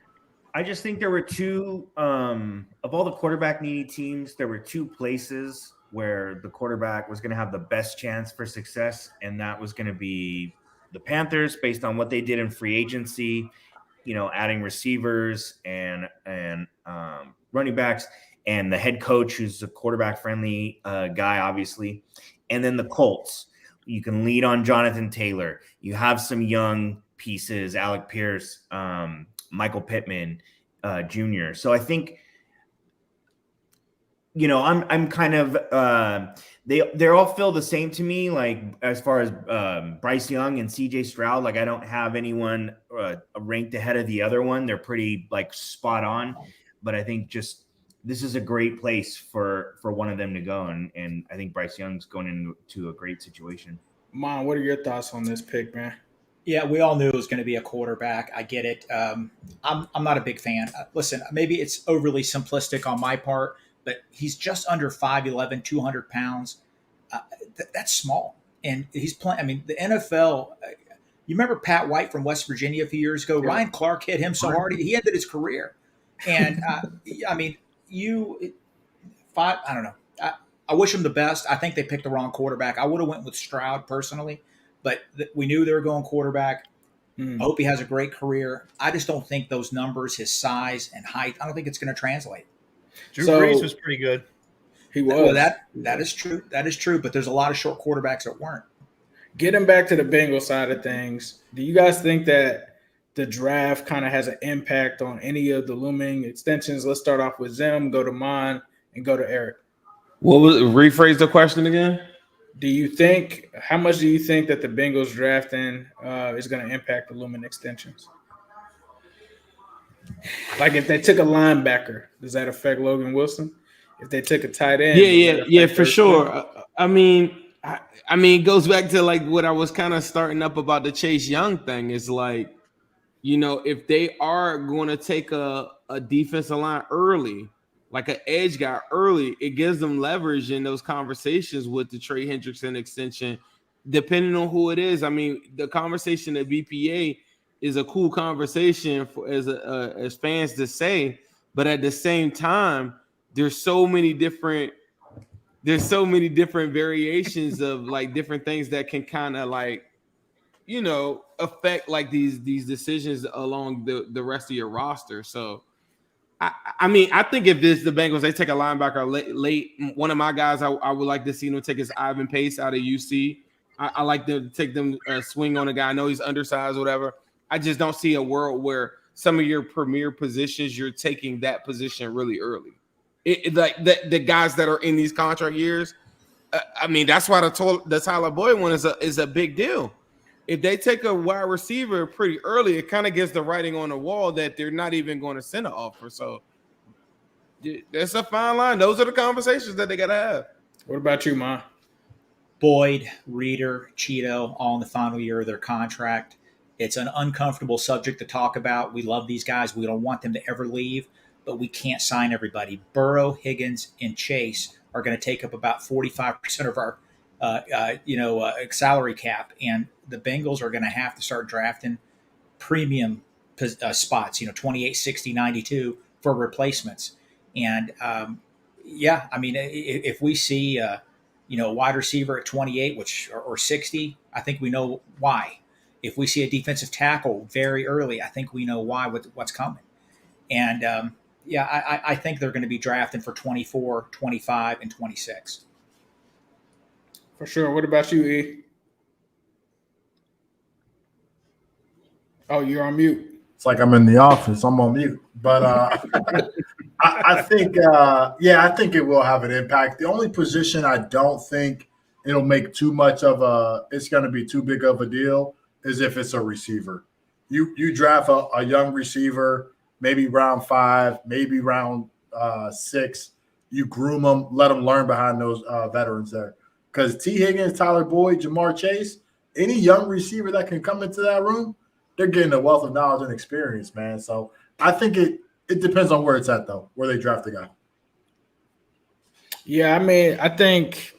I just think there were two of all the quarterback needy teams, there were two places where the quarterback was going to have the best chance for success, and that was going to be the Panthers based on what they did in free agency, adding receivers and running backs, and the head coach who's a quarterback-friendly guy, obviously, and then the Colts. You can lead on Jonathan Taylor. You have some young pieces, Alec Pierce, Michael Pittman Jr. So I think, I'm kind of they all feel the same to me. Like as far as Bryce Young and C.J. Stroud, like I don't have anyone ranked ahead of the other one. They're pretty like spot on. But I think just this is a great place for one of them to go, and I think Bryce Young's going into a great situation. Mon, what are your thoughts on this pick, man? Yeah, we all knew it was going to be a quarterback. I get it. I'm not a big fan. Listen, maybe it's overly simplistic on my part, but he's just under 5'11", 200 pounds. That's small. And he's playing. I mean, the NFL, you remember Pat White from West Virginia a few years ago? Yeah. Ryan Clark hit him so hard, he ended his career. And, I mean, I don't know. I wish him the best. I think they picked the wrong quarterback. I would have went with Stroud personally, but we knew they were going quarterback. I hope he has a great career. I just don't think those numbers, his size and height, I don't think it's going to translate. Drew Brees was pretty good. He was. Well, that is true. That is true. But there's a lot of short quarterbacks that weren't. Getting back to the Bengals side of things, do you guys think that the draft kind of has an impact on any of the looming extensions. Let's start off with Zim, go to Mon, and go to Eric. Rephrase the question again? How much do you think that the Bengals drafting is going to impact the looming extensions? Like if they took a linebacker, does that affect Logan Wilson? If they took a tight end, yeah, for sure. I mean, it goes back to like what I was kind of starting up about the Chase Young thing. Is like, if they are going to take a defensive line early, like an edge guy early, it gives them leverage in those conversations with the Trey Hendrickson extension, depending on who it is. I mean, the conversation at BPA is a cool conversation as fans to say, but at the same time, there's so many different variations of like different things that can kind of like, affect like these decisions along the rest of your roster. So I think if this the Bengals, they take a linebacker late. One of my guys, I would like to see them take is Ivan Pace out of UC. I like to take them swing on a guy. I know he's undersized, whatever. I just don't see a world where some of your premier positions, you're taking that position really early. Like the guys that are in these contract years. That's why the Tyler Boyd one is a big deal. If they take a wide receiver pretty early, it kind of gets the writing on the wall that they're not even going to send an offer. So that's a fine line. Those are the conversations that they got to have. What about you, Ma? Boyd, Reeder, Cheeto, all in the final year of their contract. It's an uncomfortable subject to talk about. We love these guys. We don't want them to ever leave, but we can't sign everybody. Burrow, Higgins, and Chase are going to take up about 45% of our salary cap, and the Bengals are going to have to start drafting premium spots, 28, 60, 92 for replacements. And if we see a wide receiver at 28, or 60, I think we know why. If we see a defensive tackle very early, I think we know why what's coming. And I think they're going to be drafting for 24, 25, and 26. For sure. What about you, E? Oh, you're on mute. It's like I'm in the office. I'm on mute. But I think it will have an impact. The only position I don't think it'll make too much of it's going to be too big of a deal is if it's a receiver. You draft a young receiver, maybe round 5, maybe round 6. You groom them, let them learn behind those veterans there. Because T. Higgins, Tyler Boyd, Jamar Chase, any young receiver that can come into that room, they're getting a wealth of knowledge and experience, man. So I think it depends on where it's at, though, where they draft the guy. Yeah, I think,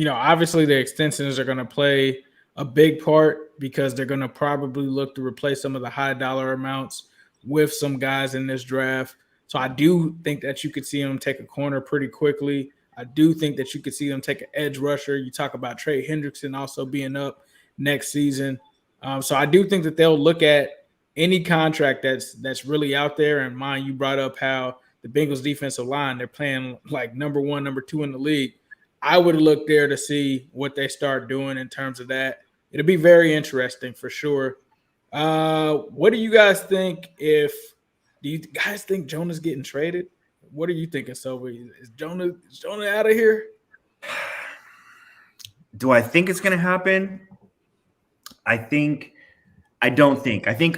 obviously the extensions are going to play a big part because they're going to probably look to replace some of the high dollar amounts with some guys in this draft. So I do think that you could see them take a corner pretty quickly. I do think that you could see them take an edge rusher. You talk about Trey Hendrickson also being up next season. So I do think that they'll look at any contract that's really out there. And mind, you brought up how the Bengals defensive line, they're playing like number 1, number 2 in the league. I would look there to see what they start doing in terms of that. It'll be very interesting for sure. What do you guys think do you guys think Jonah's getting traded? What are you thinking, Silver? Is Jonah out of here? Do I think it's going to happen? I think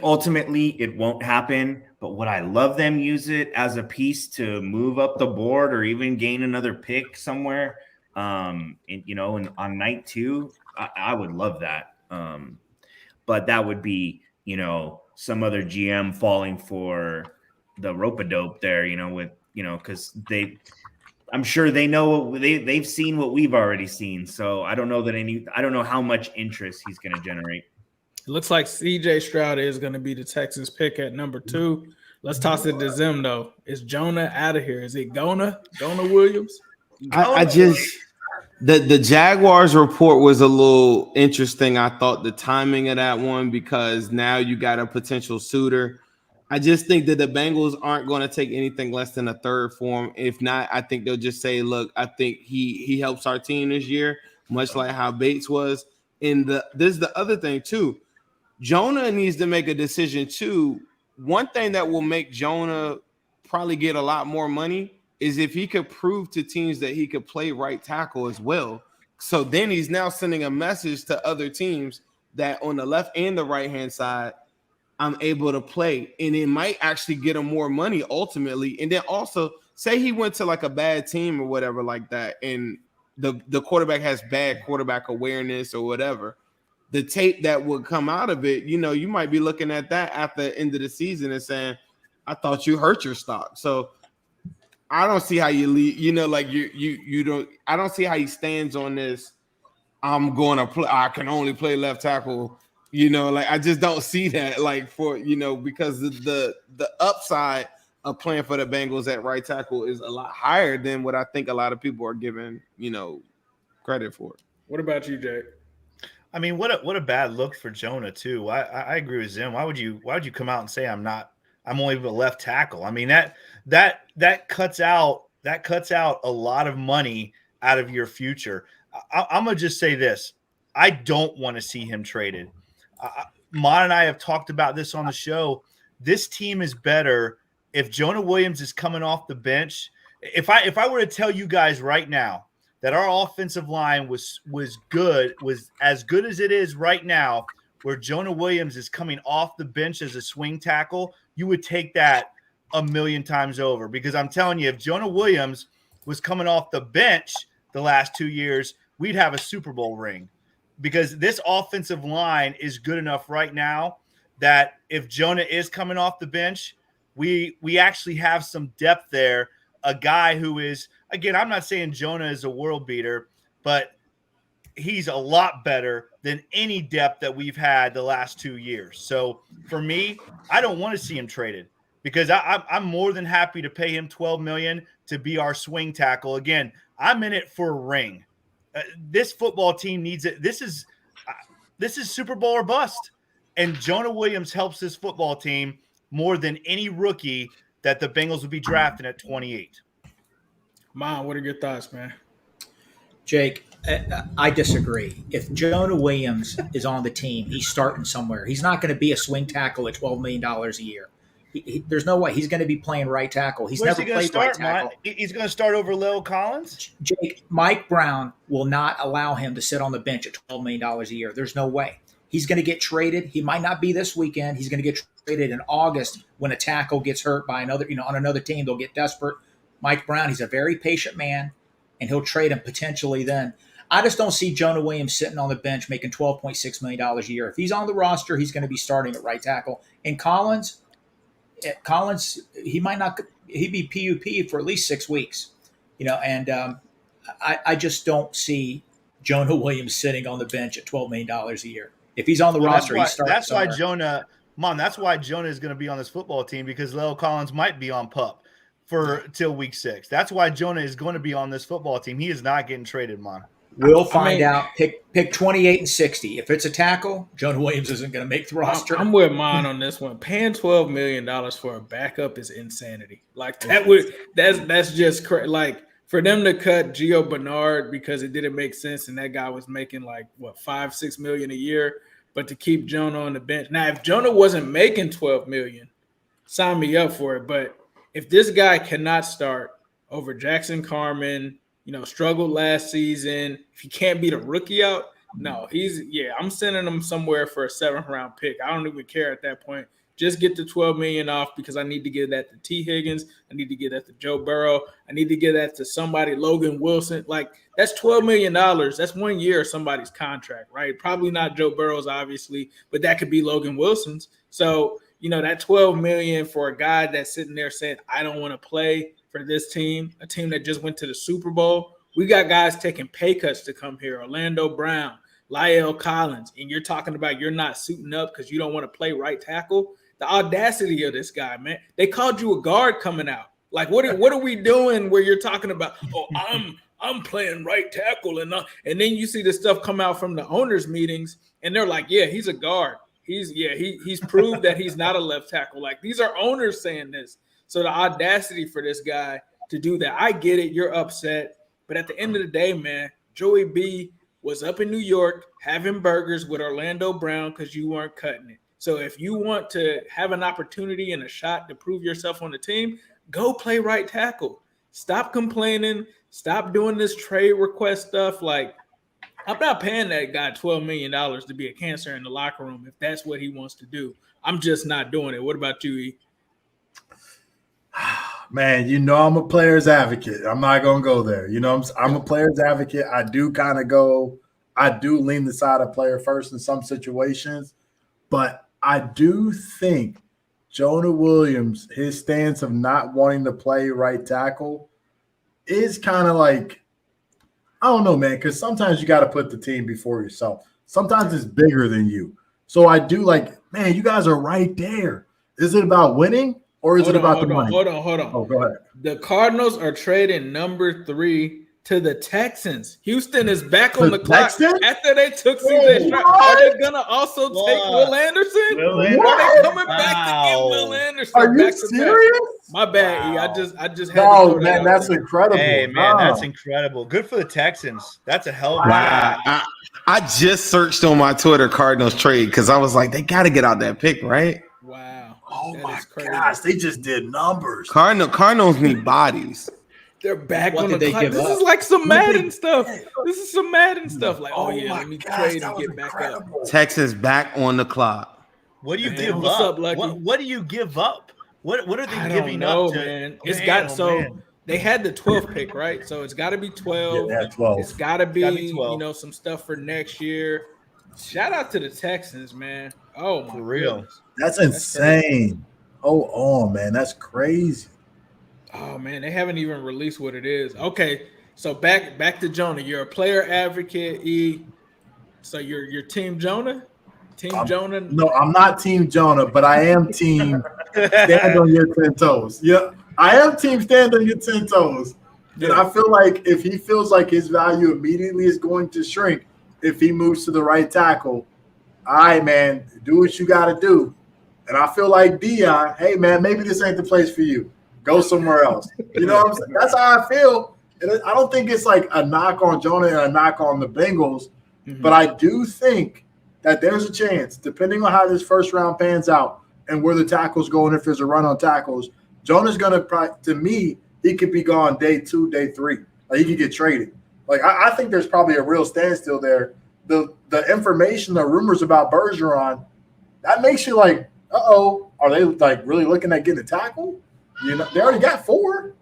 ultimately it won't happen, but would I love them use it as a piece to move up the board or even gain another pick somewhere? On night 2, I would love that. But that would be, some other GM falling for the rope-a-dope there, because I'm sure they know they've seen what we've already seen. So I don't know how much interest he's going to generate. It looks like C.J. Stroud is going to be the Texans pick at number 2. Let's toss it to Zim, though. Is Jonah out of here? Is it Jonah Williams? The Jaguars report was a little interesting. I thought the timing of that one, because now you got a potential suitor. I just think that the Bengals aren't going to take anything less than a third for him. If not, I think they'll just say, look, I think he helps our team this year, much like how Bates was. And this is the other thing, too. Jonah needs to make a decision too. One thing that will make Jonah probably get a lot more money is if he could prove to teams that he could play right tackle as well. So then he's now sending a message to other teams that on the left and the right hand side, I'm able to play, and it might actually get him more money ultimately. And then also say he went to like a bad team or whatever like that, and the quarterback has bad quarterback awareness or whatever. The tape that would come out of it, you might be looking at that at the end of the season and saying, I thought you hurt your stock. So I don't see how you leave, you don't, I don't see how he stands on this. I'm going to play, I can only play left tackle, I just don't see that because the upside of playing for the Bengals at right tackle is a lot higher than what I think a lot of people are giving, credit for. What about you, Jay? I mean, what a bad look for Jonah too. I agree with Zim. Why would you come out and say I'm only a left tackle? I mean, that cuts out a lot of money out of your future. I'm gonna just say this. I don't want to see him traded. Mon and I have talked about this on the show. This team is better if Jonah Williams is coming off the bench. If I were to tell you guys right now that our offensive line was as good as it is right now, where Jonah Williams is coming off the bench as a swing tackle, you would take that a million times over. Because I'm telling you, if Jonah Williams was coming off the bench the last 2 years, we'd have a Super Bowl ring. Because this offensive line is good enough right now that if Jonah is coming off the bench, we actually have some depth there. A guy who is, again, I'm not saying Jonah is a world beater, but he's a lot better than any depth that we've had the last 2 years. So for me, I don't want to see him traded because I'm more than happy to pay him $12 million to be our swing tackle. Again, I'm in it for a ring. This football team needs it. This is Super Bowl or bust. And Jonah Williams helps this football team more than any rookie that the Bengals would be drafting at 28. Mom, what are your thoughts, man? Jake, I disagree. If Jonah Williams is on the team, he's starting somewhere. He's not going to be a swing tackle at $12 million a year. There's no way he's going to be playing right tackle. He's never played right tackle. He's going to start over Leo Collins? Jake, Mike Brown will not allow him to sit on the bench at $12 million a year. There's no way. He's going to get traded. He might not be this weekend. He's going to get traded in August when a tackle gets hurt by another, on another team. They'll get desperate. Mike Brown, he's a very patient man, and he'll trade him potentially then. I just don't see Jonah Williams sitting on the bench making $12.6 million a year. If he's on the roster, he's going to be starting at right tackle. And Collins, he might not. He'd be PUP for at least 6 weeks, And I just don't see Jonah Williams sitting on the bench at $12 million a year. If he's on the roster, he's starting. That's why Jonah, that's why Jonah is going to be on this football team because Leo Collins might be on PUP till week 6. That's why Jonah is going to be on this football team. He is not getting traded, Mon. We'll find out. Pick 28 and 60. If it's a tackle, Jonah Williams isn't going to make the roster. I'm with Mon on this one. Paying $12 million for a backup is insanity. Like that's just crazy. Like for them to cut Gio Bernard because it didn't make sense, and that guy was making like $5-6 million a year, but to keep Jonah on the bench. Now, if Jonah wasn't making $12 million, sign me up for it. But if this guy cannot start over Jackson Carman, struggled last season. If he can't beat a rookie out, no, I'm sending him somewhere for a 7th round pick. I don't even care at that point. Just get the $12 million off because I need to get that to T. Higgins. I need to get that to Joe Burrow. I need to get that to somebody, Logan Wilson. Like, that's $12 million. That's 1 year of somebody's contract, right? Probably not Joe Burrow's, obviously, but that could be Logan Wilson's. So, that $12 million for a guy that's sitting there saying, I don't want to play for this team, a team that just went to the Super Bowl. We got guys taking pay cuts to come here. Orlando Brown, La'el Collins, and you're talking about you're not suiting up because you don't want to play right tackle. The audacity of this guy, man. They called you a guard coming out. Like, what are we doing where you're talking about, I'm playing right tackle, and then you see the stuff come out from the owners' meetings, and they're like, yeah, he's a guard. He's proved that he's not a left tackle. Like, these are owners saying this. So the audacity for this guy to do that, I get it. You're upset. But at the end of the day, man, Joey B, was up in New York having burgers with Orlando Brown because you weren't cutting it. So if you want to have an opportunity and a shot to prove yourself on the team, go play right tackle. Stop complaining. Stop doing this trade request stuff. Like, I'm not paying that guy $12 million to be a cancer in the locker room if that's what he wants to do. I'm just not doing it. What about you, E? Man, you know I'm a player's advocate. I'm not going to go there. You know, I'm a player's advocate. I do lean the side of player first in some situations, but I do think Jonah Williams, his stance of not wanting to play right tackle is kind of like, I don't know, man, because sometimes you got to put the team before yourself. Sometimes it's bigger than you. So I do like, man, you guys are right there. Is it about winning or is it about the money? Hold on. Oh, go ahead. The Cardinals are trading number 3 to the Texans. Houston is back on the clock after they took C.J. Stroud. Are they going to also take Will Anderson? Are they coming back to get Will Anderson? Are you serious? My bad, E. I just had to throw that man, that's incredible. Hey, man, that's incredible. Good for the Texans. That's a hell of a I just searched on my Twitter Cardinals trade because I was like, they got to get out that pick, right? Wow. Oh, my gosh. They just did numbers. Cardinals need bodies. They're back on the clock. This is like some Madden stuff. This is some Madden stuff. Like, let me trade and get back up. Texas back on the clock. What do you give up? What's up, Lucky? What do you give up? What are they giving up to? Man. They had the 12th pick, right? So it's got to be 12. Yeah, 12. It's got to be, some stuff for next year. Shout out to the Texans, man. Oh, my real. Goodness. That's insane. Man, that's crazy. Oh man, they haven't even released what it is. Okay, so back to Jonah. You're a player advocate, E. So you're Team Jonah? Jonah? No, I'm not Team Jonah, but I am Team stand on your 10 toes. Yeah, I am Team stand on your 10 toes. Yeah. And I feel like if he feels like his value immediately is going to shrink if he moves to the right tackle, all right, man, do what you got to do. And I feel like Dion, hey, man, maybe this ain't the place for you. Go somewhere else. You know what I'm saying? That's how I feel. And I don't think it's like a knock on Jonah and a knock on the Bengals, but I do think that there's a chance, depending on how this first round pans out and where the tackles go and if there's a run on tackles, Jonah's going to me, he could be gone day 2, day 3. Like he could get traded. Like I think there's probably a real standstill there. The information, the rumors about Bergeron, that makes you like, are they like really looking at getting a tackle? You know, they already got 4,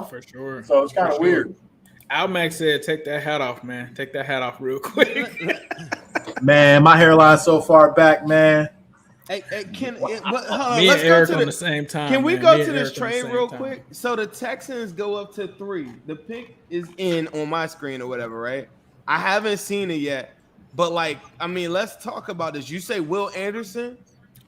For sure. So it's kind of weird. Almac said, take that hat off, man. Take that hat off real quick. Man, my hairline's so far back, man. Hey, me and Eric on the same time. Can we go to this trade real quick? So the Texans go up to 3. The pick is in on my screen or whatever, right? I haven't seen it yet. But, let's talk about this. You say Will Anderson?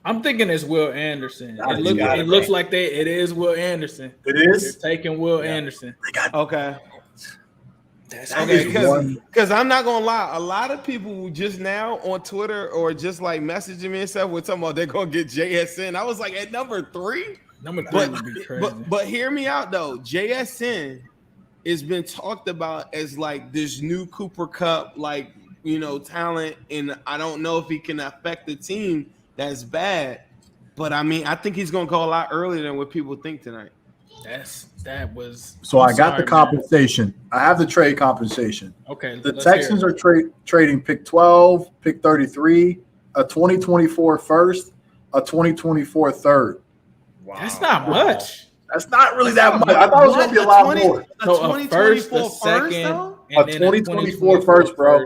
I'm thinking it's Will Anderson. It looks like it is Will Anderson. It is? They're taking Will Anderson. Okay. That's okay, because I'm not gonna lie, a lot of people just now on Twitter or just like messaging me and stuff were talking about they're gonna get JSN. I was like, at number 3? Number 3 would be crazy. But hear me out though. JSN has been talked about as like this new Cooper Kupp, talent, and I don't know if he can affect the team. That's bad, but I think he's gonna go a lot earlier than what people think tonight. So I got the compensation. Man. I have the trade compensation. Okay. The Texans are trading pick 12, pick 33, a 2024 first, a 2024, third. Wow. That's not much. That's not really that much. I thought it was gonna be a lot more. So a first, a second, a 2024 first, bro.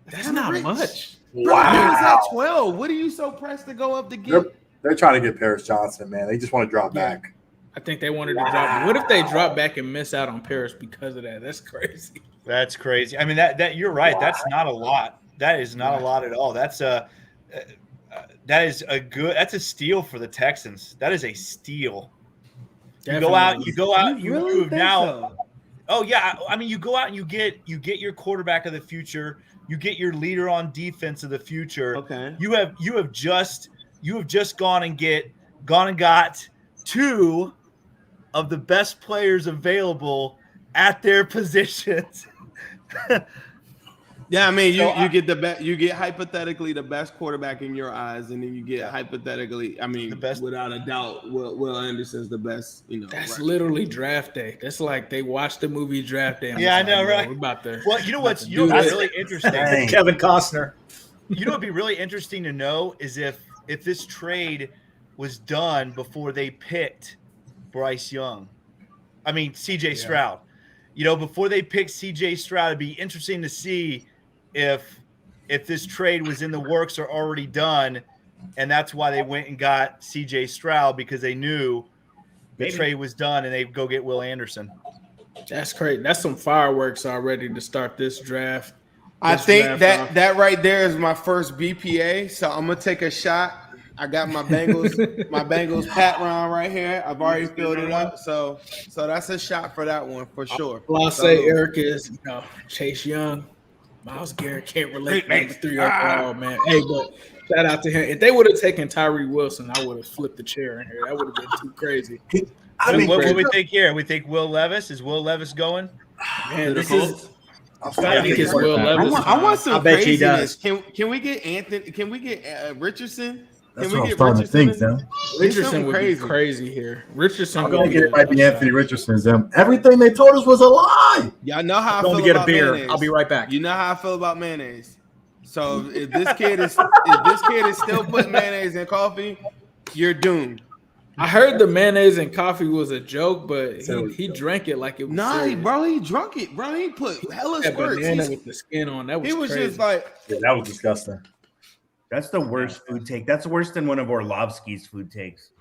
That's not much. Wow. He's at 12. What are you so pressed to go up to get? They're trying to get Paris Johnson, man. They just want to drop back. I think they wanted to drop. What if they drop back and miss out on Paris because of that? That's crazy. That's crazy. I mean, that you're right. Wow. That's not a lot. That is not a lot at all. That's that's a steal for the Texans. That is a steal. Definitely. You go out. You have now. So? Oh yeah. I mean, you go out and you get your quarterback of the future. You get your leader on defense of the future. Okay. You have just gone and got 2 of the best players available at their positions. Yeah, I mean, So you get the best. You get hypothetically the best quarterback in your eyes, and then you get hypothetically. I mean, The best- without a doubt, Will Anderson's the best. That's literally draft day. That's like they watched the movie Draft Day. And Yeah, was I know, like, right? We're about to. Well, you know about what's to you know do what's this. really interesting. Dang. Kevin Costner. You know what'd be really interesting to know is if this trade was done before they picked Bryce Young. I mean CJ Stroud. You know, before they picked CJ Stroud, it'd be interesting to see if this trade was in the works or already done, and that's why they went and got CJ Stroud, because they knew the trade was done and they'd go get Will Anderson. That's crazy. That's some fireworks already to start this draft. I This think draft that off. that right there is my first BPA. So I'm gonna take a shot. I got my Bengals pat round right here. I've already filled it up. So that's a shot for that one for sure. Well, I'll say Eric is Chase Young. Myles Garrett can't relate to number 3 overall, man. Hey, but shout out to him. If they would have taken Tyree Wilson, I would have flipped the chair in here. That would have been too crazy. I mean, What do we think here? We think Will Levis. Is Will Levis going? Man, this is. I I think it's Will Levis. I want some I bet he craziness. does. Can we get Anthony? Can we get Richardson? That's Can what we I'm starting to think, in? Sam. Richardson would crazy. be crazy here. Richardson I'm would gonna be get a it might be upside. Anthony Richardson, Sam. Everything they told us was a lie. Y'all know how I I'm feel going to get a about beer. mayonnaise. I'll be right back. You know how I feel about mayonnaise. So if this kid is still putting mayonnaise in coffee, you're doomed. I heard the mayonnaise and coffee was a joke, but he drank it like it was Nah, serious. bro, he drunk it, bro. He put hella That squirts. banana with the skin on. That was He was crazy. just like, Yeah, that was disgusting. That's the worst food take. That's worse than one of Orlovsky's food takes.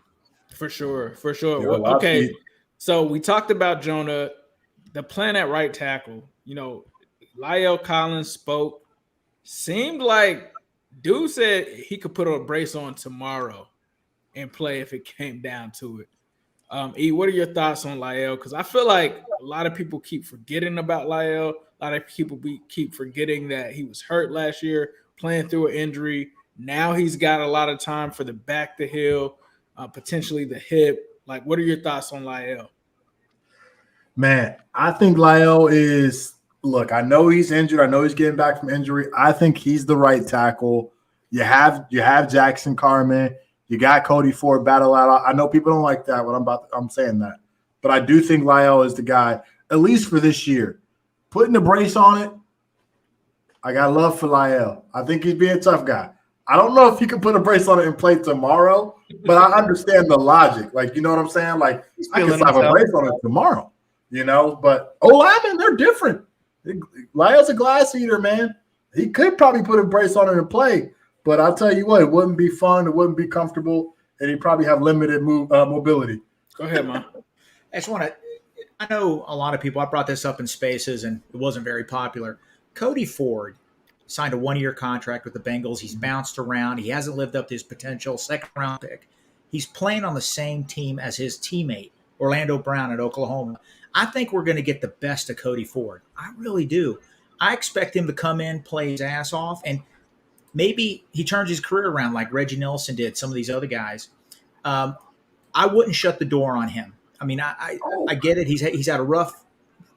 For sure. Yeah, Well, lots okay, of- so we talked about Jonah, the plan at right tackle. You know, Lyle Collins spoke. Seemed like dude said he could put a brace on tomorrow and play if it came down to it. E, what are your thoughts on Lyle? Because I feel like a lot of people keep forgetting about Lyle. A lot of people keep forgetting that he was hurt last year, playing through an injury. Now he's got a lot of time for the back to heal, potentially the hip. Like, what are your thoughts on Lyle? Man, I think Lyle is – look, I know he's injured. I know he's getting back from injury. I think he's the right tackle. You have Jackson Carman. You got Cody Ford battle out. I know people don't like that, but I'm saying that. But I do think Lyle is the guy, at least for this year. Putting the brace on it, I got love for Lyle. I think he'd be a tough guy. I don't know if he can put a brace on it and play tomorrow, but I understand the logic. Like, you know what I'm saying? Like, I can slap a brace on it tomorrow, you know? But linemen, they're different. Lyle's a glass eater, man. He could probably put a brace on it and play, but I'll tell you what, it wouldn't be fun. It wouldn't be comfortable, and he'd probably have limited mobility. Go ahead, man. I just want to – I know a lot of people – I brought this up in spaces, and it wasn't very popular. Cody Ford signed a 1-year contract with the Bengals. He's bounced around. He hasn't lived up to his potential, second-round pick. He's playing on the same team as his teammate, Orlando Brown at Oklahoma. I think we're going to get the best of Cody Ford. I really do. I expect him to come in, play his ass off, and maybe he turns his career around like Reggie Nelson did, some of these other guys. I wouldn't shut the door on him. I mean, I get it. He's had a rough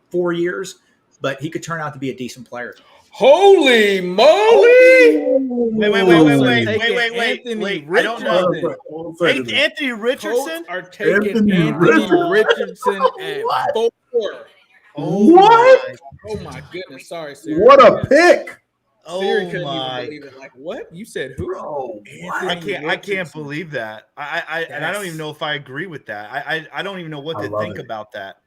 4 years, but he could turn out to be a decent player. Holy moly! Wait. I don't know. Anthony Richardson? Colts are taking Anthony Anthony Richardson at 4. What? Oh my goodness! Sorry, Siri. What a pick. Siri couldn't my. even believe it. Like, what? You said who? Bro, I can't believe that. And I don't even know if I agree with that. I don't even know what I to love think it. about that.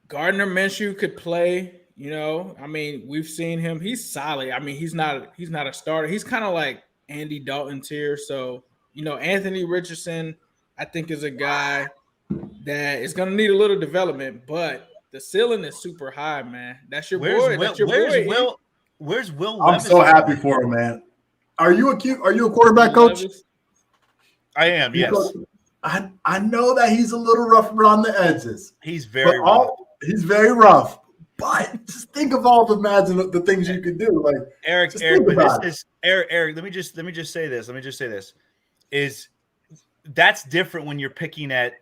Gardner Minshew could play. You know, I mean, we've seen him. He's solid. I mean, he's not a starter. He's kind of like Andy Dalton tier. So, you know, Anthony Richardson, I think, is a guy that is going to need a little development, but the ceiling is super high, man. That's your boy. That's your boy. Where's Will I'm Levis? so happy for him, man. Are you a quarterback coach? I am, yes. I know that he's a little rough around the edges. He's very he's very rough. But just think of all the things you could do. Like Eric, but this is Eric. Let me just say this. Is that's different when you're picking at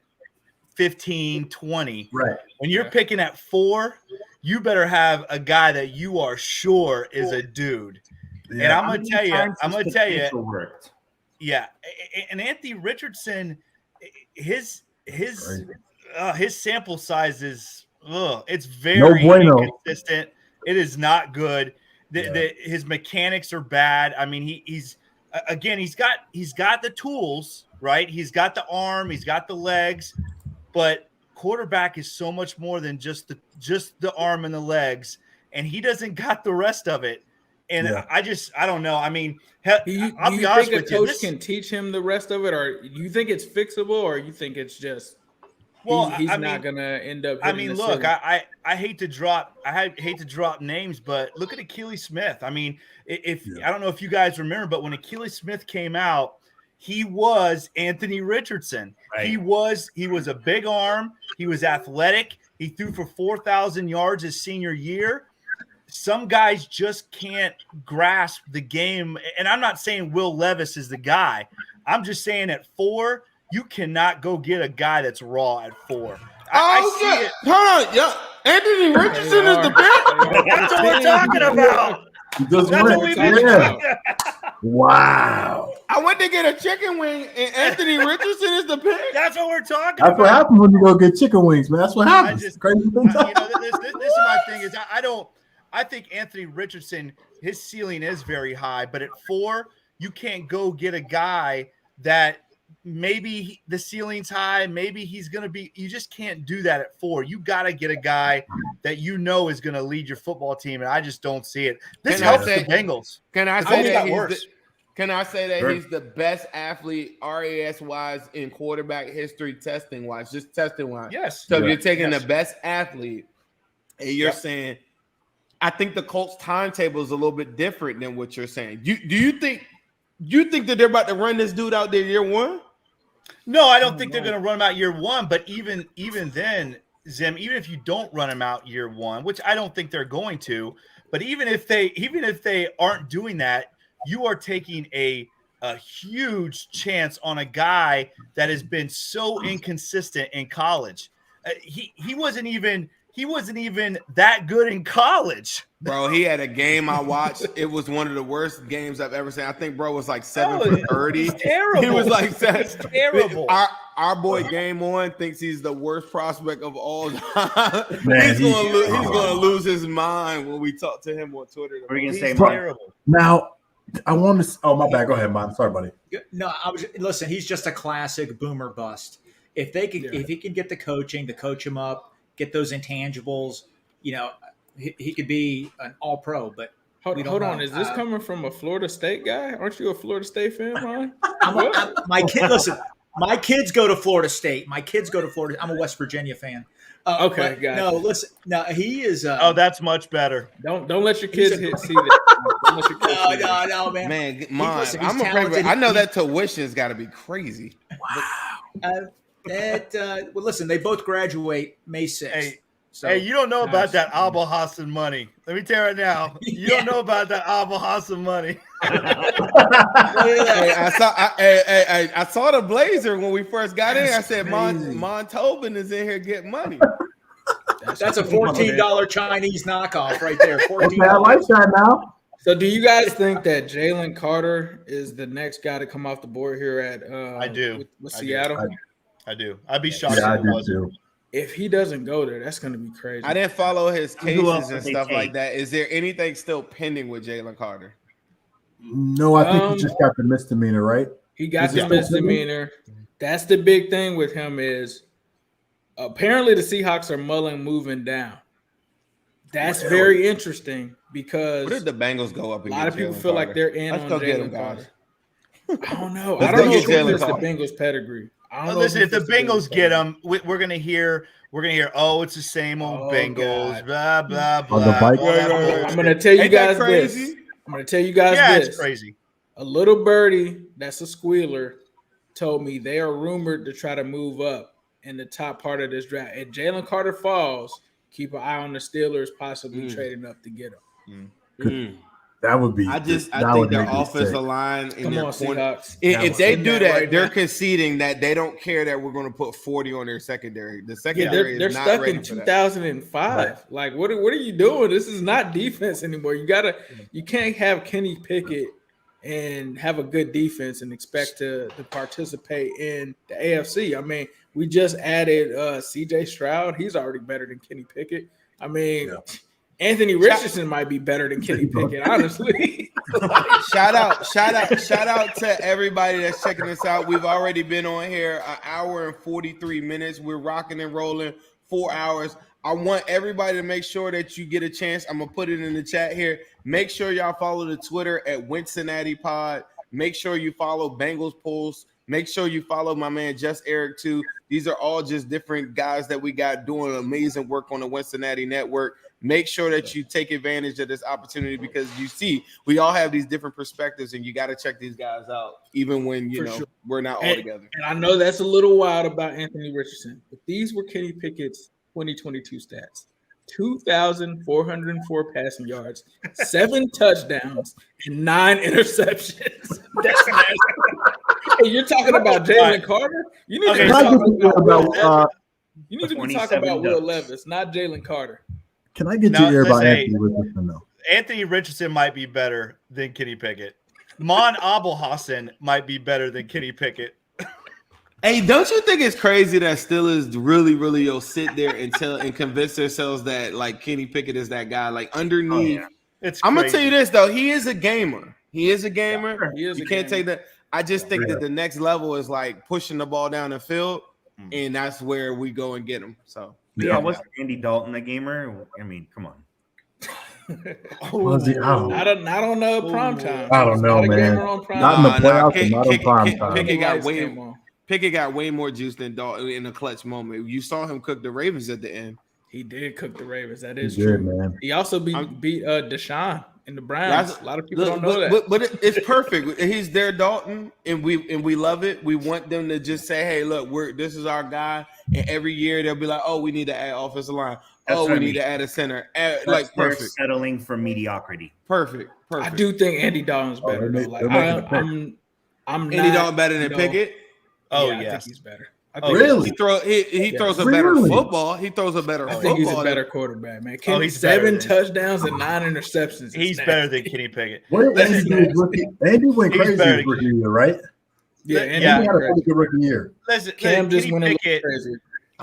15, 20. Right. When you're picking at 4, you better have a guy that you are sure is a dude. Yeah. And I'm gonna tell you, worked. yeah. And Anthony Richardson, his sample size is it's very inconsistent. It is not good. His mechanics are bad. I mean, he's got the tools, right? He's got the arm, he's got the legs, but quarterback is so much more than just the arm and the legs, and he doesn't got the rest of it. And I don't know. I mean, I'll be honest with you. Coach can teach him the rest of it, or you think it's fixable, or you think it's just he's not gonna end up. I mean, look, I hate to drop names, but look at Achilles Smith. I mean, I don't know if you guys remember, but when Achilles Smith came out, he was Anthony Richardson. Right. He was a big arm. He was athletic. He threw for 4,000 yards his senior year. Some guys just can't grasp the game. And I'm not saying Will Levis is the guy. I'm just saying at 4, you cannot go get a guy that's raw at 4. I see it. Hold on. Yeah. Anthony Richardson is the pick. That's what we're talking about. That's what we've been talking about. Wow. I went to get a chicken wing, and Anthony Richardson is the pick. That's what we're talking about. That's what happens when you go get chicken wings, man. That's what happens. Crazy thing. This is my thing is I think Anthony Richardson, his ceiling is very high, but at 4, you can't go get a guy that maybe the ceiling's high, maybe he's going to be – you just can't do that at 4. You got to get a guy that you know is going to lead your football team, and I just don't see it. This helps the Bengals. Can I say that he's the best athlete RAS-wise in quarterback history testing-wise, just testing-wise? Yes. So if you're taking the best athlete and you're saying – I think the Colts timetable is a little bit different than what you're saying. Do you think that they're about to run this dude out there year 1? No, I don't think they're going to run him out year 1. But even then, Zim, even if you don't run him out year 1, which I don't think they're going to, but even if they aren't doing that, you are taking a huge chance on a guy that has been so inconsistent in college. He wasn't even that good in college. Bro, he had a game I watched. It was one of the worst games I've ever seen. I think bro was like 7 for 30. It's terrible. He was like that's terrible. Our boy Game On thinks he's the worst prospect of all time. He's gonna lose his mind when we talk to him on Twitter. What are you gonna say, terrible. Now, I want to. Oh, my bad. Go ahead, man. Sorry, buddy. No, listen. He's just a classic boomer bust. If he can get the coaching to coach him up, get those intangibles, he could be an all-pro. But hold on, is this coming from a Florida State guy? Aren't you a Florida State fan, Ron? My kids go to Florida State. I'm a West Virginia fan. Okay, got no, listen. No, he is. That's much better. Don't let your kids see that. No, man. Man, I'm afraid. I know that tuition's got to be crazy. Wow. Well, listen, they both graduate May 6th. Hey, you don't know about that Abel Hassan money. Let me tell you right now. You don't know about that Abel Hassan money. I saw the blazer when we first got in. I said, Tobin is in here getting money. That's a $14 Chinese knockoff right there. Okay, I like that now. So do you guys think that Jalen Carter is the next guy to come off the board here at I do. With Seattle? I do. I'd be shocked. Yeah, I do too. If he doesn't go there, that's going to be crazy. I didn't follow his cases and stuff like that. Is there anything still pending with Jalen Carter? No, I think he just got the misdemeanor, right? He got the misdemeanor. That's the big thing with him is apparently the Seahawks are mulling moving down. That's very interesting because what did the Bengals go up? A lot of people feel like they're in on Jalen Carter. I don't know. I don't know if it's the Bengals pedigree. Listen, if the Bengals get him, we're gonna hear. Oh, it's the same old Bengals. Blah blah blah. I'm gonna tell you guys this. It's crazy. A little birdie that's a squealer told me they are rumored to try to move up in the top part of this draft. If Jalen Carter falls, keep an eye on the Steelers possibly trading up to get him. That would be. I think their offensive line and their corner. If they do that, they're conceding that they don't care that we're going to put 40 on their secondary. The secondary they're is not stuck ready in for 2005. Right. Like, what are you doing? This is not defense anymore. You can't have Kenny Pickett and have a good defense and expect to participate in the AFC. I mean, we just added C.J. Stroud. He's already better than Kenny Pickett. I mean. Yeah. Anthony Richardson might be better than Kenny Pickett, honestly. Shout out to everybody that's checking us out. We've already been on here an hour and 43 minutes. We're rocking and rolling 4 hours. I want everybody to make sure that you get a chance. I'm going to put it in the chat here. Make sure y'all follow the Twitter at Wincinnati Pod. Make sure you follow Bengals Pulse. Make sure you follow my man Just Eric too. These are all just different guys that we got doing amazing work on the Wincinnati Network. Make sure that you take advantage of this opportunity because you see we all have these different perspectives and you got to check these guys out even when we're not all together. And I know that's a little wild about Anthony Richardson, but these were Kenny Pickett's 2022 stats. 2,404 passing yards, 7 touchdowns, and 9 interceptions. That's nasty. Hey, you're talking about Jalen Carter? You need to be talking about Will Levis, not Jalen Carter. Can I get your ear about Anthony Richardson, though? Anthony Richardson might be better than Kenny Pickett. Mon Abel Hassan might be better than Kenny Pickett. Hey, don't you think it's crazy that Steelers really sit there and convince themselves that like Kenny Pickett is that guy? Like underneath, I'm gonna tell you this though, he is a gamer. You can't take that. I just think that the next level is like pushing the ball down the field, and that's where we go and get him. So wasn't Andy Dalton a gamer? I mean, come on. Not on prime time. I don't know, man. Not in the playoffs and not on prime time. Pickett got way more juice than Dalton in a clutch moment. You saw him cook the Ravens at the end. He did cook the Ravens. That is true, man. He also beat Deshaun in the Browns. A lot of people don't know that. But it's perfect. He's their Dalton, and we love it. We want them to just say, "Hey, look, this is our guy." And every year they'll be like, "Oh, we need to add offensive line. We need to add a center." Like perfect. Settling for mediocrity. Perfect. I do think Andy Dalton's better though. Like I'm Andy Dalton better than Pickett. Oh yeah, I think he's better. Really? He throws a better football. He throws a better football. I think he's a better quarterback, man. He's 7 touchdowns and 9 interceptions. He's better than Kenny Pickett. Andy went crazy his rookie year, right? Yeah, Andy had a pretty good rookie year. Listen, Cam just went crazy.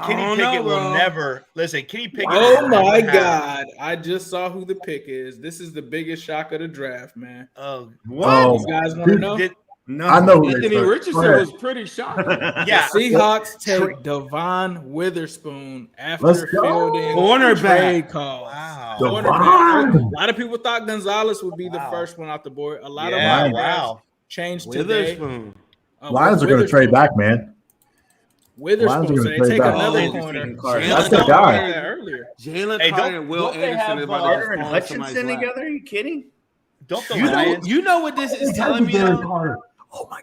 Kenny Pickett will never listen. Kenny Pickett. Oh my God! I just saw who the pick is. This is the biggest shock of the draft, man. Oh, what? You guys want to know? No, I know. Anthony Richardson was pretty shocking. Yeah, the Seahawks take Devon Witherspoon after fielding cornerback trade call. Wow. A lot of people thought Gonzalez would be the first one off the board. A lot of changed today. Lions are going to trade back, man. Witherspoon, so they take another corner. That's the guy. Jalen Carter and Will Anderson is about to and Hutchinson together. Are you kidding? Don't the Lions? You know what this is telling me? Oh my!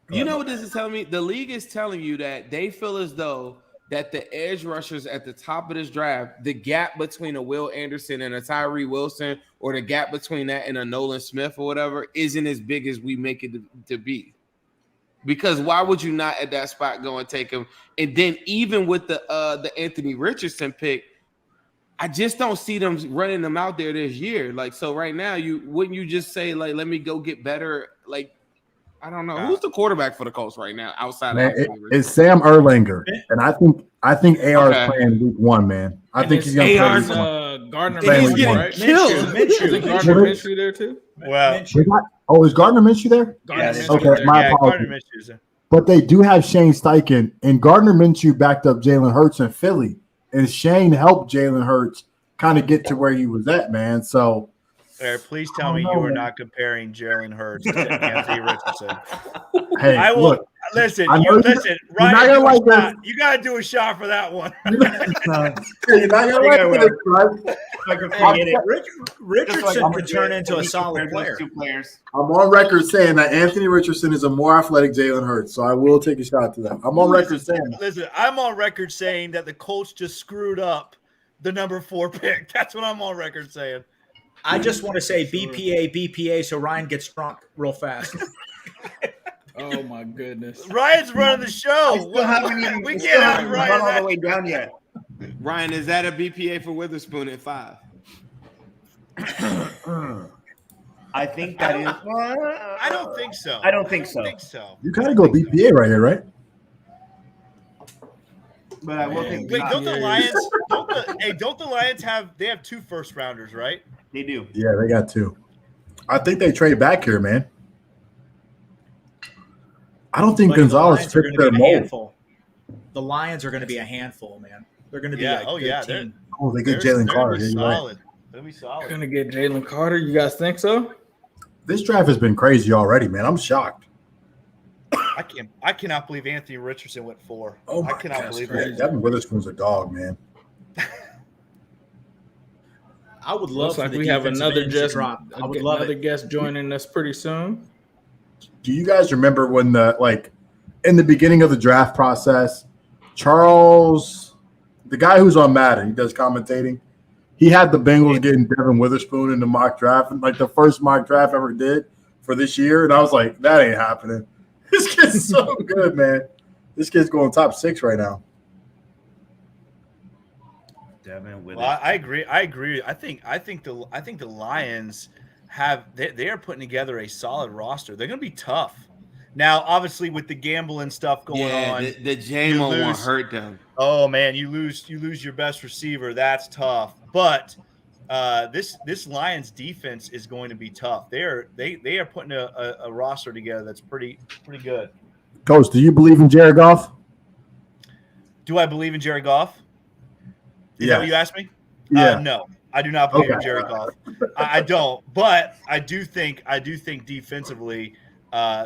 You know what this is telling me? The league is telling you that they feel as though that the edge rushers at the top of this draft, the gap between a Will Anderson and a Tyree Wilson, or the gap between that and a Nolan Smith or whatever, isn't as big as we make it to be. Because why would you not at that spot go and take him? And then even with the Anthony Richardson pick, I just don't see them running them out there this year. Like, so right now, wouldn't you just say, like, let me go get better? Like, I don't know. Who's the quarterback for the Colts right now outside of it's Sam Erlanger. And I think AR is playing week 1, man. I think he's going to play week 1. Gardner Minshew, getting right? Killed. Is Gardner Minshew there too? Well, is Gardner Minshew there? Okay, my apologies. But they do have Shane Steichen, and Gardner Minshew backed up Jalen Hurts in Philly. And Shane helped Jalen Hurts kind of get to where he was at, man. So, Eric, please tell me you are not comparing Jalen Hurts to Anthony Richardson. Hey, I will look, listen. Ryan, you got to do a shot for that one. You're not gonna like this, Richardson could turn into a solid player. I'm on record saying that Anthony Richardson is a more athletic Jalen Hurts, so I will take a shot to that. I'm on record saying that. Listen, I'm on record saying that the Colts just screwed up the number 4 pick. That's what I'm on record saying. I just want to say BPA, so Ryan gets drunk real fast. Oh my goodness. Ryan's running the show. We can't have Ryan all the way down yet. Ryan, is that a BPA for Witherspoon at 5? I think that is. I don't think so. I don't think so. You kind of go BPA right here, right? But I will think. Wait, don't the Lions? Don't the Lions have? They have 2 first rounders, right? They do. Yeah, they got 2. I think they trade back here, man. I don't think Gonzalez fits their mold. The Lions are going to be a handful, man. They're going to be a good team. They get Jalen Carter. Solid. They'll be solid. Gonna get Jalen Carter. You guys think so? This draft has been crazy already, man. I'm shocked. I cannot believe Anthony Richardson went 4. Oh I cannot believe that. Devin Witherspoon's a dog, man. I would love. Looks like we have another guest. I would love another guest joining us pretty soon. Do you guys remember when in the beginning of the draft process, Charles, the guy who's on Madden, he does commentating, he had the Bengals getting Devin Witherspoon in the mock draft, like the first mock draft ever did for this year, and I was like, that ain't happening. This kid's so good, man. This kid's going top 6 right now. Devin Witherspoon. Well, I agree. I think the Lions they are putting together a solid roster. They're going to be tough. Now, obviously, with the gambling stuff going on, the JMO won't hurt them. Oh man, you lose your best receiver. That's tough. But this Lions defense is going to be tough. They are putting a roster together that's pretty good. Coach, do you believe in Jared Goff? Do I believe in Jared Goff? Is that what you asked me? Yeah. No, I do not believe in Jared Goff. I don't, but I do think defensively,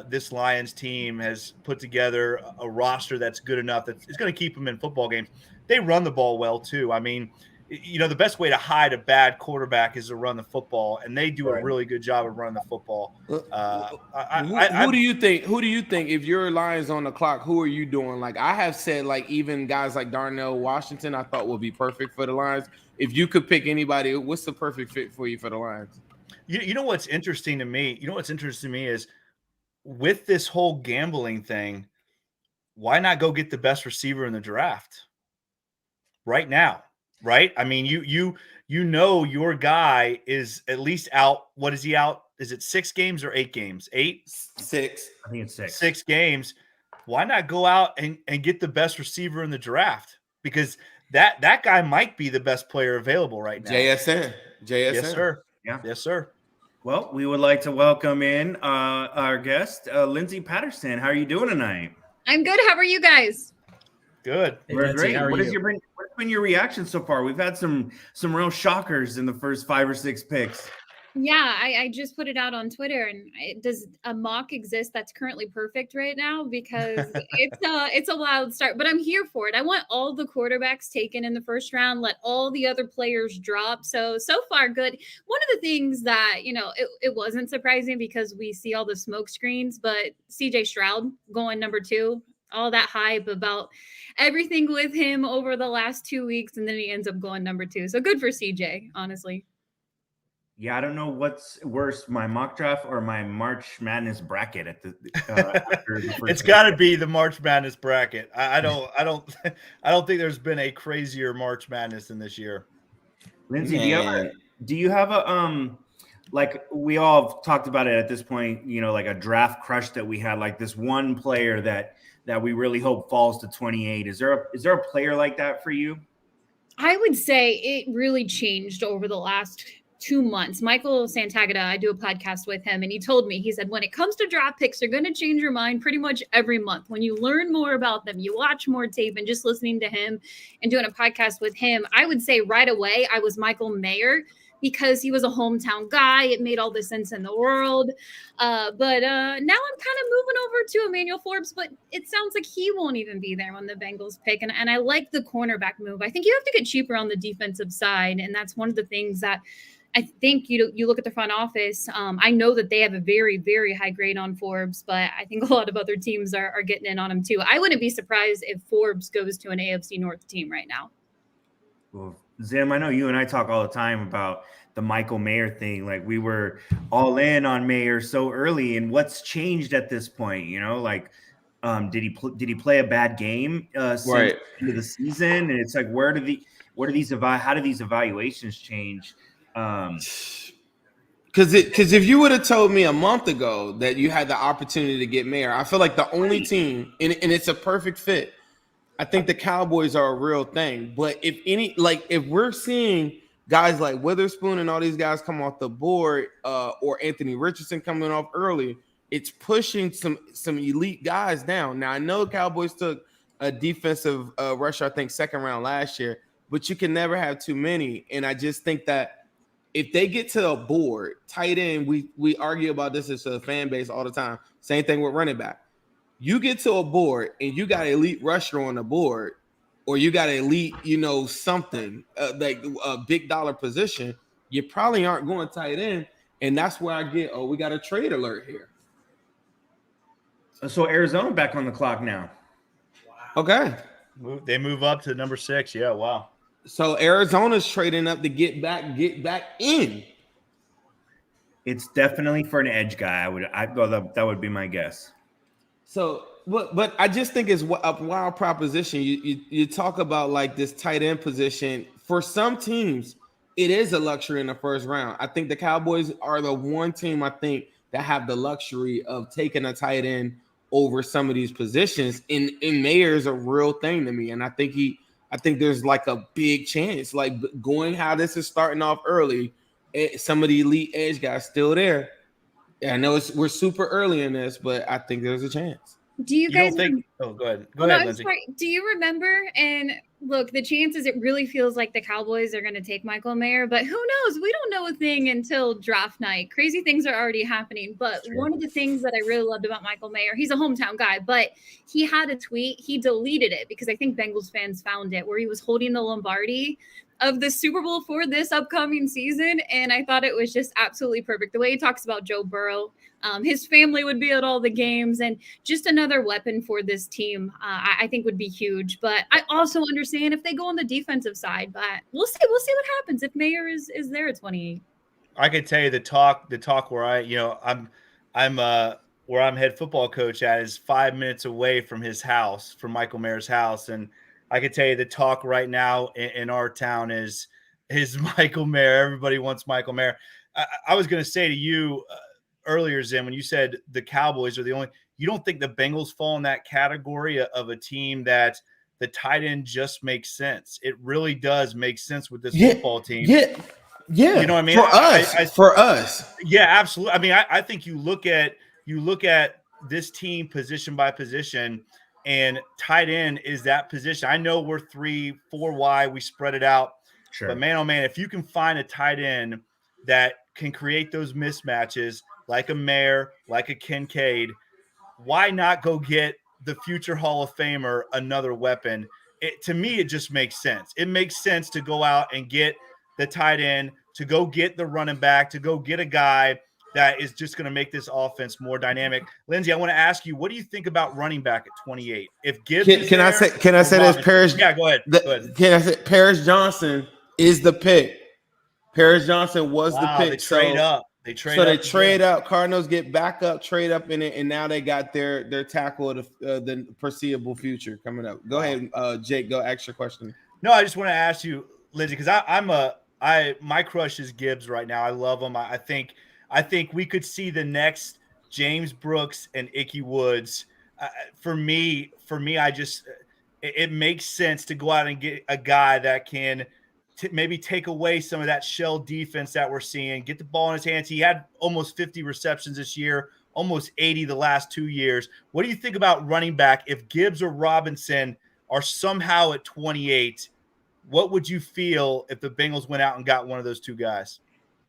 this Lions team has put together a roster that's good enough that it's going to keep them in football games. They run the ball well too. I mean, the best way to hide a bad quarterback is to run the football, and they do a really good job of running the football. Who do you think? Who do you think? If your Lions on the clock, who are you doing? Like I have said, like even guys like Darnell Washington, I thought would be perfect for the Lions. If you could pick anybody, what's the perfect fit for you for the Lions? You know what's interesting to me? Is with this whole gambling thing, why not go get the best receiver in the draft right now? Right? I mean, you your guy is at least out. What is he out? Is it 6 games or 8 games? 8? 6. I think it's 6. 6 games. Why not go out and get the best receiver in the draft? Because that guy might be the best player available right now. JSN. Yes, sir. Yeah. Yes, sir. Well, we would like to welcome in our guest, Lindsay Patterson. How are you doing tonight? I'm good. How are you guys? Good. Hey, We're Lindsay, great. what's Been your reaction so far? We've had some real shockers in the first 5 or 6 picks. Yeah, I just put it out on Twitter, and does a mock exist that's currently perfect right now? Because it's a wild start, but I'm here for it. I want all the quarterbacks taken in the first round. Let all the other players drop. So far, good. One of the things that it wasn't surprising because we see all the smoke screens, but C.J. Stroud going number 2. All that hype about everything with him over the last 2 weeks, and then he ends up going number 2. So good for CJ, honestly. Yeah, I don't know what's worse, my mock draft or my March Madness bracket at the. It's got to be the March Madness bracket. I don't think there's been a crazier March Madness than this year. Lindsay, do you have a like we all have talked about it at this point? Like a draft crush that we had, like this one player that we really hope falls to 28. Is there a player like that for you? I would say it really changed over the last 2 months. Michael Santagata, I do a podcast with him, and he told me, he said, when it comes to draft picks, they're going to change your mind pretty much every month. When you learn more about them, you watch more tape, and just listening to him and doing a podcast with him, I would say right away, I was Michael Mayer because he was a hometown guy. It made all the sense in the world. But now I'm kind of moving over to Emmanuel Forbes, but it sounds like he won't even be there when the Bengals pick. And I like the cornerback move. I think you have to get cheaper on the defensive side. And that's one of the things that I think you look at the front office. I know that they have a very, very high grade on Forbes, but I think a lot of other teams are getting in on him too. I wouldn't be surprised if Forbes goes to an AFC North team right now. Well, Zim, I know you and I talk all the time about the Michael Mayer thing. Like we were all in on Mayer so early, and what's changed at this point? Like did he play a bad game since Right. the end of the season? And it's like how do these evaluations change? Because if you would have told me a month ago that you had the opportunity to get Mayer, I feel like the only team, and it's a perfect fit. I think the Cowboys are a real thing. But if we're seeing guys like Witherspoon and all these guys come off the board, or Anthony Richardson coming off early, it's pushing some elite guys down. Now, I know the Cowboys took a defensive rusher, I think, second round last year, but you can never have too many. And I just think that if they get to a board, tight end, we argue about this as a fan base all the time. Same thing with running back. You get to a board and you got an elite rusher on the board, or you got an elite, something like a big dollar position, you probably aren't going tight end. And that's where I get, we got a trade alert here. So Arizona back on the clock now. Wow. Okay. They move up to number 6. Yeah, wow. So Arizona's trading up to get back in. It's definitely for an edge guy. That would be my guess. So, but I just think it's a wild proposition. You talk about like this tight end position. For some teams, it is a luxury in the first round. I think the Cowboys are the one team I think that have the luxury of taking a tight end over some of these positions. And Mayer's a real thing to me, and I think there's like a big chance, like going how this is starting off early. Some of the elite edge guys still there. I know we're super early in this, but I think there's a chance. Do you guys think? Oh, go ahead. Go ahead, Lindsay. Do you remember? And look, the chances, it really feels like the Cowboys are going to take Michael Mayer, but who knows? We don't know a thing until draft night. Crazy things are already happening. But one of the things that I really loved about Michael Mayer, he's a hometown guy, but he had a tweet. He deleted it because I think Bengals fans found it, where he was holding the Lombardi of the Super Bowl for this upcoming season. And I thought it was just absolutely perfect. The way he talks about Joe Burrow, his family would be at all the games, and just another weapon for this team, I think would be huge. But I also understand if they go on the defensive side, but we'll see what happens if Mayer is there at 28. I can tell you the talk where I'm where I'm head football coach at is 5 minutes away from his house, from Michael Mayer's house. And I can tell you the talk right now in our town is Michael Mayer. Everybody wants Michael Mayer. I was going to say to you earlier, Zim, when you said the Cowboys are the only, you don't think the Bengals fall in that category of a team that the tight end just makes sense? It really does make sense with this football team. Yeah. You know what I mean? For us. Yeah, absolutely. I mean, I think you look at this team position by position, and tight end is that position. I know we're 3-4 wide. We spread it out. Sure. But man, oh man, if you can find a tight end that can create those mismatches like a Mayer, like a Kincaid, why not go get the future Hall of Famer another weapon? To me, it just makes sense. It makes sense to go out and get the tight end, to go get the running back, to go get a guy that is just going to make this offense more dynamic. Lindsay, I want to ask you, what do you think about running back at 28? If Gibbs can I say this, Paris? Yeah, go ahead. Can I say Paris Johnson is the pick? Paris Johnson was the pick. They trade up. They trade up. Cardinals get back up, trade up in it, and now they got their tackle of the foreseeable future coming up. Go ahead, Jake. Go ask your question. No, I just want to ask you, Lindsay, because my crush is Gibbs right now. I love him. I think we could see the next James Brooks and Ickey Woods. For me, it makes sense to go out and get a guy that can maybe take away some of that shell defense that we're seeing, get the ball in his hands. He had almost 50 receptions this year, almost 80 the last 2 years. What do you think about running back? If Gibbs or Robinson are somehow at 28, what would you feel if the Bengals went out and got one of those two guys?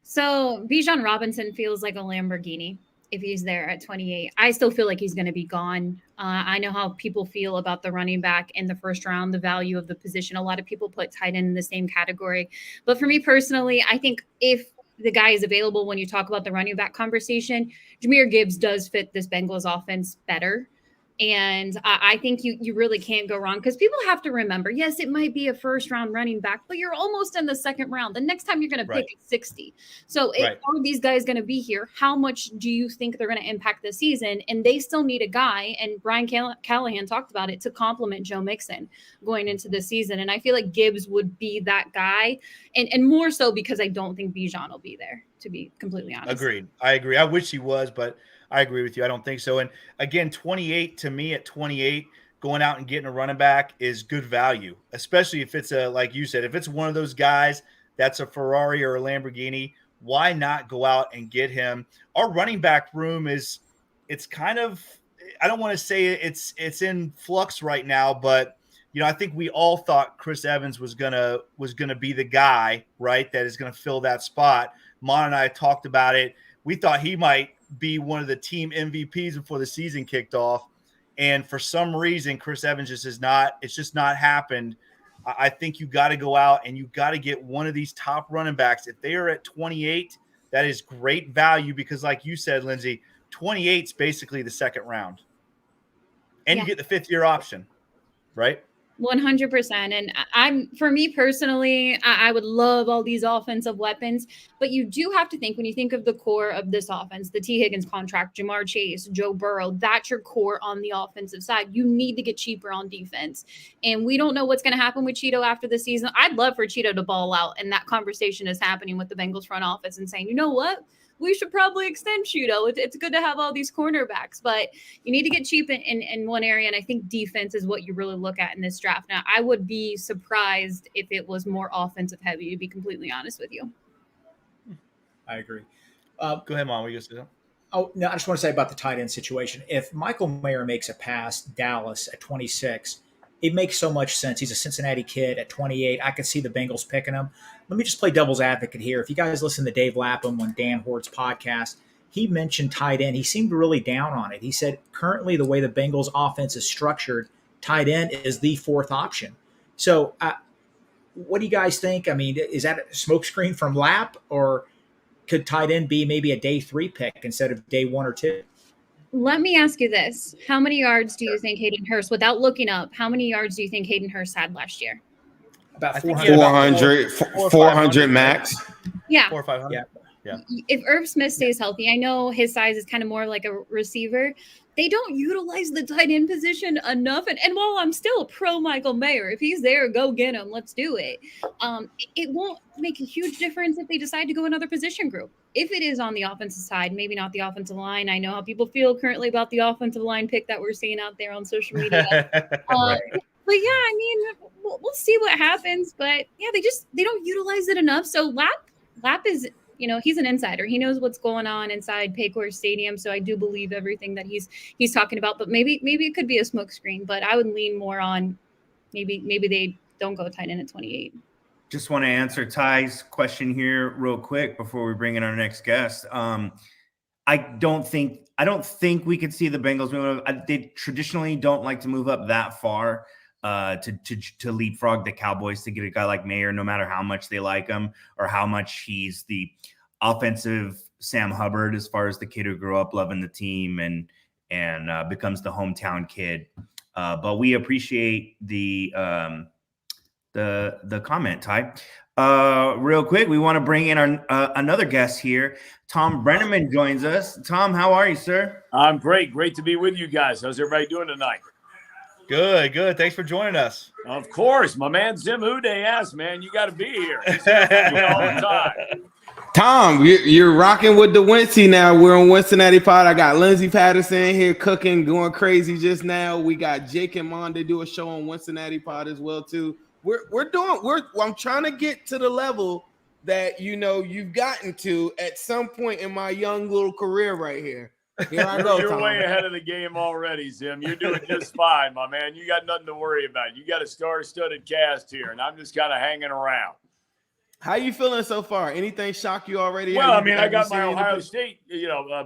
So Bijan Robinson feels like a Lamborghini if he's there at 28. I still feel like he's going to be gone. I know how people feel about the running back in the first round, the value of the position. A lot of people put tight end in the same category. But for me personally, I think if the guy is available when you talk about the running back conversation, Jahmyr Gibbs does fit this Bengals offense better. And I think you really can't go wrong, because people have to remember, yes, it might be a first round running back, but you're almost in the second round. The next time you're going to pick at 60. So are these guys going to be here? How much do you think they're going to impact the season? And they still need a guy, and Brian Callahan talked about it, to complement Joe Mixon going into the season. And I feel like Gibbs would be that guy, and more so because I don't think Bijan will be there, to be completely honest. Agreed. I agree. I wish he was, but I agree with you. I don't think so. And again, 28, to me, at 28, going out and getting a running back is good value, especially if it's like you said, if it's one of those guys that's a Ferrari or a Lamborghini, why not go out and get him? Our running back room it's kind of, I don't want to say it's in flux right now, but I think we all thought Chris Evans was gonna be the guy, right, that is gonna fill that spot. Mon and I talked about it. We thought he might be one of the team MVPs before the season kicked off. And for some reason, Chris Evans it's just not happened. I think you got to go out and you got to get one of these top running backs. If they are at 28, that is great value, because like you said, Lindsay, 28 is basically the second round. And you get the 5th-year option, right? 100%. And for me personally, I would love all these offensive weapons, but you do have to think, when you think of the core of this offense, the T. Higgins contract, Jamar Chase, Joe Burrow, that's your core on the offensive side. You need to get cheaper on defense. And we don't know what's going to happen with Cheeto after the season. I'd love for Cheeto to ball out, and that conversation is happening with the Bengals front office and saying, you know what? We should probably extend Cheeto. It's good to have all these cornerbacks, but you need to get cheap in one area. And I think defense is what you really look at in this draft. Now, I would be surprised if it was more offensive heavy, to be completely honest with you. I agree. Go ahead, Mom. What are you going to say? Oh, no, I just want to say about the tight end situation. If Michael Mayer makes it past Dallas at 26, it makes so much sense. He's a Cincinnati kid at 28. I could see the Bengals picking him. Let me just play devil's advocate here. If you guys listen to Dave Lapham on Dan Hort's podcast, he mentioned tight end. He seemed really down on it. He said currently the way the Bengals offense is structured, tight end is the 4th option. So what do you guys think? I mean, is that a smokescreen from Lap, or could tight end be maybe a day 3 pick instead of day 1 or 2? Let me ask you this. How many yards do you think Hayden Hurst, without looking up, how many yards do you think Hayden Hurst had last year? About 400 max. Yeah. 400 or 500. Yeah. If Irv Smith stays healthy, I know his size is kind of more like a receiver. They don't utilize the tight end position enough. And while I'm still pro Michael Mayer, if he's there, go get him. Let's do it. It won't make a huge difference if they decide to go another position group. If it is on the offensive side, maybe not the offensive line. I know how people feel currently about the offensive line pick that we're seeing out there on social media. But yeah, I mean, we'll see what happens. But yeah, they don't utilize it enough. So Lap is, he's an insider. He knows what's going on inside Paycor Stadium. So I do believe everything that he's talking about. But maybe it could be a smokescreen. But I would lean more on maybe they don't go tight end at 28. Just want to answer Ty's question here real quick before we bring in our next guest. I don't think we could see the Bengals move. They traditionally don't like to move up that far to leapfrog the Cowboys to get a guy like Mayer, no matter how much they like him or how much he's the offensive Sam Hubbard, as far as the kid who grew up loving the team and becomes the hometown kid. But we appreciate the comment, Ty. Real quick, we want to bring in our another guest here. Thom Brennamen joins us. Tom, how are you, sir? I'm great. Great to be with you guys. How's everybody doing tonight? Good. Thanks for joining us. Of course. My man Zim Hude asked, man, you got to be here. He's here for me all the time. Tom, you're rocking with the Wincy now. We're on Wincinnati Pod. I got Lindsay Patterson here cooking, going crazy just now. We got Jake and Mon. They do a show on Wincinnati Pod as well, too. I'm trying to get to the level that you've gotten to at some point in my young little career right here. Here I go. You're way ahead of the game already, Zim. You're doing just fine, my man. You got nothing to worry about. You got a star-studded cast here, and I'm just kind of hanging around. How you feeling so far? Anything shock you already? Well, I mean, I got my Ohio State,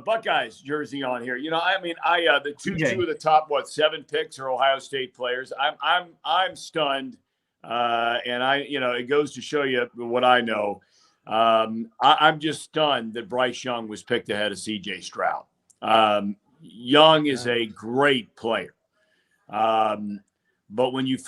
Buckeyes jersey on here. The two of the top 7 picks are Ohio State players. I'm stunned, and it goes to show you what I know. I'm just stunned that Bryce Young was picked ahead of C.J. Stroud. Young is a great player. But when you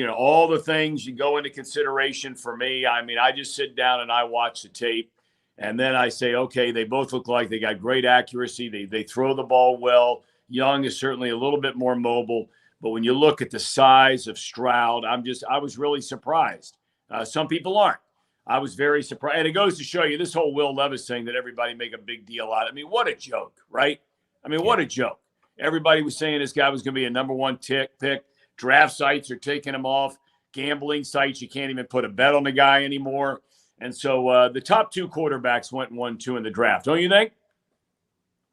all the things you go into consideration for me, I mean, I just sit down and I watch the tape, and then I say, okay, they both look like they got great accuracy. They throw the ball well. Young is certainly a little bit more mobile, but when you look at the size of Stroud, I was really surprised. Some people aren't. I was very surprised. And it goes to show you this whole Will Levis thing that everybody make a big deal out of. I mean, what a joke, right? I mean, what a joke. Everybody was saying this guy was going to be a number one pick. Draft sites are taking him off. Gambling sites, you can't even put a bet on the guy anymore. And so the top 2 quarterbacks went 1-2 in the draft. Don't you think?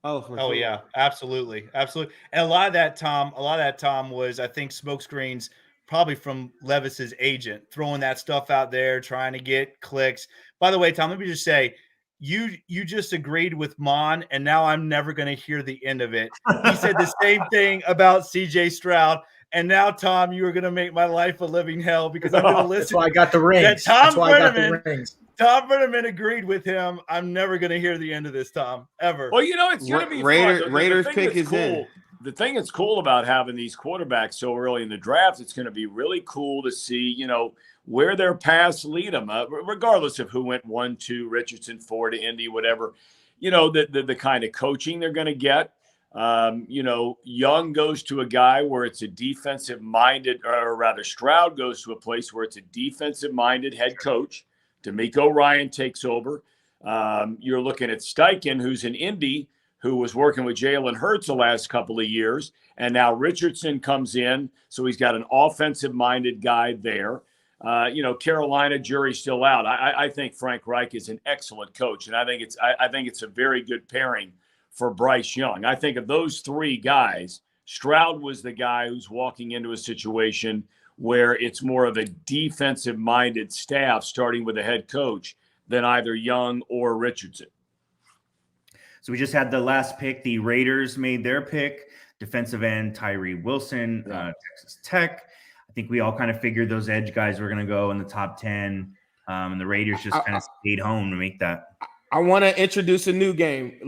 Oh, sure. Yeah, absolutely. Absolutely. And a lot of that, Tom, was, I think, smokescreens probably from Levis's agent, throwing that stuff out there, trying to get clicks. By the way, Tom, let me just say, you just agreed with Mon, and now I'm never going to hear the end of it. He said the same thing about C.J. Stroud. And now, Tom, you are going to make my life a living hell because I'm going to listen. That's why I got the rings. Thom Brennamen agreed with him. I'm never going to hear the end of this, Tom, ever. Well, it's going to be Raiders pick is cool. in. The thing that's cool about having these quarterbacks so early in the draft, it's going to be really cool to see, where their paths lead them, regardless of who went 1-2, Richardson 4 to Indy, whatever. The kind of coaching they're going to get. Young goes to a guy where it's a defensive-minded, or rather Stroud goes to a place where it's a defensive-minded head coach. DeMeco Ryan takes over. You're looking at Steichen, who's in Indy, who was working with Jalen Hurts the last couple of years, and now Richardson comes in, so he's got an offensive-minded guy there. Carolina, jury's still out. I think Frank Reich is an excellent coach, and I think it's a very good pairing for Bryce Young. I think of those 3 guys, Stroud was the guy who's walking into a situation where it's more of a defensive-minded staff starting with a head coach than either Young or Richardson. So we just had the last pick. The Raiders made their pick. Defensive end Tyree Wilson, Texas Tech. I think we all kind of figured those edge guys were going to go in the top 10. And the Raiders just kind of stayed home to make that. I want to introduce a new game.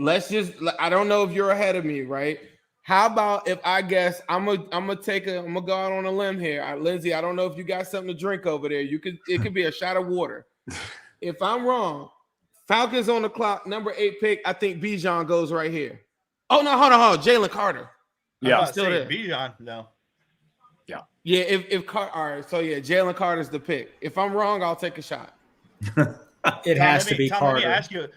I don't know if you're ahead of me, right? How about if I guess I'm gonna go out on a limb here. Lindsay, I don't know if you got something to drink over there. It could be a shot of water. If I'm wrong, Falcons on the clock, number 8 pick. I think Bijan goes right here. Oh no, hold on. Jalen Carter. Yeah, still there. Bijan, no. Yeah. If Carter. All right. So yeah, Jalen Carter's the pick. If I'm wrong, I'll take a shot. It has to be Tom, Carter. Let me ask you,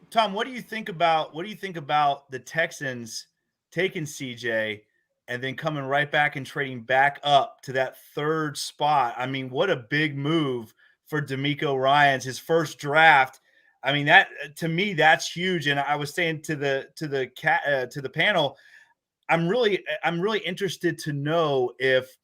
Tom, what do you think about the Texans taking CJ and then coming right back and trading back up to that 3rd spot? I mean, what a big move for DeMeco Ryans, his first draft. I mean, that to me, that's huge. And I was saying to the panel, I'm really interested to know if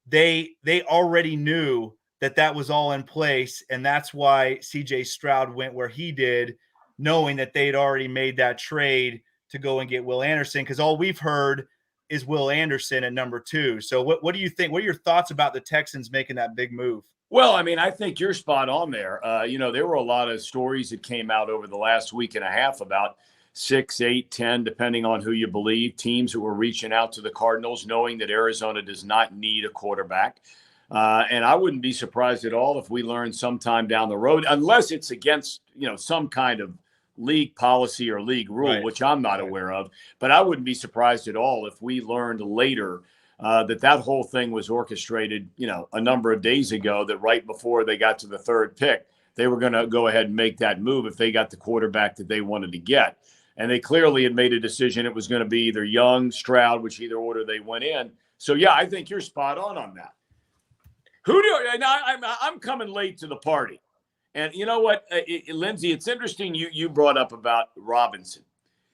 they already knew that was all in place, and that's why CJ Stroud went where he did, knowing that they'd already made that trade to go and get Will Anderson, because all we've heard is Will Anderson at number 2. So what do you think? What are your thoughts about the Texans making that big move? Well, I mean, I think you're spot on there. There were a lot of stories that came out over the last week and a half about 6, 8, 10, depending on who you believe, teams who were reaching out to the Cardinals, knowing that Arizona does not need a quarterback. And I wouldn't be surprised at all if we learn sometime down the road, unless it's against, some kind of league policy or league rule, which I'm not aware of. But I wouldn't be surprised at all if we learned later that whole thing was orchestrated, a number of days ago, that right before they got to the 3rd pick, they were going to go ahead and make that move if they got the quarterback that they wanted to get. And they clearly had made a decision it was going to be either Young, Stroud, which either order they went in. So, yeah, I think you're spot on that. I'm coming late to the party. And you know what, Lindsay, it's interesting you brought up about Robinson,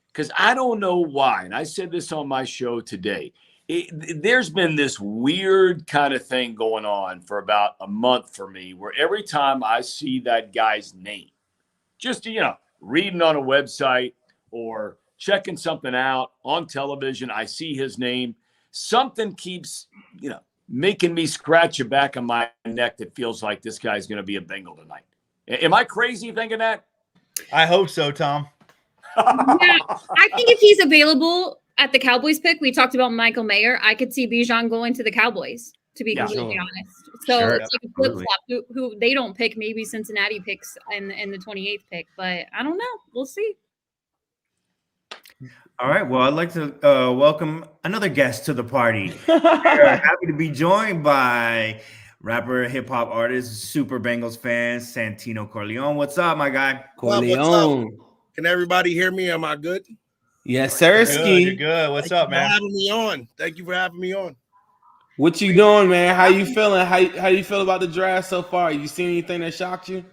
because I don't know why. And I said this on my show today. There's been this weird kind of thing going on for about a month for me, where every time I see that guy's name, just, reading on a website or checking something out on television, I see his name. Something keeps, making me scratch the back of my neck that feels like this guy's going to be a Bengal tonight. Am I crazy thinking that? I hope so, Tom. Yeah, I think if he's available, at the Cowboys pick, we talked about Michael Mayer. I could see Bijan going to the Cowboys, to be completely honest. So it's like a flip flop. Who they don't pick, maybe Cincinnati picks in the 28th pick, but I don't know. We'll see. All right. Well, I'd like to welcome another guest to the party. We're happy to be joined by rapper, hip hop artist, super Bengals fan, Santino Corleon. What's up, my guy? Corleon. Can everybody hear me? Am I good? Yes, sir. You're good. What's up, man? Having me on. Thank you for having me on. What you doing, man? How you feeling? How you feel about the draft so far? You seen anything that shocked you?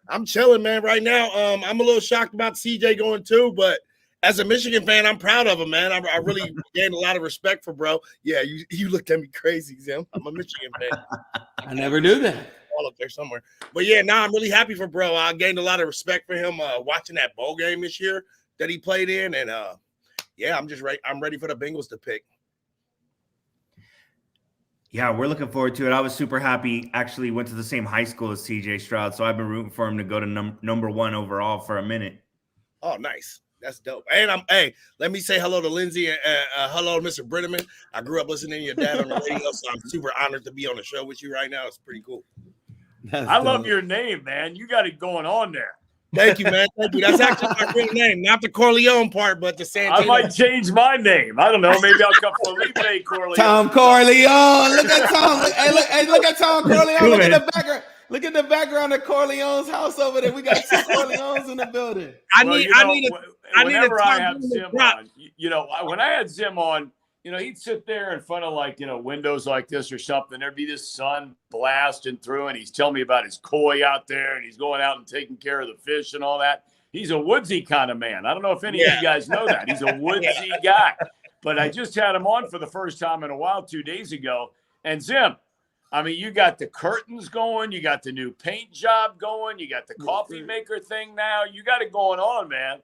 I'm chilling, man. Right now, I'm a little shocked about CJ going too, but as a Michigan fan, I'm proud of him, man. I really gained a lot of respect for bro. Yeah, you looked at me crazy, Zim. I'm a Michigan fan. I never do that. All up there somewhere. But yeah, I'm really happy for bro. I gained a lot of respect for him watching that bowl game this year that he played in, and yeah, I'm just ready. I'm ready for the Bengals to pick. Yeah, we're looking forward to it. I was super happy. Actually, went to the same high school as CJ Stroud, so I've been rooting for him to go to number one overall for a minute. Oh, nice. That's dope. And let me say hello to Lindsay and hello to Mr. Brennamen. I grew up listening to your dad on the radio, so I'm super honored to be on the show with you right now. It's pretty cool. I love your name, man. You got it going on there. Thank you, man. Thank you. That's actually my real name, not the Corleone part, but the Santino. I might change my name. I don't know. Maybe I'll come Felipe Corleone. Tom Corleone. Look at Tom. Look at Tom Corleone. Look at the background. Look at the background of Corleone's house over there. We got two Corleones in the building. Whenever I have Zim on, when I had Zim on, he'd sit there in front of windows like this or something. There'd be this sun blasting through, and he's telling me about his koi out there, and he's going out and taking care of the fish and all that. He's a woodsy kind of man. I don't know if any of you guys know that. He's a woodsy guy. But I just had him on for the first time in a while 2 days ago. And Zim, I mean, you got the curtains going. You got the new paint job going. You got the coffee maker thing now. You got it going on, man.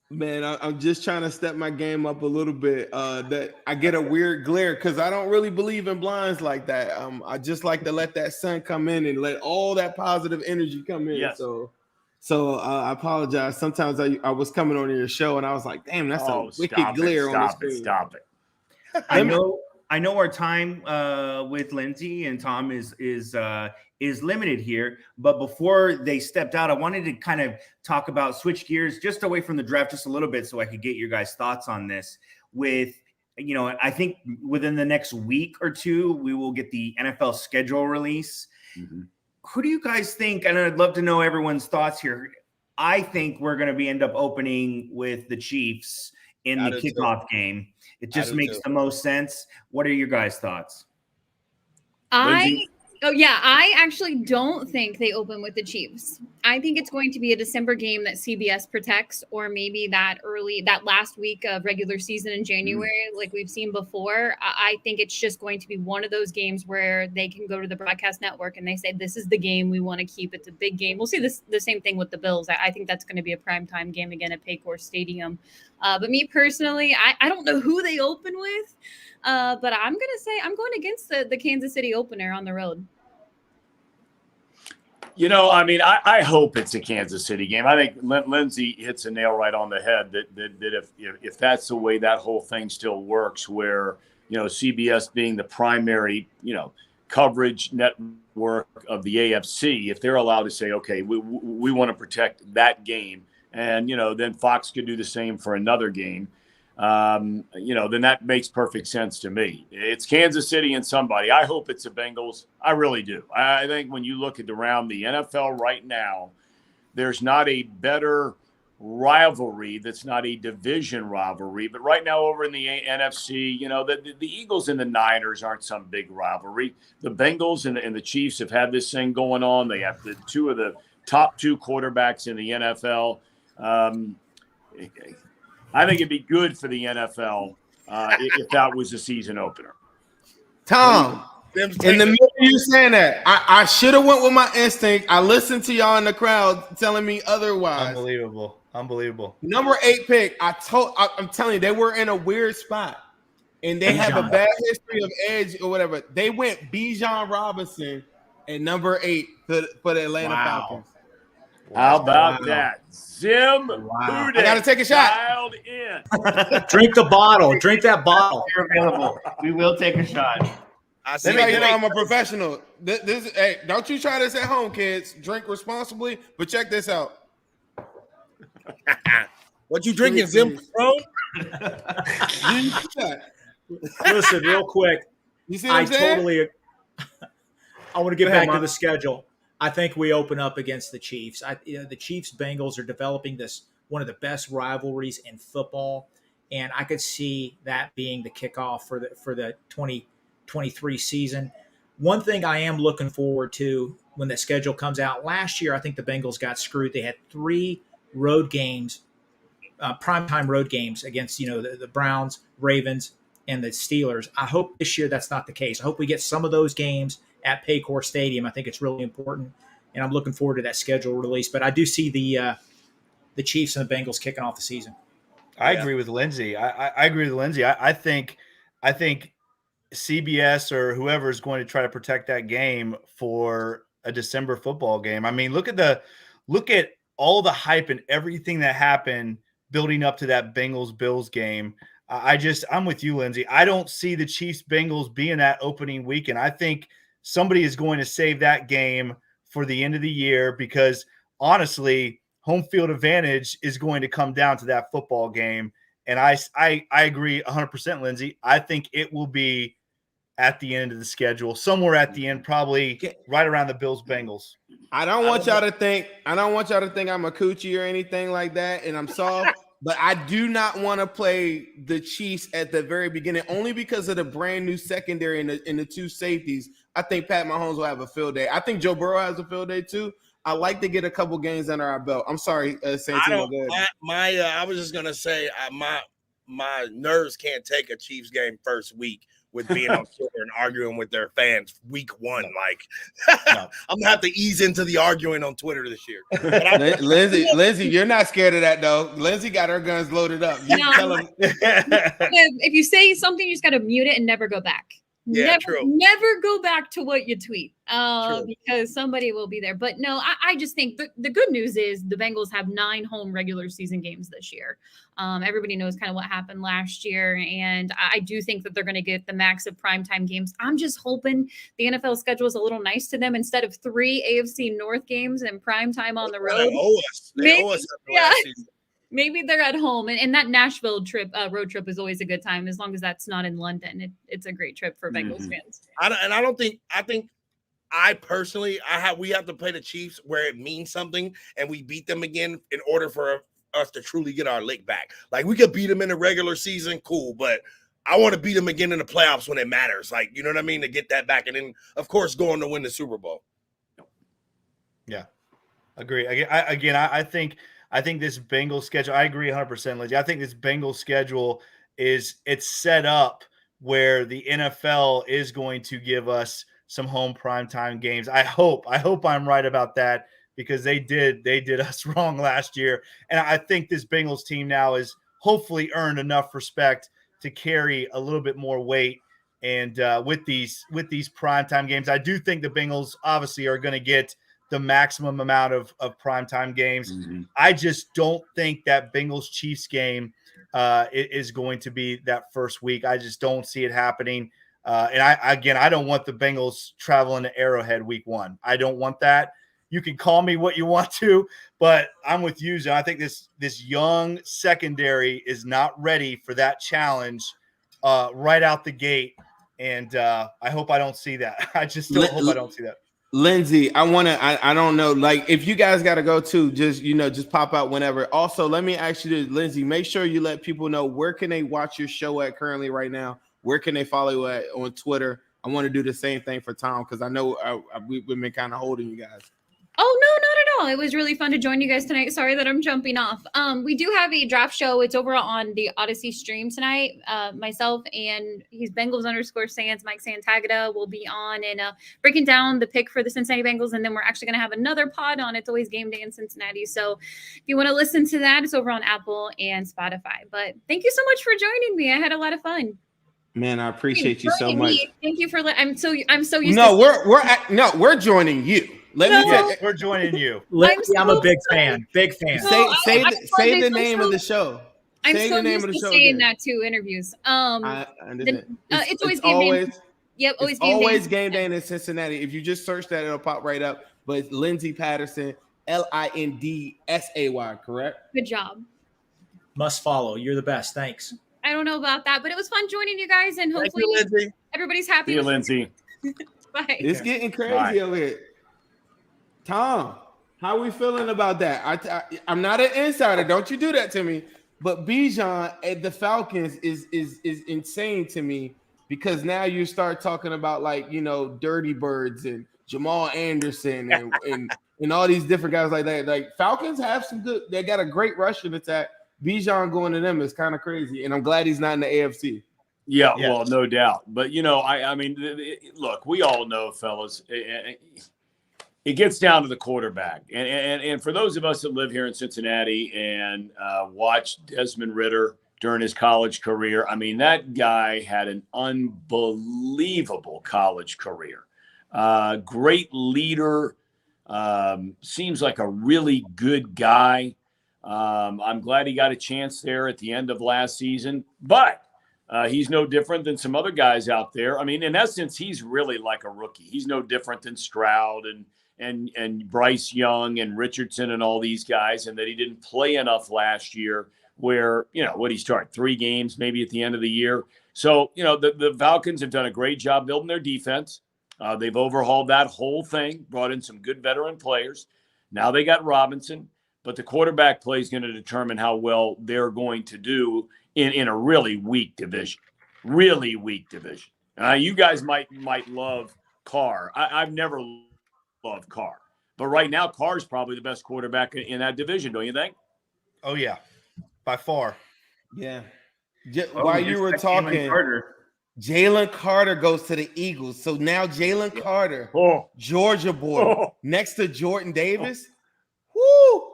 Man, I'm just trying to step my game up a little bit. That I get a weird glare because I don't really believe in blinds like that. I just like to let that sun come in and let all that positive energy come in. Yes. So I apologize. Sometimes I was coming on your show and I was like, damn, that's a wicked glare on the screen. Stop it. I know our time with Lindsay and Tom is limited here, but before they stepped out, I wanted to kind of talk about switch gears just away from the draft just a little bit so I could get your guys' thoughts on this. I think within the next week or two, we will get the NFL schedule release. Mm-hmm. Who do you guys think? And I'd love to know everyone's thoughts here. I think we're going to end up opening with the Chiefs in the kickoff game. It just makes the most sense. What are your guys' thoughts? I actually don't think they open with the Chiefs. I think it's going to be a December game that CBS protects, or maybe that last week of regular season in January, like we've seen before. I think it's just going to be one of those games where they can go to the broadcast network and they say, this is the game we want to keep. It's a big game. We'll see the same thing with the Bills. I think that's going to be a primetime game again at Paycor Stadium. But me personally, I don't know who they open with, but I'm going to say I'm going against the Kansas City opener on the road. I hope it's a Kansas City game. I think Lindsay hits a nail right on the head that if that's the way that whole thing still works, where, CBS being the primary, coverage network of the AFC, if they're allowed to say, okay, we want to protect that game, and, then Fox could do the same for another game, then that makes perfect sense to me. It's Kansas City and somebody. I hope it's the Bengals. I really do. I think when you look around the NFL right now, there's not a better rivalry that's not a division rivalry. But right now over in the NFC, the Eagles and the Niners aren't some big rivalry. The Bengals and the Chiefs have had this thing going on. They have the two of the top two quarterbacks in the NFL. I think it'd be good for the NFL if that was a season opener. Tom, in the middle of you saying that, I should have went with my instinct. I listened to y'all in the crowd telling me otherwise. Unbelievable. Number 8 pick. I'm telling you, they were in a weird spot, and they have a bad history of edge or whatever. They went Bijan Robinson at number 8 for the Atlanta Falcons. How about that? Zim. Wow. I gotta take a shot. Dialed in. Drink the bottle. Drink that bottle. You're available. We will take a shot. I see. That's how you know I'm a professional. Hey, don't you try this at home, kids. Drink responsibly, but check this out. What you drinking, Zim? Bro? Listen, real quick. You see what I'm saying? I want to get back to the schedule. I think we open up against the Chiefs. The Chiefs-Bengals are developing one of the best rivalries in football, and I could see that being the kickoff for the 2023 season. One thing I am looking forward to when the schedule comes out. Last year, I think the Bengals got screwed. They had 3 road games, primetime road games against the Browns, Ravens, and the Steelers. I hope this year that's not the case. I hope we get some of those games at Paycor Stadium. I think it's really important, and I'm looking forward to that schedule release. But I do see the Chiefs and the Bengals kicking off the season. I agree with Lindsay. I agree with Lindsay. I think CBS or whoever is going to try to protect that game for a December football game. I mean, look at all the hype and everything that happened building up to that Bengals-Bills game. I'm with you, Lindsay. I don't see the Chiefs-Bengals being that opening weekend. I think somebody is going to save that game for the end of the year because, honestly, home field advantage is going to come down to that football game. And I agree 100%, Lindsay. I think it will be at the end of the schedule, somewhere at the end, probably right around the Bills-Bengals. I don't want y'all to think I'm a coochie or anything like that, and I'm soft. But I do not want to play the Chiefs at the very beginning, only because of the brand new secondary and the 2 safeties. I think Pat Mahomes will have a field day. I think Joe Burrow has a field day too. I like to get a couple games under our belt. I'm sorry, Santino. I was just gonna say my nerves can't take a Chiefs game first week with being on Twitter and arguing with their fans week 1. I'm gonna have to ease into the arguing on Twitter this year. Lindsay, you're not scared of that though. Lindsay got her guns loaded up. You tell them. If you say something, you just got to mute it and never go back. Yeah, true. Never go back to what you tweet because somebody will be there. But no, I just think the good news is the Bengals have 9 home regular season games this year. Everybody knows kind of what happened last year. And I do think that they're going to get the max of primetime games. I'm just hoping the NFL schedule is a little nice to them instead of 3 AFC North games and primetime on the road. They owe us. Maybe they're at home, and that Nashville road trip is always a good time as long as that's not in London. It's a great trip for Bengals fans. I think we have to play the Chiefs where it means something, and we beat them again in order for us to truly get our lick back. Like, we could beat them in the regular season, cool, but I want to beat them again in the playoffs when it matters. Like, you know what I mean, to get that back, and then of course go on to win the Super Bowl. Yeah, agree. I think this Bengals schedule, I agree 100%, Lindsay. I think this Bengals schedule it's set up where the NFL is going to give us some home primetime games. I hope I'm right about that because they did us wrong last year. And I think this Bengals team now has hopefully earned enough respect to carry a little bit more weight. And with these primetime games, I do think the Bengals obviously are going to get the maximum amount of primetime games. I just don't think that Bengals-Chiefs game is going to be that first week. I just don't see it happening. And I don't want the Bengals traveling to Arrowhead week 1. I don't want that. You can call me what you want to, but I'm with you, Zon. I think this young secondary is not ready for that challenge right out the gate. And I hope I don't see that. I just hope I don't see that. Lindsay, I don't know, like, if you guys got to go too, just pop out whenever. Also, let me ask you this, Lindsay, make sure you let people know where can they watch your show at currently right now? Where can they follow you at on Twitter? I want to do the same thing for Thom because I know we've been kind of holding you guys. Oh, no, not at all. It was really fun to join you guys tonight. Sorry that I'm jumping off. We do have a draft show. It's over on the Odyssey stream tonight. Myself and he's Bengals_Sans, Mike Santagata will be on and breaking down the pick for the Cincinnati Bengals. And then we're actually going to have another pod on It's Always Game Day in Cincinnati. So if you want to listen to that, it's over on Apple and Spotify. But thank you so much for joining me. I had a lot of fun. Man, I appreciate you so much. Thank you for I'm so used to we're joining you. We're joining you. I'm a big fan. Big fan. Say the name of the show. I'm Say so the name used of the to show saying again. that too. Interviews. It's It's always game day. Yep, always game day in Cincinnati. If you just search that, it'll pop right up. But it's Lindsay Patterson, Lindsay, correct? Good job. Must follow. You're the best. Thanks. I don't know about that, but it was fun joining you guys, and hopefully everybody's happy. See you, Lindsay. Bye. It's getting crazy over here. Tom, how are we feeling about that? I'm not an insider. Don't you do that to me. But Bijan at the Falcons is insane to me, because now you start talking about, like, you know, Dirty Birds and Jamal Anderson and all these different guys like that. Like, Falcons have some good. They got a great rushing attack. Bijan going to them is kind of crazy, and I'm glad he's not in the AFC. Yeah, well, no doubt. But, you know, I mean, look, we all know, fellas, it gets down to the quarterback. And for those of us that live here in Cincinnati and watched Desmond Ridder during his college career, I mean, that guy had an unbelievable college career. Great leader. Seems like a really good guy. I'm glad he got a chance there at the end of last season, but he's no different than some other guys out there. I mean, in essence, he's really like a rookie. He's no different than Stroud and Bryce Young and Richardson and all these guys, and that he didn't play enough last year where, you know, what he started 3 games maybe at the end of the year. So, you know, the Falcons have done a great job building their defense. They've overhauled that whole thing, brought in some good veteran players. Now they got Robinson. But the quarterback play is going to determine how well they're going to do in a really weak division. Really weak division. You guys might love Carr. I've never loved Carr. But right now, Carr's probably the best quarterback in that division, don't you think? Oh, yeah. By far. Yeah. While you were talking, Jalen Carter goes to the Eagles. So now Jalen Carter, Georgia boy, next to Jordan Davis. Woo!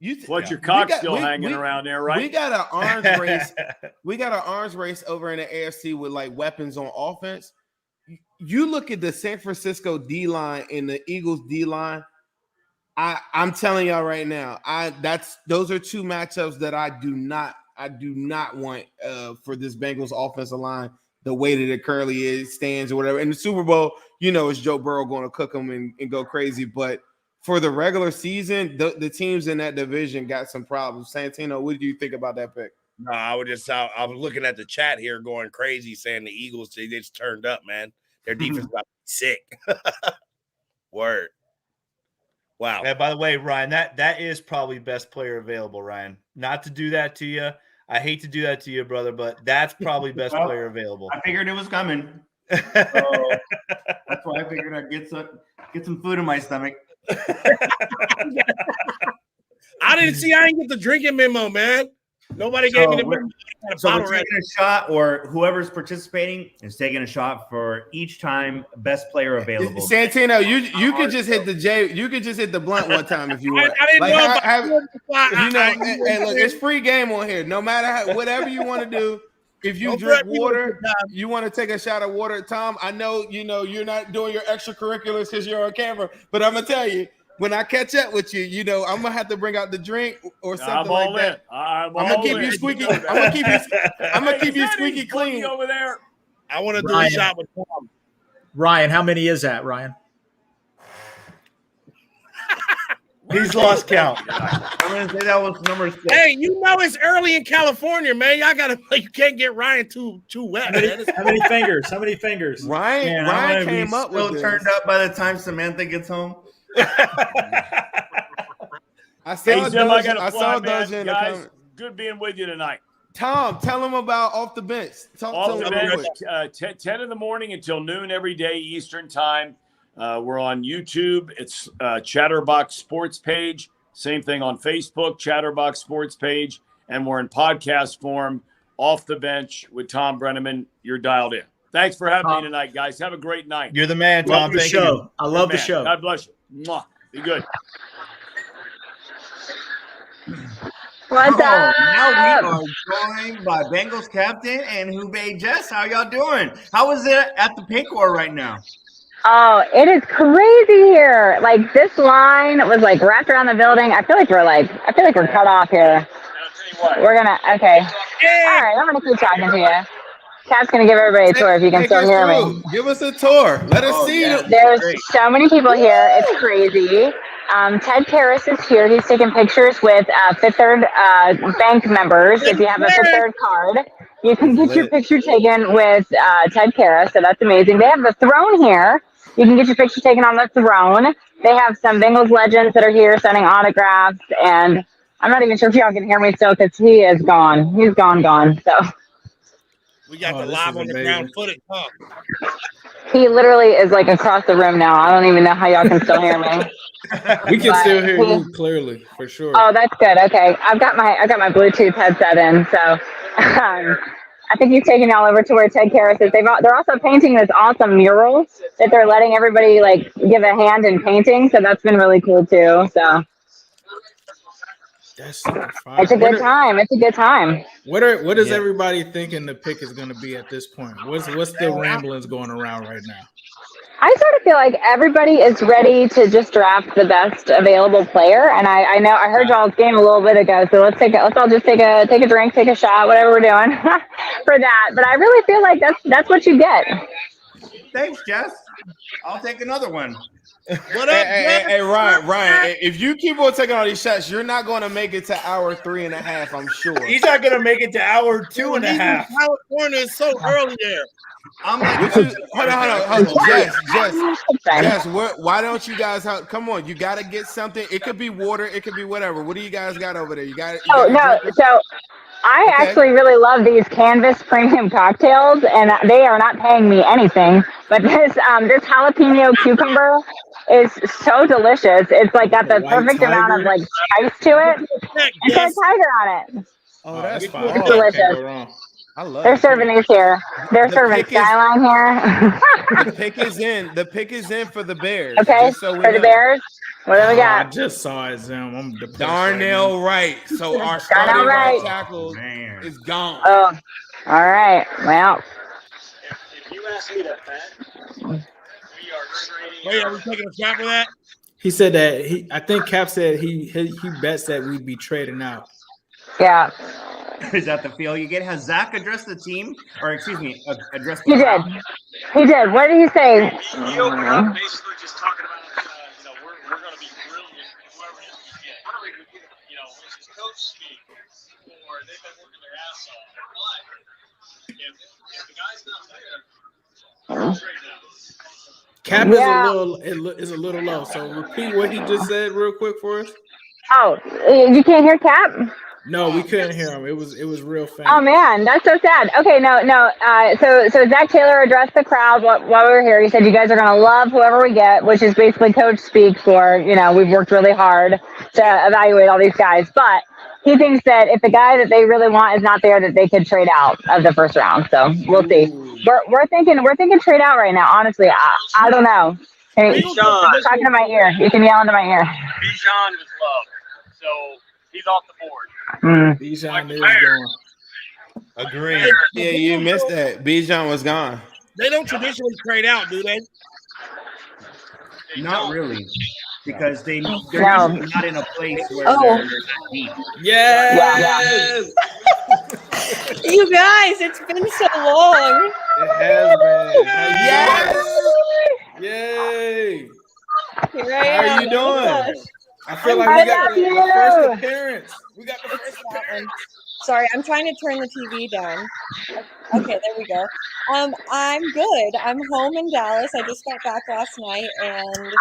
Your cock's still hanging around there, right? We got an arms race. We got an arms race over in the AFC with, like, weapons on offense. You look at the San Francisco D line and the Eagles D line. I'm telling y'all right now, those are 2 matchups that I do not want for this Bengals offensive line, the way that it currently stands or whatever. In the Super Bowl, you know, it's Joe Burrow going to cook them and go crazy, but for the regular season, the teams in that division got some problems. Santino, what do you think about that pick? No, I was looking at the chat here going crazy, saying the Eagles, they just turned up, man. Their defense about to be sick. Word. Wow. And by the way, Ryan, that is probably best player available, Ryan. Not to do that to you. I hate to do that to you, brother, but that's probably best player available. I figured it was coming. So that's why I figured I'd get some food in my stomach. I didn't get the drinking memo, man. Nobody gave me the memo. So we're taking a shot, or whoever's participating is taking a shot for each time best player available. Santino, you could just hit the J. You could just hit the blunt one time if you want. I didn't know. Hey, look, it's free game on here. No matter whatever you want to do. If you drink water, you want to take a shot of water, Tom. I know you're not doing your extracurriculars because you're on camera, but I'm gonna tell you, when I catch up with you, I'm gonna have to bring out the drink or something like that. I'm gonna keep you squeaky. I'm gonna keep you squeaky clean over there. I want to do a shot with Tom. Ryan, how many is that, Ryan? He's lost count. I'm gonna say that was number 6. Hey, it's early in California, man. You can't get Ryan too wet. How many fingers? How many fingers? Ryan came up with this. Turned up by the time Samantha gets home. I saw Doja in the guys. Good being with you tonight. Tom, tell them about Off the Bench. Off the Bench, 10 in the morning until noon every day Eastern time. We're on YouTube. It's Chatterbox Sports page. Same thing on Facebook, Chatterbox Sports page. And we're in podcast form, Off the Bench with Thom Brennamen. You're dialed in. Thanks for having me tonight, guys. Have a great night. You're the man, Tom. Thank you. I love the show. God bless you. Mwah. Be good. What's up? Now we are joined by Bengals captain and Hue Jackson. How y'all doing? How is it at the Paycor right now? Oh, it is crazy here. Like this line was like wrapped around the building. I feel like we're cut off here. We're gonna okay. All right, I'm gonna keep talking to you. Cap's gonna give everybody a tour if you can still hear me. Give us a tour. Let us see it. There's so many people here. It's crazy. Ted Karras is here. He's taking pictures with Fifth Third bank members. If you have a Fifth Third card, you can get your picture taken with Ted Karras. So that's amazing. They have the throne here. You can get your picture taken on the throne. They have some Bengals legends that are here signing autographs. And I'm not even sure if y'all can hear me still because he is gone. He's gone. So. We got the live on the ground footage, huh? He literally is like across the room now. I don't even know how y'all can still hear me. We can still hear you clearly, for sure. Oh, that's good. Okay, I've got my Bluetooth headset in, so I think he's taking y'all over to where Ted Karras is. They're also painting this awesome mural that they're letting everybody like give a hand in painting. So that's been really cool too. So. That's super fun. It's a good time. It's a good time. What is everybody thinking the pick is going to be at this point? What's the ramblings going around right now? I sort of feel like everybody is ready to just draft the best available player, and I know I heard y'all's game a little bit ago, so let's all just take a drink, take a shot, whatever we're doing for that. But I really feel like that's what you get. Thanks, Jess. I'll take another one. What up, hey, Ryan, if you keep on taking all these shots, you're not going to make it to hour 3.5, I'm sure. He's not going to make it to hour 2.5. California is so early there. I'm like, hold on. Jess, why don't you guys come on? You got to get something. It could be water. It could be whatever. What do you guys got over there? You got so I actually really love these Canvas premium cocktails, and they are not paying me anything. But this jalapeno cucumber is so delicious. It's like got the perfect amount of like spice to it. It's got a tiger on it. Oh, that's fine. It's delicious. I love They're serving these here. They're serving Skyline here. The pick is in. The pick is in for the Bears. Okay, for the Bears. What do we got? I just saw it, Zim. I'm depressed. Darnell Wright. So our starting right tackle is gone. Oh, all right. Well. If you ask me to bet, we are trading. Wait, are we taking a shot for that? He said that I think Cap said he bets that we'd be trading out. Yeah. Is that the feel you get? Has Zach addressed the team? Or excuse me, addressed the crowd? He did. What did he say? He opened up basically just talking about, we're going to be brilliant, whoever it is we get. How do we get, it's his coach speak, or they've been working their ass off. But if the guy's not there, trade now. Cap is a little low. So repeat what he just said real quick for us. Oh, you can't hear Cap? No, we couldn't hear him. It was real faint. Oh man, that's so sad. Okay, no. So Zach Taylor addressed the crowd while we were here. He said you guys are gonna love whoever we get, which is basically coach speak for we've worked really hard to evaluate all these guys. But he thinks that if the guy that they really want is not there, that they could trade out of the first round. So we'll see. We're thinking trade out right now. Honestly, I don't know. Hey, talk into my ear. You can yell into my ear. Bijan was loved, so he's off the board. Bijan is going. Agreed. Yeah, you missed that. Bijan was gone. They don't traditionally trade out, do they? Not really, because they're usually not in a place where they're deep. Yes. You guys, it's been so long. It has been. Yes. Yay. Here I am. How are you doing? I feel like we got the first appearance. We got the first appearance. Sorry, I'm trying to turn the TV down. Okay, there we go. I'm good. I'm home in Dallas. I just got back last night, and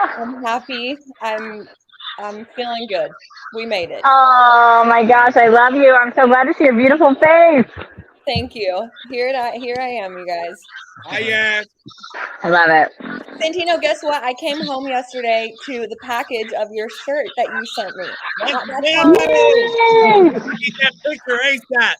I'm happy. I'm feeling good. We made it. Oh my gosh, I love you. I'm so glad to see your beautiful face. Thank you. Here I am, you guys. Hi, I love it. Santino, guess what? I came home yesterday to the package of your shirt that you sent me. Get that picture ASAP.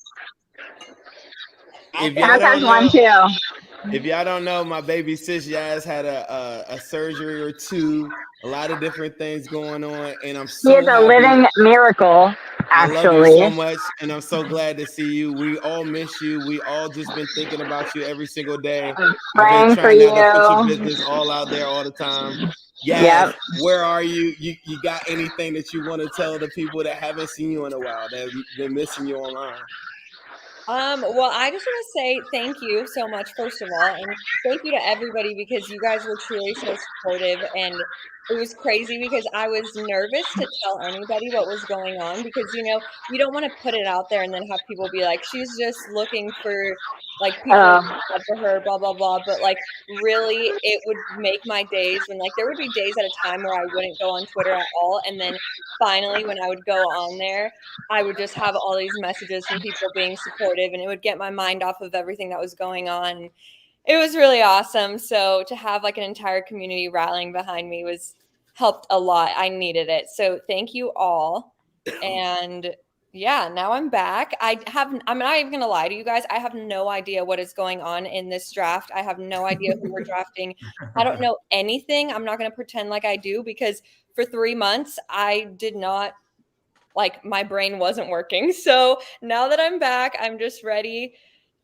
If y'all don't know, my baby sis Yaz had a surgery or two, a lot of different things going on, and I'm so He is a living miracle. actually. I love you so much, and I'm so glad to see you. We all miss you. We all just been thinking about you every single day. Praying I've been trying for not to put your you. business all out there all the time. Yes. Yep. Where are you? You got anything that you want to tell the people that haven't seen you in a while, that have been missing you online? Well, I just want to say thank you so much, first of all, and thank you to everybody because you guys were truly so supportive, and it was crazy because I was nervous to tell anybody what was going on because, you don't want to put it out there and then have people be like, she's just looking for like people for her, blah, blah, blah. But like really it would make my days when like there would be days at a time where I wouldn't go on Twitter at all. And then finally when I would go on there, I would just have all these messages from people being supportive and it would get my mind off of everything that was going on. It was really awesome. So to have like an entire community rallying behind me helped a lot. I needed it. So thank you all. And yeah, now I'm back. I'm not even going to lie to you guys. I have no idea what is going on in this draft. I have no idea who we're drafting. I don't know anything. I'm not going to pretend like I do because for 3 months, I did not my brain wasn't working. So now that I'm back, I'm just ready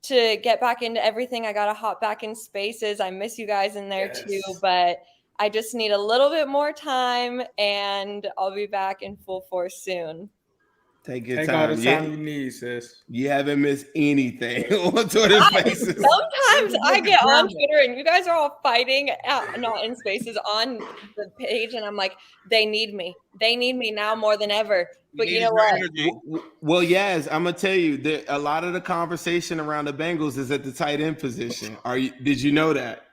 to get back into everything. I got to hop back in spaces. I miss you guys in there too, but I just need a little bit more time and I'll be back in full force soon. Take your Take time. all the time you need, sis. You haven't missed anything on Twitter Spaces. Sometimes I get on Twitter and you guys are all fighting, not in Spaces, on the page, and I'm like, they need me. They need me now more than ever. But you know what? Well, yes, I'm gonna tell you that a lot of the conversation around the Bengals is at the tight end position. Did you know that?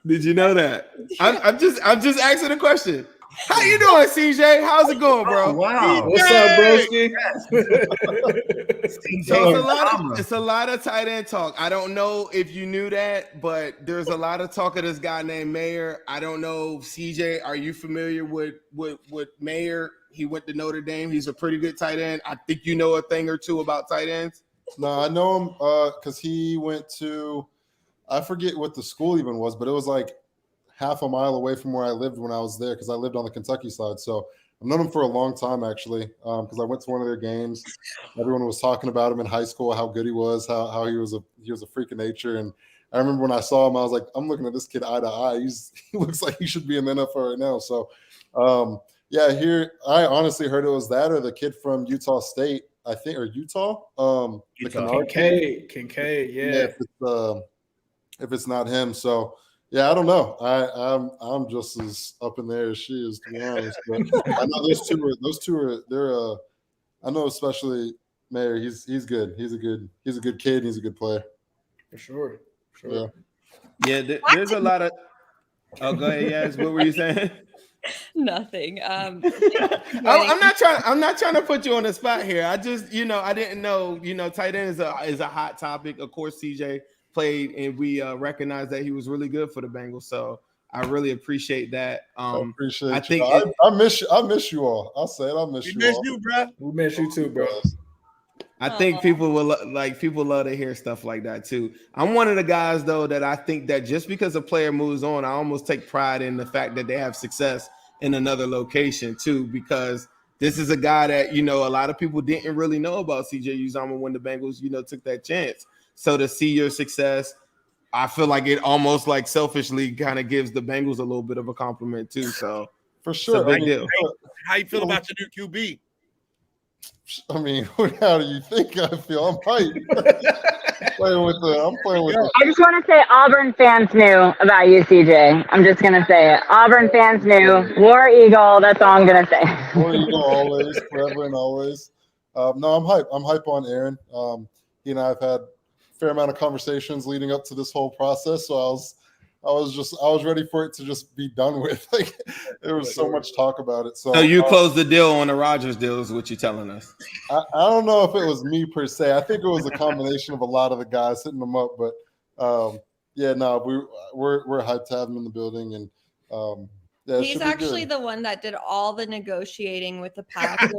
Did you know that? I'm just asking a question. How you doing, CJ? How's it going, bro? Oh, wow. What's up, broski? So it's a lot of tight end talk. I don't know if you knew that, but there's a lot of talk of this guy named Mayer. I don't know, CJ, are you familiar with Mayer? He went to Notre Dame. He's a pretty good tight end. I think you know a thing or two about tight ends. No, I know him because he went to, I forget what the school even was, but it was like half a mile away from where I lived when I was there because I lived on the Kentucky side. So I've known him for a long time, actually, because I went to one of their games. Everyone was talking about him in high school, how good he was, how he was a freak of nature. And I remember when I saw him, I was like, I'm looking at this kid eye to eye. He looks like he should be in the NFL right now. So, here I honestly heard it was that or the kid from Utah State, I think, or Utah. Kincaid, yeah. If it's not him, so yeah, I don't know. I'm just as up in there as she is, to be honest. But I know those two are. I know especially Mayer. He's good. He's a good kid. He's a good player. For sure. Yeah. There's a lot of. Oh, go ahead. Yes. What were you saying? Nothing. I'm not trying to put you on the spot here. I just, I didn't know. Tight end is a hot topic. Of course, CJ played, and we recognize that he was really good for the Bengals. So I really appreciate that. I miss you all. I'll say it. I miss you all. We miss you, bro. We miss you too, bro. I think people love to hear stuff like that too. I'm one of the guys though that I think that just because a player moves on, I almost take pride in the fact that they have success in another location too, because this is a guy that, a lot of people didn't really know about CJ Uzamoh when the Bengals, took that chance. So to see your success, I feel like it almost like selfishly kind of gives the Bengals a little bit of a compliment too. So for sure, it's a big deal. How you feel about your new QB? I mean, how do you think I feel? I'm hyped. I'm playing with I just want to say Auburn fans knew about you, CJ. I'm just going to say it. Auburn fans knew. War Eagle, that's all I'm going to say. War Eagle always, forever and always. No, I'm hyped. I'm hyped on Aaron. He and I have had a fair amount of conversations leading up to this whole process, so I was ready for it to just be done with. Like there was so much talk about it. So you closed the deal on the Rodgers deal, is what you're telling us. I don't know if it was me per se. I think it was a combination of a lot of the guys hitting them up. But we're hyped to have him in the building, and he's actually the one that did all the negotiating with the Packers.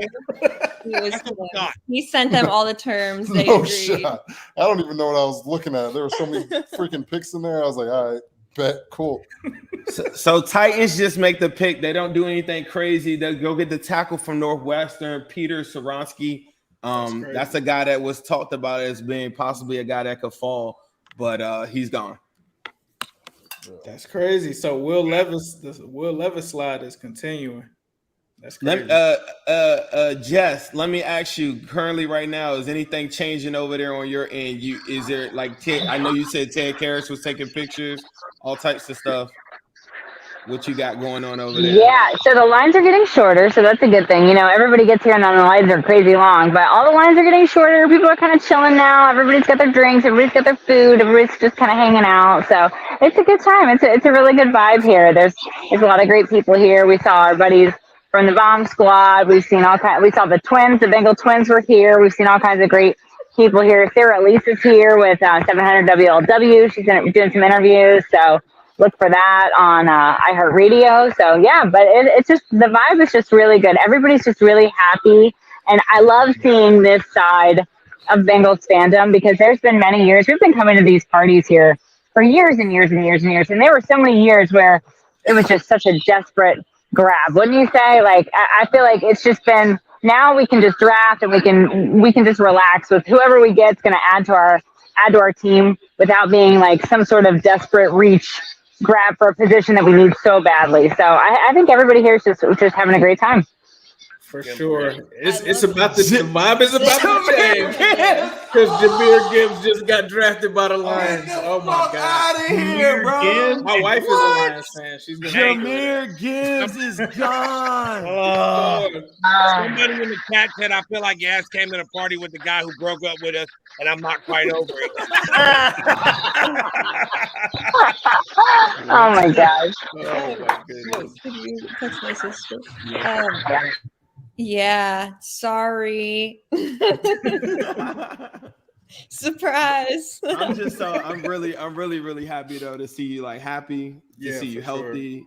He sent them all the terms. They agreed. Shot. I don't even know what I was looking at. There were so many freaking picks in there. I was like, all right. Bet, cool. So Titans just make the pick. They don't do anything crazy. They go get the tackle from Northwestern, Peter Soronsky. That's a guy that was talked about as being possibly a guy that could fall, but he's gone. That's crazy. So Will Levis slide is continuing. That's crazy. Jess, let me ask you. Currently, right now, is anything changing over there on your end? Is there like I know you said Ted Karras was taking pictures, all types of stuff. What you got going on over there? Yeah, so the lines are getting shorter, so that's a good thing. You know, everybody gets here and then the lines are crazy long, but all the lines are getting shorter. People are kind of chilling now. Everybody's got their drinks. Everybody's got their food. Everybody's just kind of hanging out. So it's a good time. It's a really good vibe here. There's a lot of great people here. We saw our buddies from the Bomb Squad. We saw the twins. The Bengal twins were here. We've seen all kinds of great people here. Sarah Elise is here with 700 WLW. She's doing some interviews. So look for that on iHeartRadio. So yeah, but it's just, the vibe is just really good. Everybody's just really happy. And I love seeing this side of Bengals fandom because there's been many years, we've been coming to these parties here for years and years and years and years. And there were so many years where it was just such a desperate grab. Wouldn't you say? Like, I feel like it's just been, now we can just draft and we can just relax with whoever we get is going to add to our team without being like some sort of desperate reach grab for a position that we need so badly. So I think everybody here is just having a great time. For sure. It's about the vibe is about to change. Because Jahmyr Gibbs just got drafted by the Lions. Oh my God. Out of here, bro. My wife is a Lions fan. She's gonna Jahmyr Gibbs is gone. Somebody in the chat said, I feel like Yaz came to the party with the guy who broke up with us, and I'm not quite over it. Oh my gosh. Oh my goodness. Could you text my sister? Yeah, sorry. Surprise. I'm really happy though to see you like happy, to see you healthy.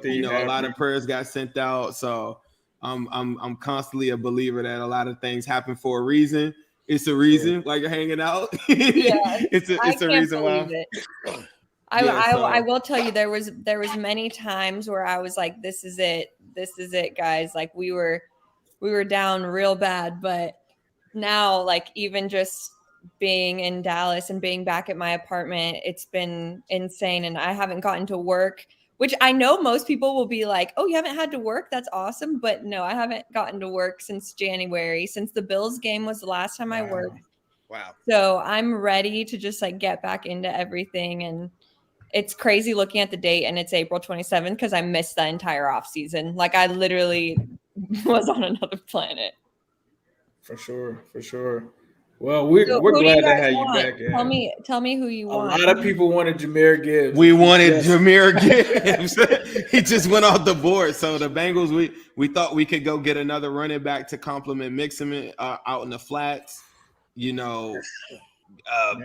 You know, a lot of prayers got sent out. So I'm constantly a believer that a lot of things happen for a reason. It's a reason, like you're hanging out. Yeah, it's a reason why. I will tell you there was many times where I was like, this is it, guys. Like we were down real bad, but now like even just being in Dallas and being back at my apartment, it's been insane. And I haven't gotten to work, which I know most people will be like, oh, you haven't had to work? That's awesome. But no, I haven't gotten to work since January, since the Bills game was the last time I worked. Wow. So I'm ready to just like get back into everything. And it's crazy looking at the date and it's April 27th because I missed the entire off season. Like I literally was on another planet. For sure. Well, we're glad to have you back. Tell me who you want. A lot of people wanted Jahmyr Gibbs. We wanted Jahmyr Gibbs. He just went off the board. So the Bengals, we thought we could go get another running back to complement Mixon out in the flats. You know,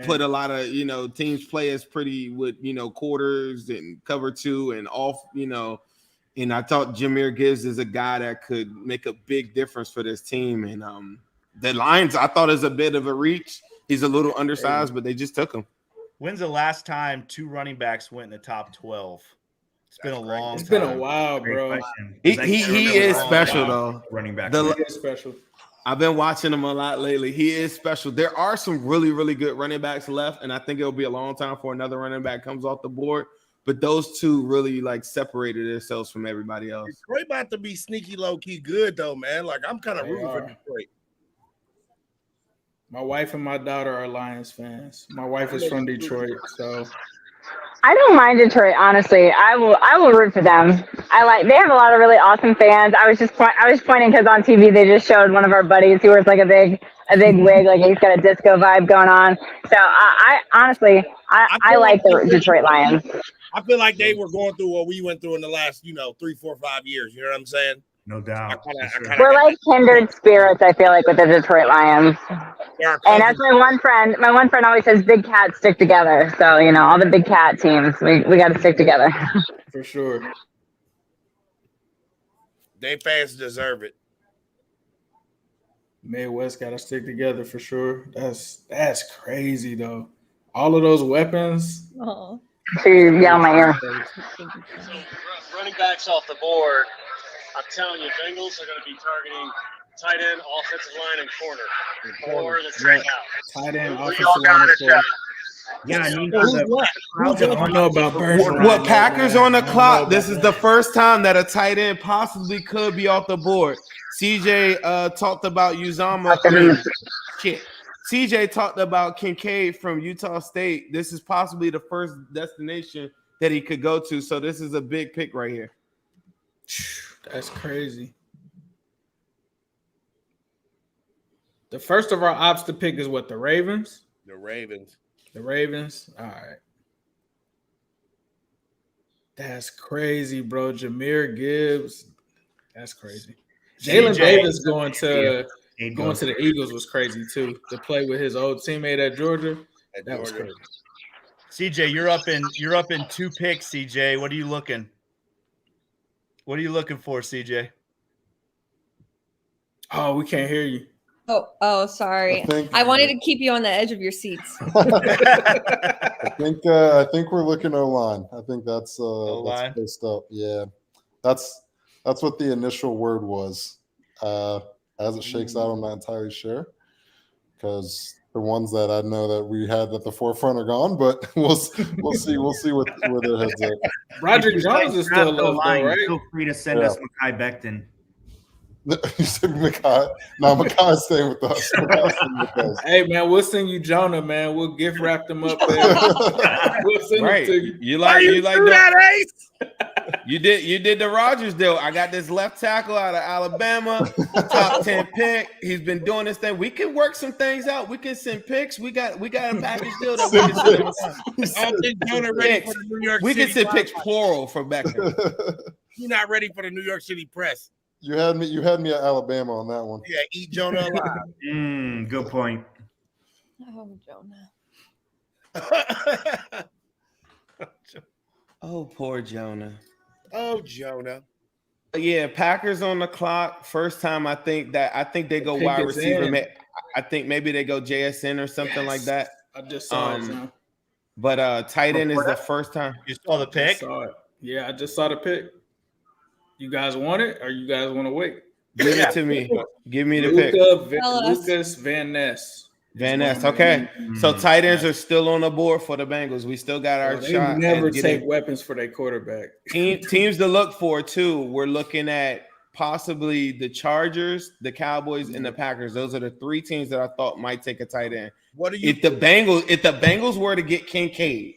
put a lot of, teams play as pretty with, quarters and cover two and off, and I thought Jahmyr Gibbs is a guy that could make a big difference for this team. And the Lions, I thought, is a bit of a reach. He's a little undersized, but they just took him. When's the last time two running backs went in the top 12? It's been a long time. It's been a while, bro. He is special, though. Running back. He is special. I've been watching him a lot lately. He is special. There are some really, really good running backs left, and I think it'll be a long time before another running back comes off the board. But those two really separated themselves from everybody else. Detroit about to be sneaky low key good though, man. Like I'm kind of rooting for Detroit. My wife and my daughter are Lions fans. My wife is from Detroit, so I don't mind Detroit, honestly. I will root for them. They have a lot of really awesome fans. I was pointing because on TV they just showed one of our buddies who wears like a big wig, like he's got a disco vibe going on. So I honestly like the Detroit Lions. I feel like they were going through what we went through in the last 3, 4, 5 years. You know what I'm saying? No doubt. We're like kindred spirits, I feel like, with the Detroit Lions. And that's my one friend always says big cats stick together. So, all the big cat teams, we got to stick together. For sure. They fans deserve it. Midwest got to stick together for sure. That's crazy, though. All of those weapons. Oh. So you yell in my ear. So running backs off the board, I'm telling you, Bengals are going to be targeting tight end, offensive line, and corner. Or the three now. Tight end, offensive line, and corner. Yeah, I need I don't know about Bergeron. What Packers on the clock? This is the first time that a tight end possibly could be off the board. CJ talked about Uzamoh. CJ talked about Kincaid from Utah State. This is possibly the first destination that he could go to. So this is a big pick right here. That's crazy. The first of our ops to pick is what, the Ravens? The Ravens. The Ravens. All right. That's crazy, bro. Jameer Gibbs. That's crazy. Jalen Davis going to the Eagles was crazy too. To play with his old teammate at Georgia. That was crazy. CJ, you're up in 2 picks, CJ. What are you looking? What are you looking for, CJ? Oh, we can't hear you. Oh, sorry. I wanted to keep you on the edge of your seats. I think we're looking O-line. I think that's based up. Yeah, that's what the initial word was. As it shakes out, I'm not entirely sure because the ones that I know that we had at the forefront are gone. But we'll see where their heads at. Roderick Jones is still low, right? Feel free to send us Mekhi Becton. You said Mekhi. No, Mekhi's staying with us. Hey man, we'll send you Jonah, man. We'll gift wrap them up there. We'll send it to you. You like that, Ace? You did the Rodgers deal. I got this left tackle out of Alabama, top 10 pick. He's been doing this thing. We can work some things out. We can send picks. We got a package deal that we can send. I don't think Jonah ready for the New York City. We can send picks plural for Beckham. You're not ready for the New York City press. You had me at Alabama on that one. Yeah, eat Jonah alive. Good point. Oh, Jonah. Oh, poor Jonah. Oh, Jonah. Yeah, Packers on the clock. First time I think they go wide receiver. I think maybe they go JSN or something like that. I just saw it. But tight end is the first time. You saw the pick? Yeah, I just saw the pick. You guys want it, or you guys want to wait? Give it to me. Give me the pick. Lucas Van Ness. Van Ness. Okay. So tight ends are still on the board for the Bengals. We still got our shot. They never take weapons for their quarterback. Teams to look for too. We're looking at possibly the Chargers, the Cowboys, and the Packers. Those are the 3 teams that I thought might take a tight end. If the Bengals were to get Kincaid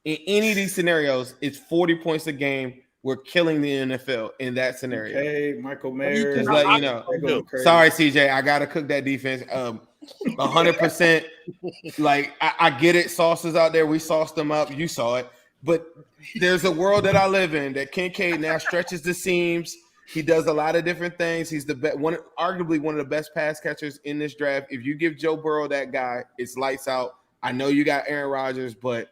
in any of these scenarios, it's 40 points a game. We're killing the NFL in that scenario. Hey, Michael Mayer. Just let you know. Sorry, CJ. I gotta cook that defense. 100%. Like I get it. Sauces out there. We sauced them up. You saw it. But there's a world that I live in that Kincaid now stretches the seams. He does a lot of different things. He's the arguably one of the best pass catchers in this draft. If you give Joe Burrow that guy, it's lights out. I know you got Aaron Rodgers, but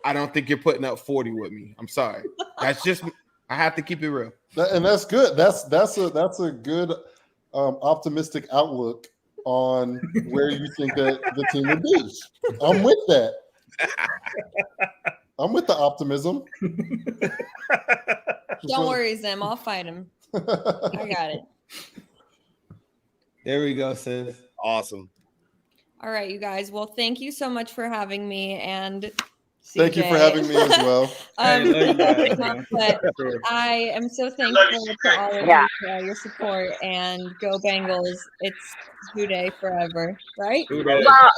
I don't think you're putting up 40 with me. I'm sorry. That's just I have to keep it real. And that's good. That's a good optimistic outlook on where you think that the team would be. I'm with that. I'm with the optimism. Don't worry, Zim. I'll fight him. I got it. There we go, sis. Awesome. All right, you guys. Well, thank you so much for having me, and CJ. Thank you for having me as well. But I am so thankful to all of you for your support, and go Bengals. It's Hue Day forever, right? Well,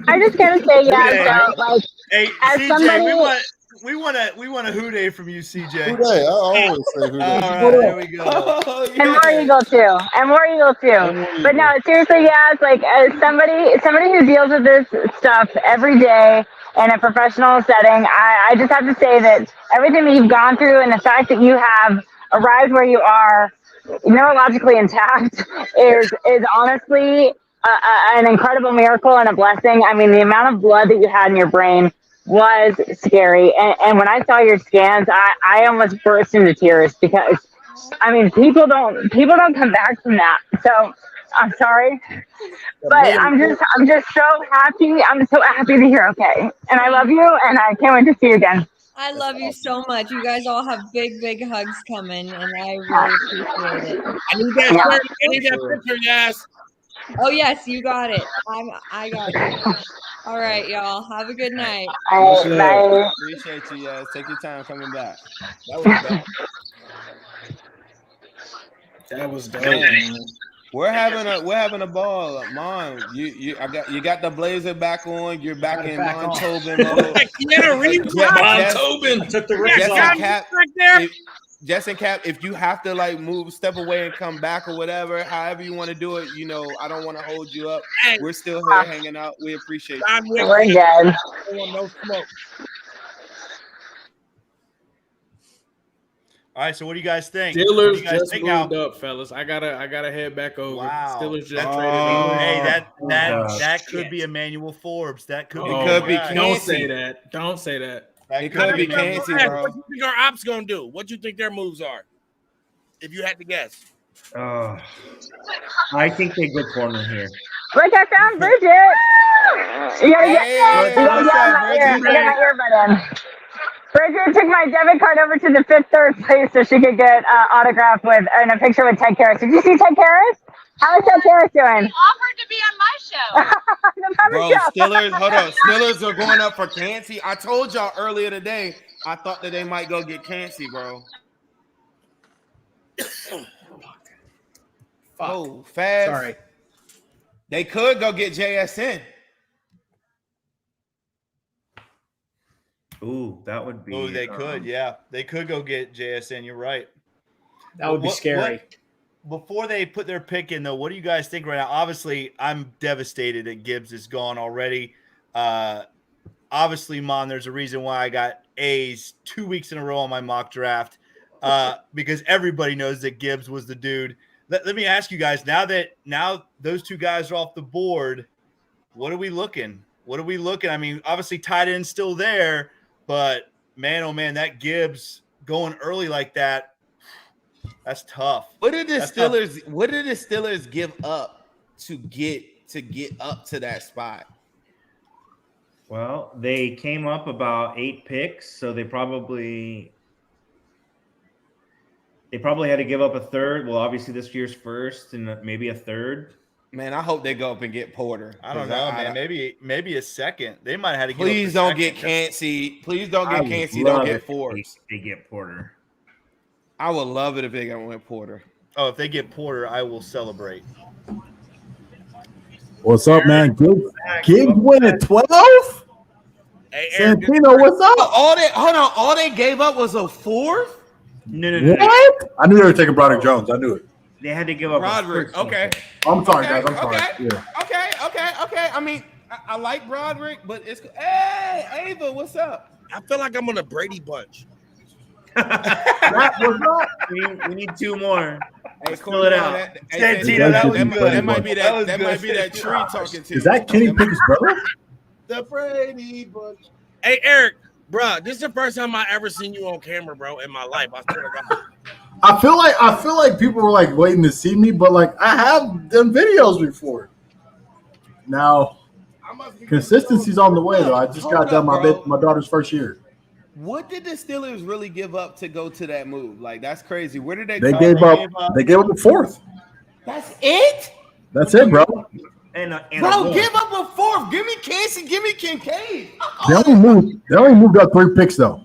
I just gotta say, so like, hey, as CJ, somebody, we want a Hue Day from you, CJ. Hue Day. I always say Hue Day. There we go. And more Eagle too. But no, seriously, it's like as somebody who deals with this stuff every day in a professional setting, I just have to say that everything that you've gone through and the fact that you have arrived where you are neurologically intact is honestly an incredible miracle and a blessing. I mean, the amount of blood that you had in your brain was scary. And when I saw your scans, I almost burst into tears because, I mean, people don't come back from that. So I'm sorry, but I'm just so happy. I'm so happy to hear okay, and I love you, and I can't wait to see you again. I love you so much. You guys all have big, big hugs coming, and I really appreciate it. I need that picture, yes. Oh yes, you got it. I got it. All right, y'all. Have a good night. Bye. Appreciate you guys. Take your time coming back. That was dope. We're having a ball, Mon. You got the blazer back on. You're back in Mon Tobin mode. Jess and Cap, if you have to like move, step away and come back or whatever, however you want to do it, I don't want to hold you up. We're still here hanging out. We appreciate you. We're good. No smoke. All right, so what do you guys think? Steelers just moved up, fellas. I gotta head back over. Wow. Steelers just traded over. Hey, that could be Emmanuel Forbes. That could be. It could be. Don't say that. Don't say that. It could be Kansas, bro. What do you think our ops gonna do? What do you think their moves are? If you had to guess. I think they go corner here. Bridget, I found Bridget. You gotta get my earbud in. Bridget took my debit card over to the fifth third place so she could get autograph and a picture with Ted Karras. Did you see Ted Karras? How is Ted Karras doing? He offered to be on my show. Bro, Steelers, hold on. Steelers are going up for Kansas. I told y'all earlier today, I thought that they might go get Kansas, bro. Oh, fast. Sorry. They could go get JSN. Ooh, that would be. Oh, they could. Yeah, they could go get JSN. You're right. That would be scary. Before they put their pick in, though, what do you guys think right now? Obviously, I'm devastated that Gibbs is gone already. Obviously, Mon, there's a reason why I got A's 2 weeks in a row on my mock draft because everybody knows that Gibbs was the dude. Let me ask you guys, now those two guys are off the board, what are we looking? I mean, obviously, tight end's still there, but man, oh man, that Gibbs going early like that, that's tough. What did the Steelers give up to get up to that spot? Well, they came up about 8 picks, so they probably had to give up a third. Well, obviously this year's first and maybe a third. Man, I hope they go up and get Porter. I don't know, man. Maybe a second. They might have had to. Please don't get Kancey. Please don't get Kancey. Don't get Forbes. They get Porter. I would love it if they got with Porter. Oh, if they get Porter, I will celebrate. What's up, man? Gibbs winning 12? Hey, Santino, what's up? All they gave up was a fourth? No. What? I knew they were taking Broderick Jones. I knew it. They had to give up Broderick. Okay. I'm sorry, guys. I'm sorry. Yeah. Okay. I mean, I like Broderick, but it's hey, Ava, what's up? I feel like I'm on a Brady bunch. We need 2 more. Hey, fill it out. That might be that tree talking to you. Is that Kenny Pickett's brother? The Brady bunch. Hey, Eric, bro, this is the first time I ever seen you on camera, bro, in my life. I swear to God. I feel like people were like waiting to see me, but like I have done videos before. Now, consistency's on the way though. I just got done my daughter's first year. What did the Steelers really give up to go to that move? Like that's crazy. Where did they? They gave up a fourth. That's it. That's it, bro. Bro, give up a fourth. Give me Casey. Give me Kincaid. They only moved up 3 picks though.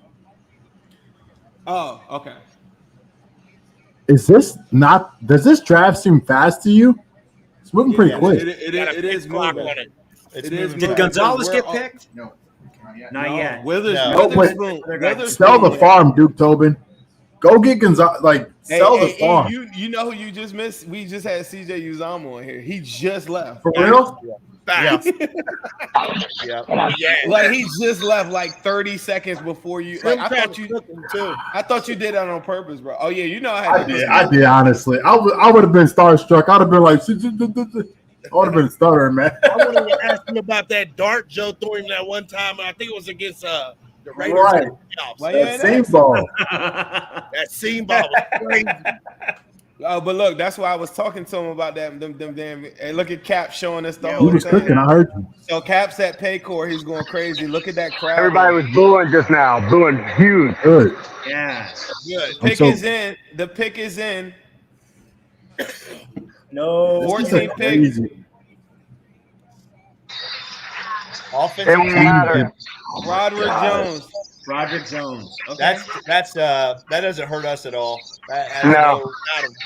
Oh, okay. Does this draft seem fast to you? It's moving pretty quick. It is moving. Did Gonzalez get picked? No. Not yet. Sell the farm, Duke Tobin. Go get Gonzalez. Sell the farm. You know who you just missed? We just had C.J. Uzamoh in here. He just left. For real? Facts. Yeah. Like he just left like 30 seconds before you. Like, I thought you did that on purpose, bro. Oh yeah, you know I did honestly. I would have been starstruck. I'd have been like, I would have been stuttering, man. I wanted to ask you about that dart Joe threw him that one time, and I think it was against the Raiders. Right. That seam ball. That seam ball was crazy. Oh, but look, that's why I was talking to him about that. Them damn. Hey, look at Cap showing us the He whole was thing. cooking. I heard you. So Cap's at Paycor. He's going crazy. Look at that crowd. Everybody was booing just now. Booing huge. Good. Yeah. Good. I'm Pick so- is in. The pick is in. No. 14 pick. Crazy. It won't matter. Roderick Jones. Roderick Jones. Okay. That doesn't hurt us at all. No.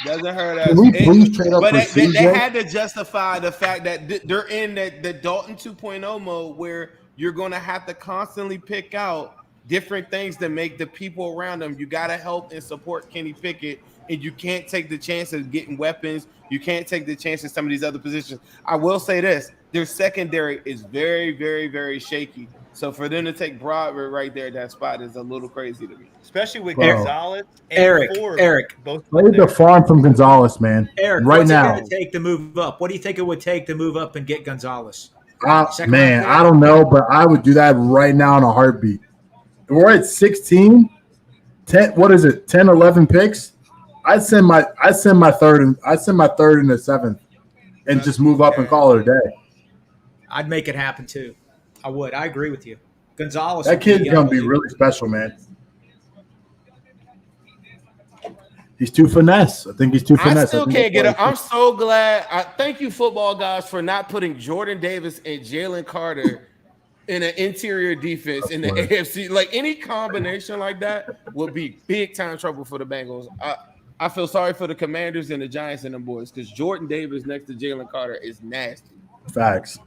Doesn't hurt Can us. we please trade up But for they CJ? had to justify the fact that they're in the Dalton 2.0 mode where you're going to have to constantly pick out different things to make the people around them. You got to help and support Kenny Pickett, and you can't take the chance of getting weapons. You can't take the chance in some of these other positions. I will say this. Their secondary is very, very, very shaky. So for them to take Broderick right there, that spot is a little crazy to me. Especially with Bro. Gonzalez and Eric, Forbes. Eric. Both Play the farm from Gonzalez, man. Eric, right what's now. it going to take to move up? What do you think it would take to move up and get Gonzalez? Second Man, round I don't know, but I would do that right now in a heartbeat. We're at 16, 10. What is it? 10, 11 picks. I'd send my third and the seventh, and just move up and call it a day. I'd make it happen too. I would. I agree with you. Gonzalez. That would be kid's gonna be unbelievable. really special, man. He's too finesse. I think he's too finesse. I still think can't get that's it. why I'm so glad. Thank you, football guys, for not putting Jordan Davis and Jalen Carter in an interior defense in the AFC. Like any combination like that would be big time trouble for the Bengals. I feel sorry for the Commanders and the Giants and them boys because Jordan Davis next to Jalen Carter is nasty. Facts.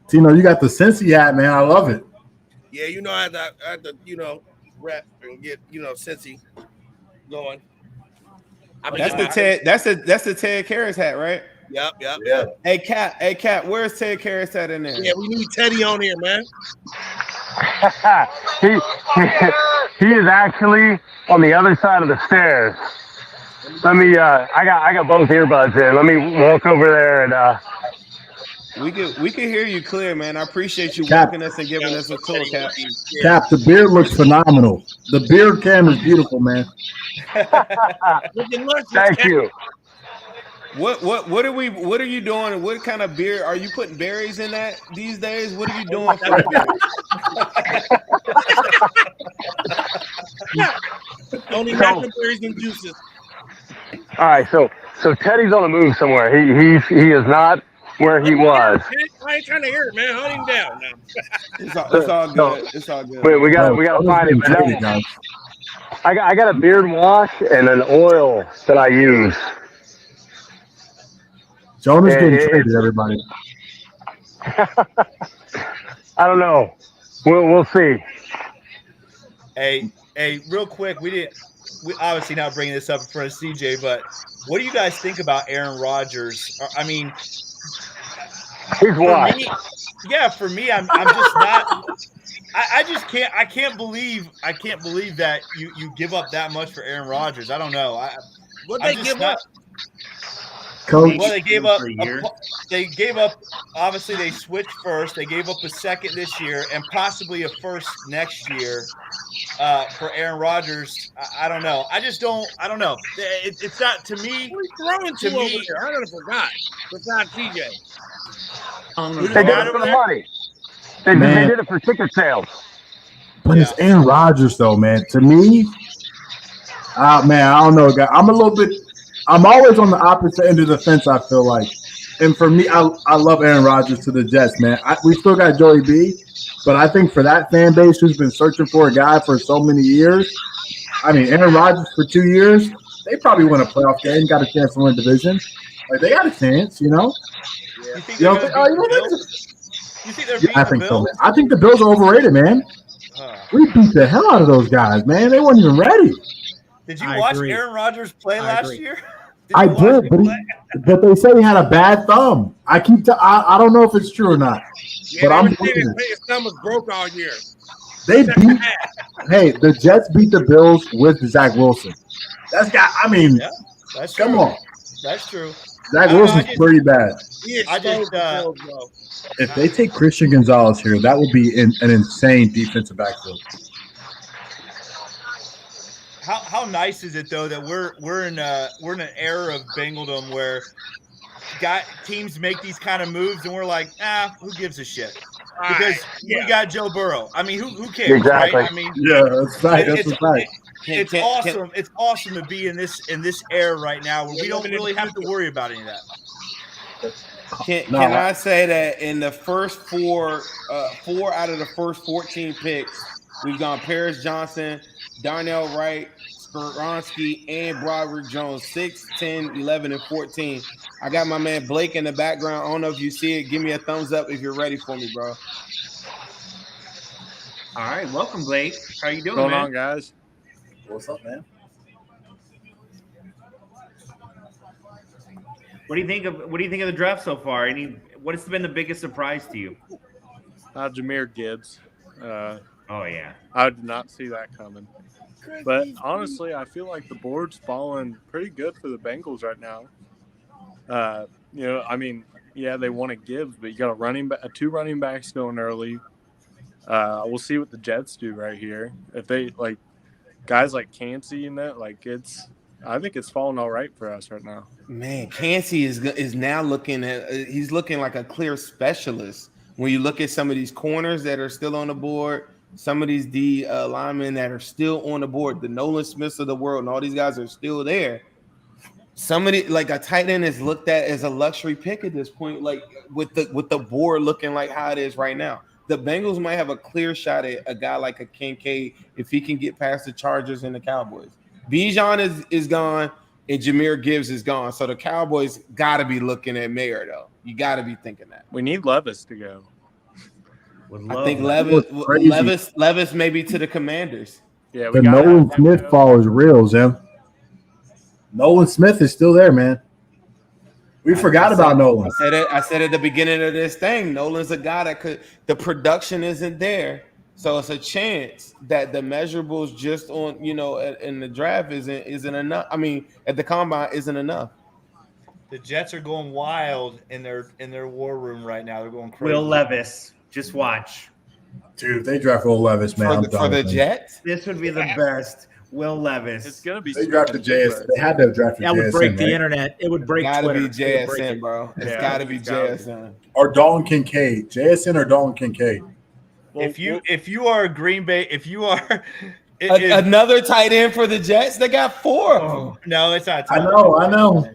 Tino, you got the Cincy hat, man. I love it. Yeah, I had to rep and get Cincy going. That's the Ted Karras hat, right? Yep. Yeah. Hey Cap, where's Ted Karras at in there? Yeah, we need Teddy on here, man. he is actually on the other side of the stairs. Let me. I got both earbuds in. Let me walk over there and. We can hear you clear, man. I appreciate you Cap. walking us and giving us a tour, Cap. Cap, the beard looks phenomenal. The beard cam is beautiful, man. Thank you. What are you doing? What kind of beer are you putting berries in that these days? What are you doing for the beer? Only natural berries and juices. All right, so Teddy's on the move somewhere. He is not where he was. I ain't trying to hear it, man. Hold him down now. It's all good. It's all good. We gotta find him. But no, I got a beard wash and an oil that I use. Jonah's getting traded, everybody. I don't know. We'll see. Hey, real quick, we obviously not bringing this up in front of CJ, but what do you guys think about Aaron Rodgers? I mean, he's what? For me, I'm just not. I can't believe that you give up that much for Aaron Rodgers. I don't know. What they give up? Coach. Well, they gave up. Obviously, they switched first. They gave up a second this year and possibly a first next year for Aaron Rodgers. I don't know. I don't know. It's not to me. What are you throwing to me? Over there? I done forgot. Besides TJ. They did it for the money. They did it for ticket sales. But it's Aaron Rodgers, though, man. To me, man, I don't know, guy. I'm always on the opposite end of the fence, I feel like. And for me, I love Aaron Rodgers to the Jets, man. We still got Joey B, but I think for that fan base who's been searching for a guy for so many years, I mean, Aaron Rodgers for 2 years, they probably win a playoff game, got a chance to win a division. Like, they got a chance, you know? Yeah. You think they're I think so, man. I think the Bills are overrated, man. We beat the hell out of those guys, man. They weren't even ready. Did you watch Aaron Rodgers play last year? I did, but they say he had a bad thumb. I don't know if it's true or not. Yeah, but I'm his thumb was broke all year. Hey, the Jets beat the Bills with Zach Wilson. That's come on. That's true. Zach Wilson's pretty bad. If they take Christian Gonzalez here, that would be an insane defensive backfield. how nice is it though that we're in an era of Bengaldom where teams make these kind of moves and we're like, who gives a shit? Because we got Joe Burrow. I mean, who cares, Exactly. right? I mean, Yeah, that's right. That's right. It's awesome. It's awesome to be in this era right now where we don't really have to worry about any of that. Can I say that in the first four out of the first 14 picks, we've gone Paris Johnson, Darnell Wright, Skoronski, and Broderick Jones, 6, 10, 11, and 14. I got my man Blake in the background. I don't know if you see it. Give me a thumbs up if you're ready for me, bro. All right, welcome, Blake. How you doing, What's going man? on, guys? What's up, man? What do you think of the draft so far? What has been the biggest surprise to you? Jahmyr Gibbs. Oh yeah, I did not see that coming. But honestly, I feel like the board's falling pretty good for the Bengals right now. I mean, yeah, they wanted Gibbs, but you got two running backs going early. We'll see what the Jets do right here. If they like guys like Cansey and that, I think it's falling all right for us right now. Man, Cansey is now looking like a clear specialist. When you look at some of these corners that are still on the board, some of these D linemen that are still on the board, the Nolan Smiths of the world, and all these guys are still there. Somebody like a tight end is looked at as a luxury pick at this point, like with the board looking like how it is right now. The Bengals might have a clear shot at a guy like a Kincaid if he can get past the Chargers and the Cowboys. Bijan is gone and Jahmyr Gibbs is gone. So the Cowboys got to be looking at Mayer, though. You got to be thinking that. We need Levis to go. I think Levis maybe to the Commanders. Yeah, the Nolan Smith fall is real, Zim. Nolan Smith is still there, man. We forgot about Nolan. I said at the beginning of this thing, Nolan's a guy that the production isn't there. So it's a chance that the measurables just on, in the draft isn't enough. I mean, at the combine isn't enough. The Jets are going wild in their war room right now. They're going crazy. Will Levis, just watch. Dude, if they draft Will Levis, man, for the Jets, this would be the best. Will Levis. It's gonna be. They drafted JSN. They had to have drafted JSN. That would break the right? internet. It would break gotta Twitter. be JSN, bro. It's gotta be JSN. Or Dalton Kincaid. JSN or Dalton Kincaid. Well, if you are Green Bay, Another tight end for the Jets, they got 4 of them. No, it's not. I know.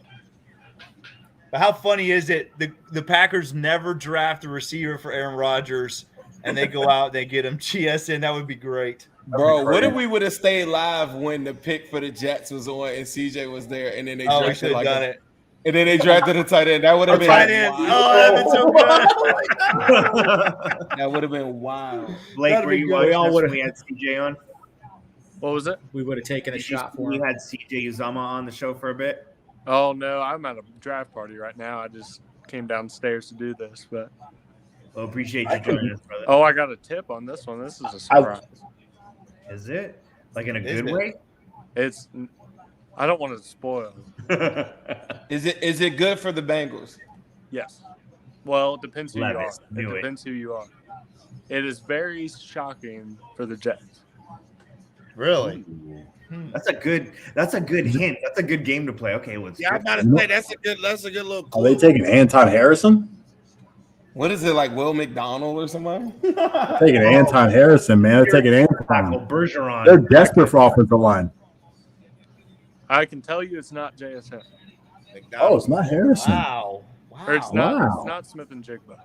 But how funny is it? The Packers never draft a receiver for Aaron Rodgers, and they go out and they get him GSN. That would be great. Bro, what if we would have stayed live when the pick for the Jets was on and CJ was there, and then they drafted we should have done it. And then they drafted a tight end. That would have been tight end. wild. Oh, that'd been so good. That would have been wild. Blake, were you watching us when we had CJ on? What was it? We would have taken a shot for We him. had CJ Uzamoh on the show for a bit. Oh no, I'm at a draft party right now. I just came downstairs to do this, but well, appreciate you joining us, brother. Oh, I got a tip on this one. This is a surprise. Is it like in a good way? It's. I don't want to spoil. Is it good for the Bengals? Yes. Well, it depends who you are. Levis, It depends who you are. It is very shocking for the Jets. Really? That's a good hint. That's a good game to play. Okay, let's. Yeah, I'm about to say that's a good little. Are they taking Anton Harrison? What is it, like Will McDonald or somebody? They're taking Anton Harrison, man. They're taking Anton. Bergeron. They're desperate for offensive line. I can tell you it's not JSN. Oh, it's not Harrison. Wow. Or it's not Smith and Jigba.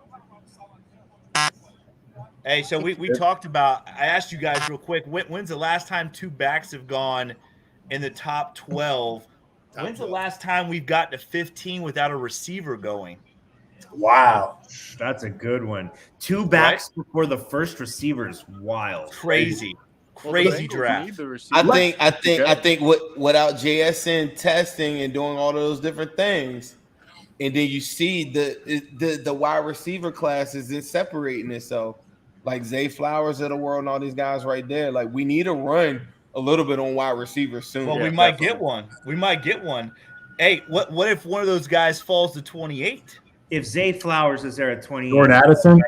Hey, so we talked about. I asked you guys real quick. When's the last time 2 backs have gone in the top 12? When's the last time we've gotten to 15 without a receiver going? Wow, that's a good one. 2 backs before the first receivers. Wild, crazy draft. I think without JSN testing and doing all those different things, and then you see the wide receiver class isn't separating itself. Like Zay Flowers of the world and all these guys right there. Like we need to run a little bit on wide receivers soon. Well, we might get one. Hey, what if one of those guys falls to 28? If Zay Flowers is there at 28, Jordan Addison.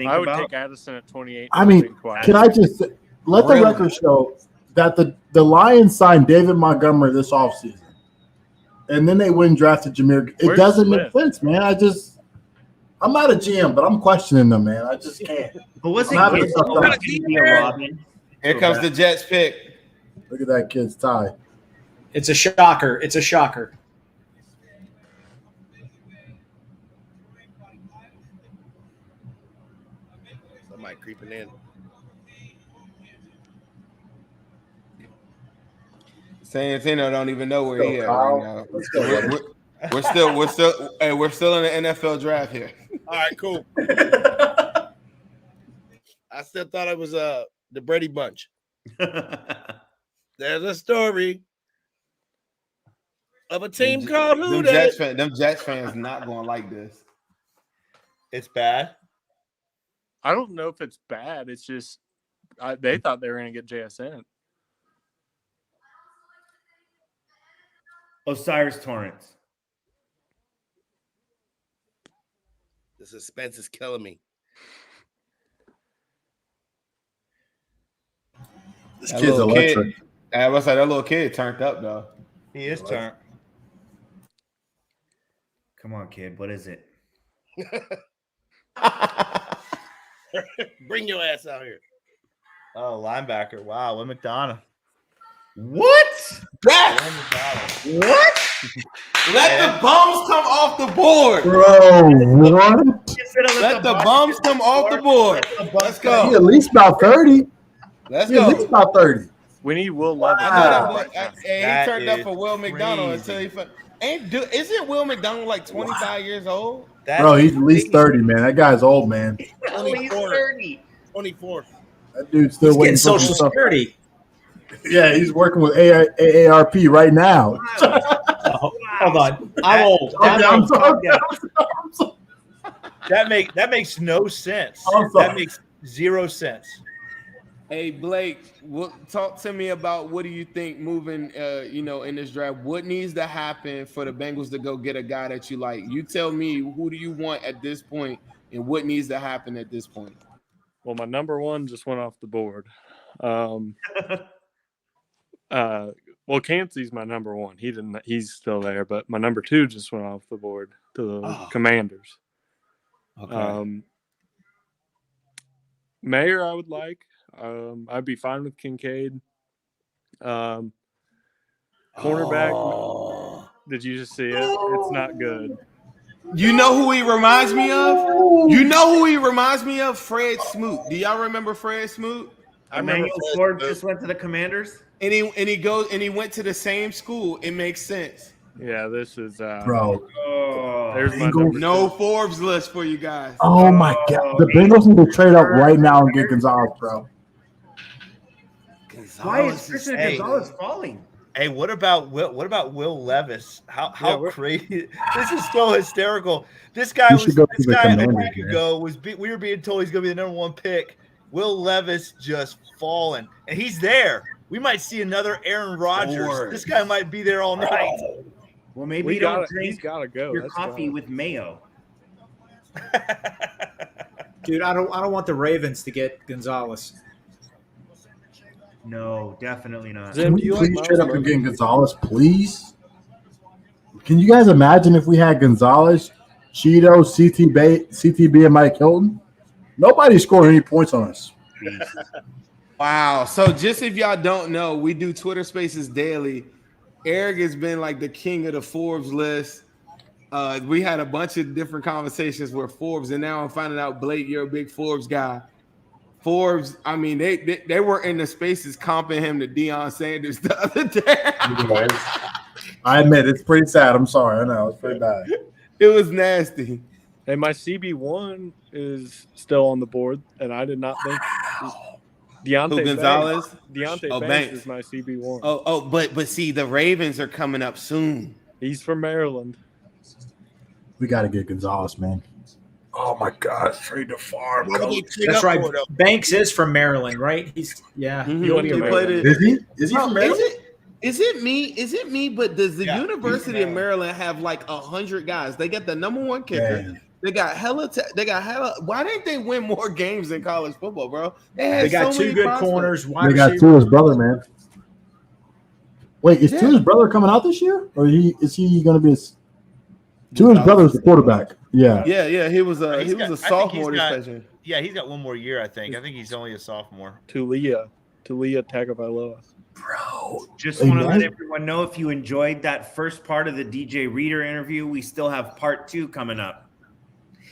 I would take Addison at 28. I mean, can I just let the record show that the Lions signed David Montgomery this offseason, and then they went and drafted Jameer. It doesn't make sense, man. I'm not a GM, but I'm questioning them, man. I just can't. But what's Robin? Here comes the Jets pick. Look at that kid's tie. It's a shocker. It's a shocker. Somebody creeping in. Santino don't even know where he at right now. We're still in the NFL draft here. All right, cool. I still thought it was the Brady Bunch. There's a story of a team called Who Dat. Them Jets fans not going to like this. It's bad. I don't know if it's bad. It's just they thought they were going to get JSN. Osiris Torrance. The suspense is killing me. This kid's electric. I was like, that little kid turned up though. He is turned. Come on, kid. What is it? Bring your ass out here. Oh, linebacker. Wow, Will McDonough. What? What? Let the bums come off the board. Bro, what? Let the bums come off the board. Let's go. He at least about 30. Let's He go. at least about 30. We need Will Levis. He turned up for Will McDonald until he isn't Will McDonald like 25 years old? Bro, he's at least 30, man. That guy's old, man. 24. That dude's still He's waiting getting for Social some stuff. Security. Yeah, he's working with AARP right now. Hold on. I'm old. I'm sorry. That makes no sense. That makes zero sense. Hey Blake, talk to me about what do you think moving, in this draft? What needs to happen for the Bengals to go get a guy that you like? You tell me, who do you want at this point, and what needs to happen at this point? Well, my number one just went off the board. Well, Cansey's my number one. He's still there, but my number two just went off the board to the Commanders. Okay. Mayer, I would like. I'd be fine with Kincaid. Cornerback. Did you just see it? It's not good. You know who he reminds me of? Fred Smoot. Do y'all remember Fred Smoot? Emmanuel Forbes just went to the Commanders. And he went to the same school. It makes sense. Yeah, this is Bro. There's my no Forbes list for you guys. Oh my God. The Bengals need to trade up right now and get Gonzalez, bro. Why is Christian Gonzalez falling? Hey, what about Will Levis? How crazy! This is so hysterical. This guy a week ago we were being told he's going to be the number one pick. Will Levis just fallen, and he's there. We might see another Aaron Rodgers. This guy might be there all night. Well, maybe you don't drink go. your coffee with mayo. Dude, I don't want the Ravens to get Gonzalez. No, definitely not. Can we please trade up and get Gonzalez, please? Can you guys imagine if we had Gonzalez, Cheeto, CTB, and Mike Hilton? Nobody scored any points on us. Wow. So just if y'all don't know, we do Twitter Spaces daily. Eric has been like the king of the Forbes list. We had a bunch of different conversations with Forbes, and now I'm finding out, Blake, you're a big Forbes guy. Forbes, I mean, they were in the spaces comping him to Deion Sanders the other day. I admit it's pretty sad. I'm sorry. I know it's pretty bad. It was nasty. Hey, my CB1 is still on the board, and I did not think Deontay Gonzalez. Banks is my CB1. But see, the Ravens are coming up soon. He's from Maryland. We got to get Gonzalez, man. Oh my God! Trade the farm. That's right. Banks is from Maryland, right? He played it. Is he? Is he from Maryland? Is it me? But does the University of Maryland have like 100 guys? They got the number one kicker. Man. They got hella. Why didn't they win more games in college football, bro? They got two good corners. They got two. His brother, man. Wait, is Tua's brother coming out this year, or is he going to be? Tua's brother's the quarterback. Yeah. Yeah. He was a sophomore this got, season. Yeah, he's got one more year. I think he's only a sophomore. Tulia Tagovailoa. Bro, just want to let everyone know, if you enjoyed that first part of the DJ Reader interview, we still have part 2 coming up.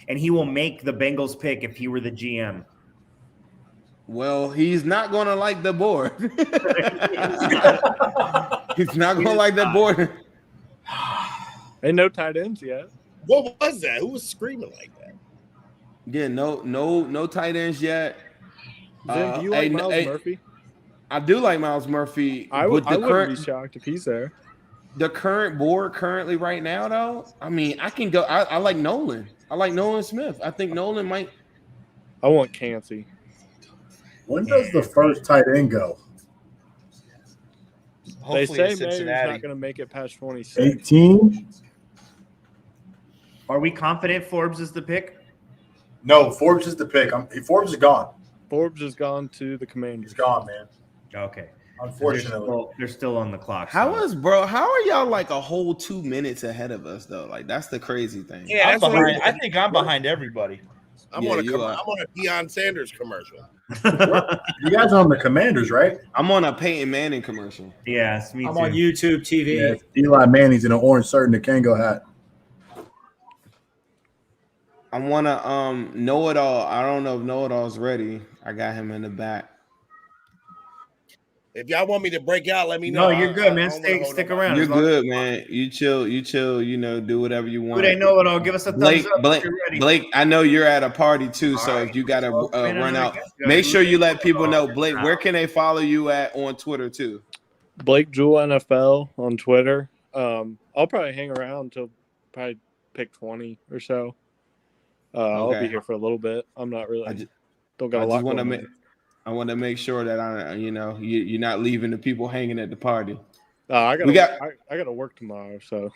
And he will make the Bengals pick if he were the GM. Well, he's not going to like the board. He's not going to like that board. Ain't no tight ends yet. What was that? Who was screaming like that? Yeah, no tight ends yet. Zim, do you like Miles Murphy? I do like Miles Murphy. I wouldn't be shocked if he's there. The current board currently right now, though, I mean, I can go. I like Nolan. I like Nolan Smith. I think Nolan might. I want Cansey. When does the first tight end go? They say Mayer's not going to make it past 26. 18? Are we confident Forbes is the pick? No, Forbes is the pick. Forbes is gone. Forbes is gone to the Commanders. He's gone, man. Okay. Unfortunately. They're still on the clock. How are y'all like a whole 2 minutes ahead of us, though? Like, that's the crazy thing. Yeah, I'm behind. I think I'm behind everybody. I'm on a Deion Sanders commercial. You guys are on the Commanders, right? I'm on a Peyton Manning commercial. Yes, me too. I'm on YouTube TV. Yeah, Eli Manning's in an orange shirt and a Kango hat. I want to Know It All. I don't know if Know It All's ready. I got him in the back. If y'all want me to break out, let me know. No, you're good, man. Stick around. You're good, man. You chill. You know, do whatever you want. Who they Know It All? Give us a thumbs up. Blake, I know you're at a party too, so if you got to run out, make sure you let people know. Blake, where can they follow you at on Twitter too? Blake Jewell NFL on Twitter. I'll probably hang around until probably pick 20 or so. I'll be here for a little bit. I'm not really. Don't got a lot going on. I want to make sure that you're not leaving the people hanging at the party. I got to work tomorrow, so.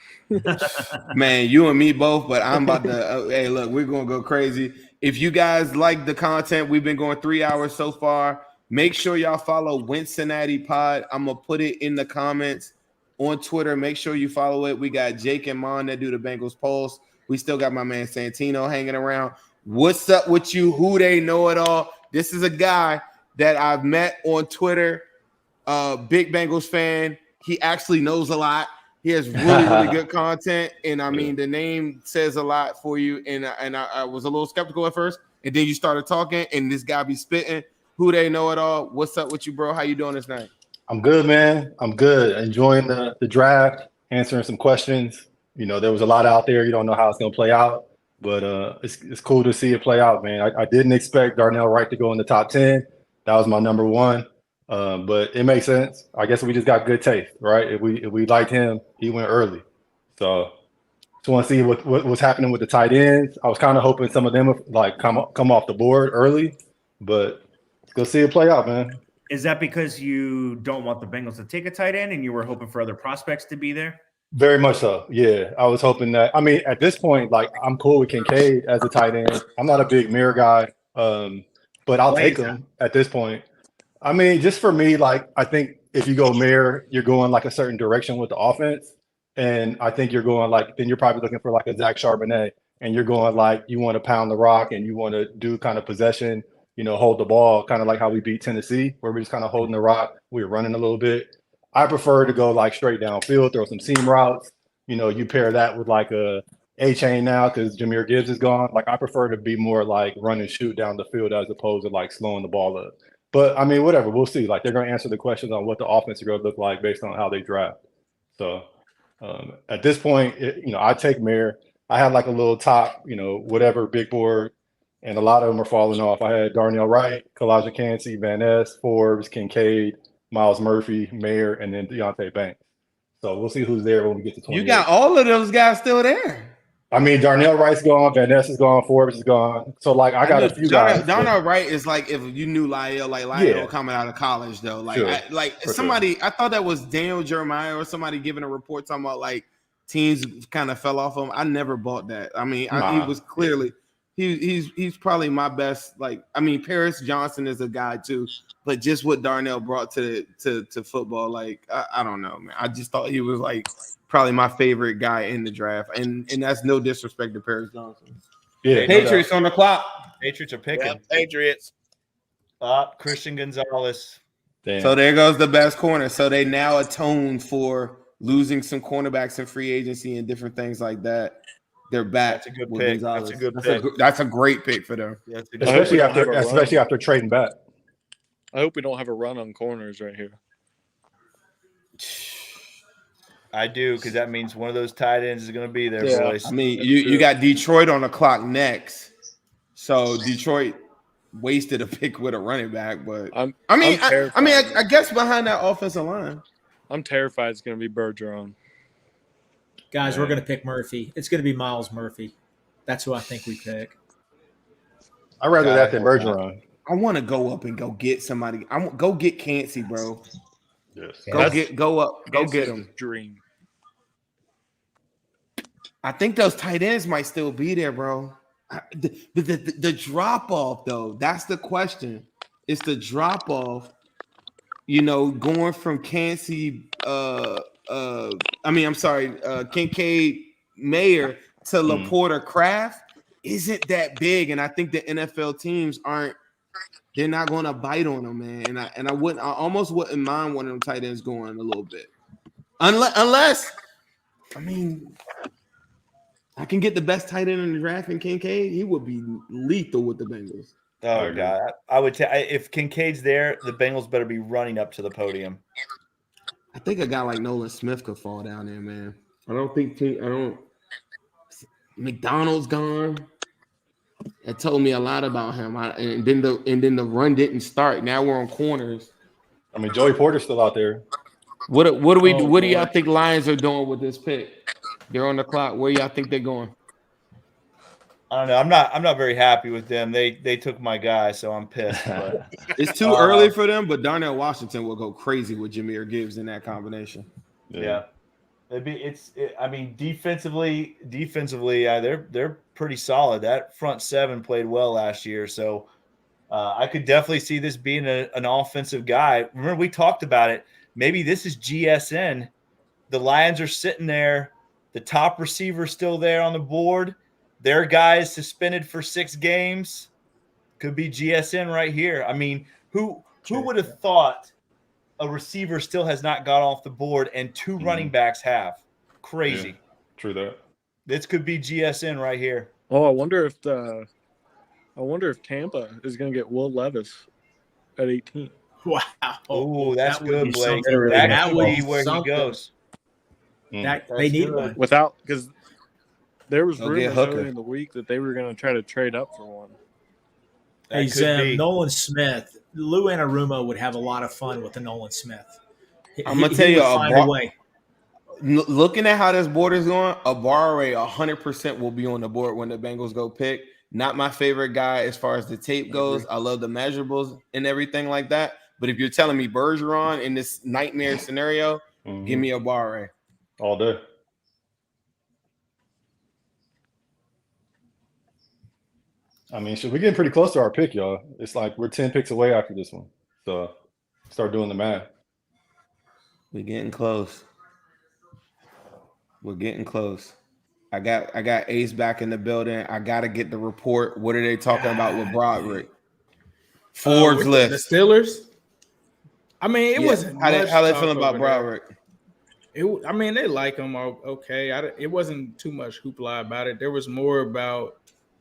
Man, you and me both, but I'm about to. Hey, look, we're gonna go crazy. If you guys like the content, we've been going 3 hours so far. Make sure y'all follow Wincinnati Pod. I'm gonna put it in the comments on Twitter. Make sure you follow it. We got Jake and Mon that do the Bengals Pulse. We still got my man Santino hanging around. What's up with you? Who they know it all? This is a guy that I've met on Twitter, big Bengals fan. He actually knows a lot. He has really good content, and I mean the name says a lot for you. And I was a little skeptical at first, and then you started talking, and this guy be spitting. Who they know it all? What's up with you, bro? How you doing this night? I'm good, man. I'm good. Enjoying the draft, answering some questions. You know, there was a lot out there. You don't know how it's gonna play out, but it's cool to see it play out, man. I didn't expect Darnell Wright to go in the top 10. That was my number one, but it makes sense. I guess we just got good taste, right? If we liked him, he went early. So just want to see what's happening with the tight ends. I was kind of hoping some of them would like come off the board early, but let's go see it play out, man. Is that because you don't want the Bengals to take a tight end and you were hoping for other prospects to be there? Very much so. Yeah, I was hoping that. I mean, at this point, like I'm cool with Kincaid as a tight end. I'm not a big mirror guy. But I'll take him at this point. I mean, just for me, like I think if you go mirror, you're going like a certain direction with the offense. And I think you're going like, then you're probably looking for like a Zach Charbonnet. And you're going like, you want to pound the rock and you want to do kind of possession, you know, hold the ball, kind of like how we beat Tennessee, where we're just kind of holding the rock. We're running a little bit. I prefer to go like straight downfield, throw some seam routes. You know, you pair that with like a A-chain now because Jahmyr Gibbs is gone. Like I prefer to be more like run and shoot down the field as opposed to like slowing the ball up. But I mean, whatever, we'll see. Like they're going to answer the questions on what the offense is going to look like based on how they draft. So at this point, I take Mayer. I had like a little top, whatever big board, and a lot of them are falling off. I had Darnell Wright, Kalijah Cansey, Van Ness, Forbes, Kincaid, Miles Murphy, Mayer, and then Deontay Banks. So we'll see who's there when we get to 20. You got all of those guys still there. I mean, Darnell Wright's gone, Van Ness is gone, Forbes is gone. So like I got a few guys. Darnell Wright is like if you knew Lyle coming out of college though. Like I thought that was Daniel Jeremiah or somebody giving a report talking about like teams kind of fell off him. I never bought that. I mean, he was clearly He's probably my best. Like, I mean, Paris Johnson is a guy too, but just what Darnell brought to football, like I don't know, man. I just thought he was like probably my favorite guy in the draft, and that's no disrespect to Paris Johnson. Yeah, Patriots on the clock. Patriots are picking. Yep, Patriots. Christian Gonzalez. Damn. So there goes the best corner. So they now atoned for losing some cornerbacks in free agency and different things like that. They're back. That's a good with pick. Gonzalez. That's a good pick. That's a great pick for them. Yeah, especially after trading back. I hope we don't have a run on corners right here. I do, because that means one of those tight ends is going to be there, boys. I mean, you got Detroit on the clock next. So Detroit wasted a pick with a running back, but I guess behind that offensive line, I'm terrified it's going to be Bergeron. Guys, we're going to pick Murphy. It's going to be Miles Murphy. That's who I think we pick. I'd rather that than Bergeron. I want to go up and go get somebody. Go get Cansey, bro. Yes. Go get him. Dream. I think those tight ends might still be there, bro. The drop off though, that's the question. It's the drop off. You know, going from Cansey, Kincaid Mayer to Laporta Kraft isn't that big, and I think the NFL teams they're not going to bite on them, man. And I almost wouldn't mind one of them tight ends going a little bit, unless I mean, I can get the best tight end in the draft in Kincaid. He would be lethal with the Bengals. Oh God, I would if Kincaid's there, the Bengals better be running up to the podium. I think a guy like Nolan Smith could fall down there, man. McDonald's gone. It told me a lot about him. And then the run didn't start. Now we're on corners. I mean, Joey Porter's still out there. What do y'all think Lions are doing with this pick? They're on the clock. Where y'all think they're going? I don't know. I'm not very happy with them. They took my guy, so I'm pissed. But it's too early for them, but Darnell Washington will go crazy with Jahmyr Gibbs in that combination. Yeah. I mean, defensively, they're pretty solid. That front seven played well last year, so I could definitely see this being an offensive guy. Remember, we talked about it. Maybe this is GSN. The Lions are sitting there. The top receiver still there on the board. Their guy is suspended for 6 games. Could be GSN right here. I mean, who would have thought a receiver still has not got off the board and 2 running backs have? Crazy. Yeah, true that. This could be GSN right here. Oh, I wonder if Tampa is going to get Will Levis at 18. Wow. Oh, that's good, Blake. That would be where he goes. They need one. Because there was rumors earlier in the week that they were going to try to trade up for one. Hey, Zim, Nolan Smith. Lou Anarumo would have a lot of fun with the Nolan Smith. I'm going to tell you, looking at how this board is going, Abare 100% will be on the board when the Bengals go pick. Not my favorite guy as far as the tape goes. I love the measurables and everything like that. But if you're telling me Bergeron in this nightmare scenario, give me Abare. All day. I mean, we're getting pretty close to our pick, y'all. It's like we're 10 picks away after this one. So start doing the math. We're getting close. We're getting close. I got Ace back in the building. I got to get the report. What are they talking about with Broderick? Forbes list. The Steelers? I mean, it wasn't. How they feeling about Broderick? I mean, they like him. Okay. It wasn't too much hoopla about it. There was more about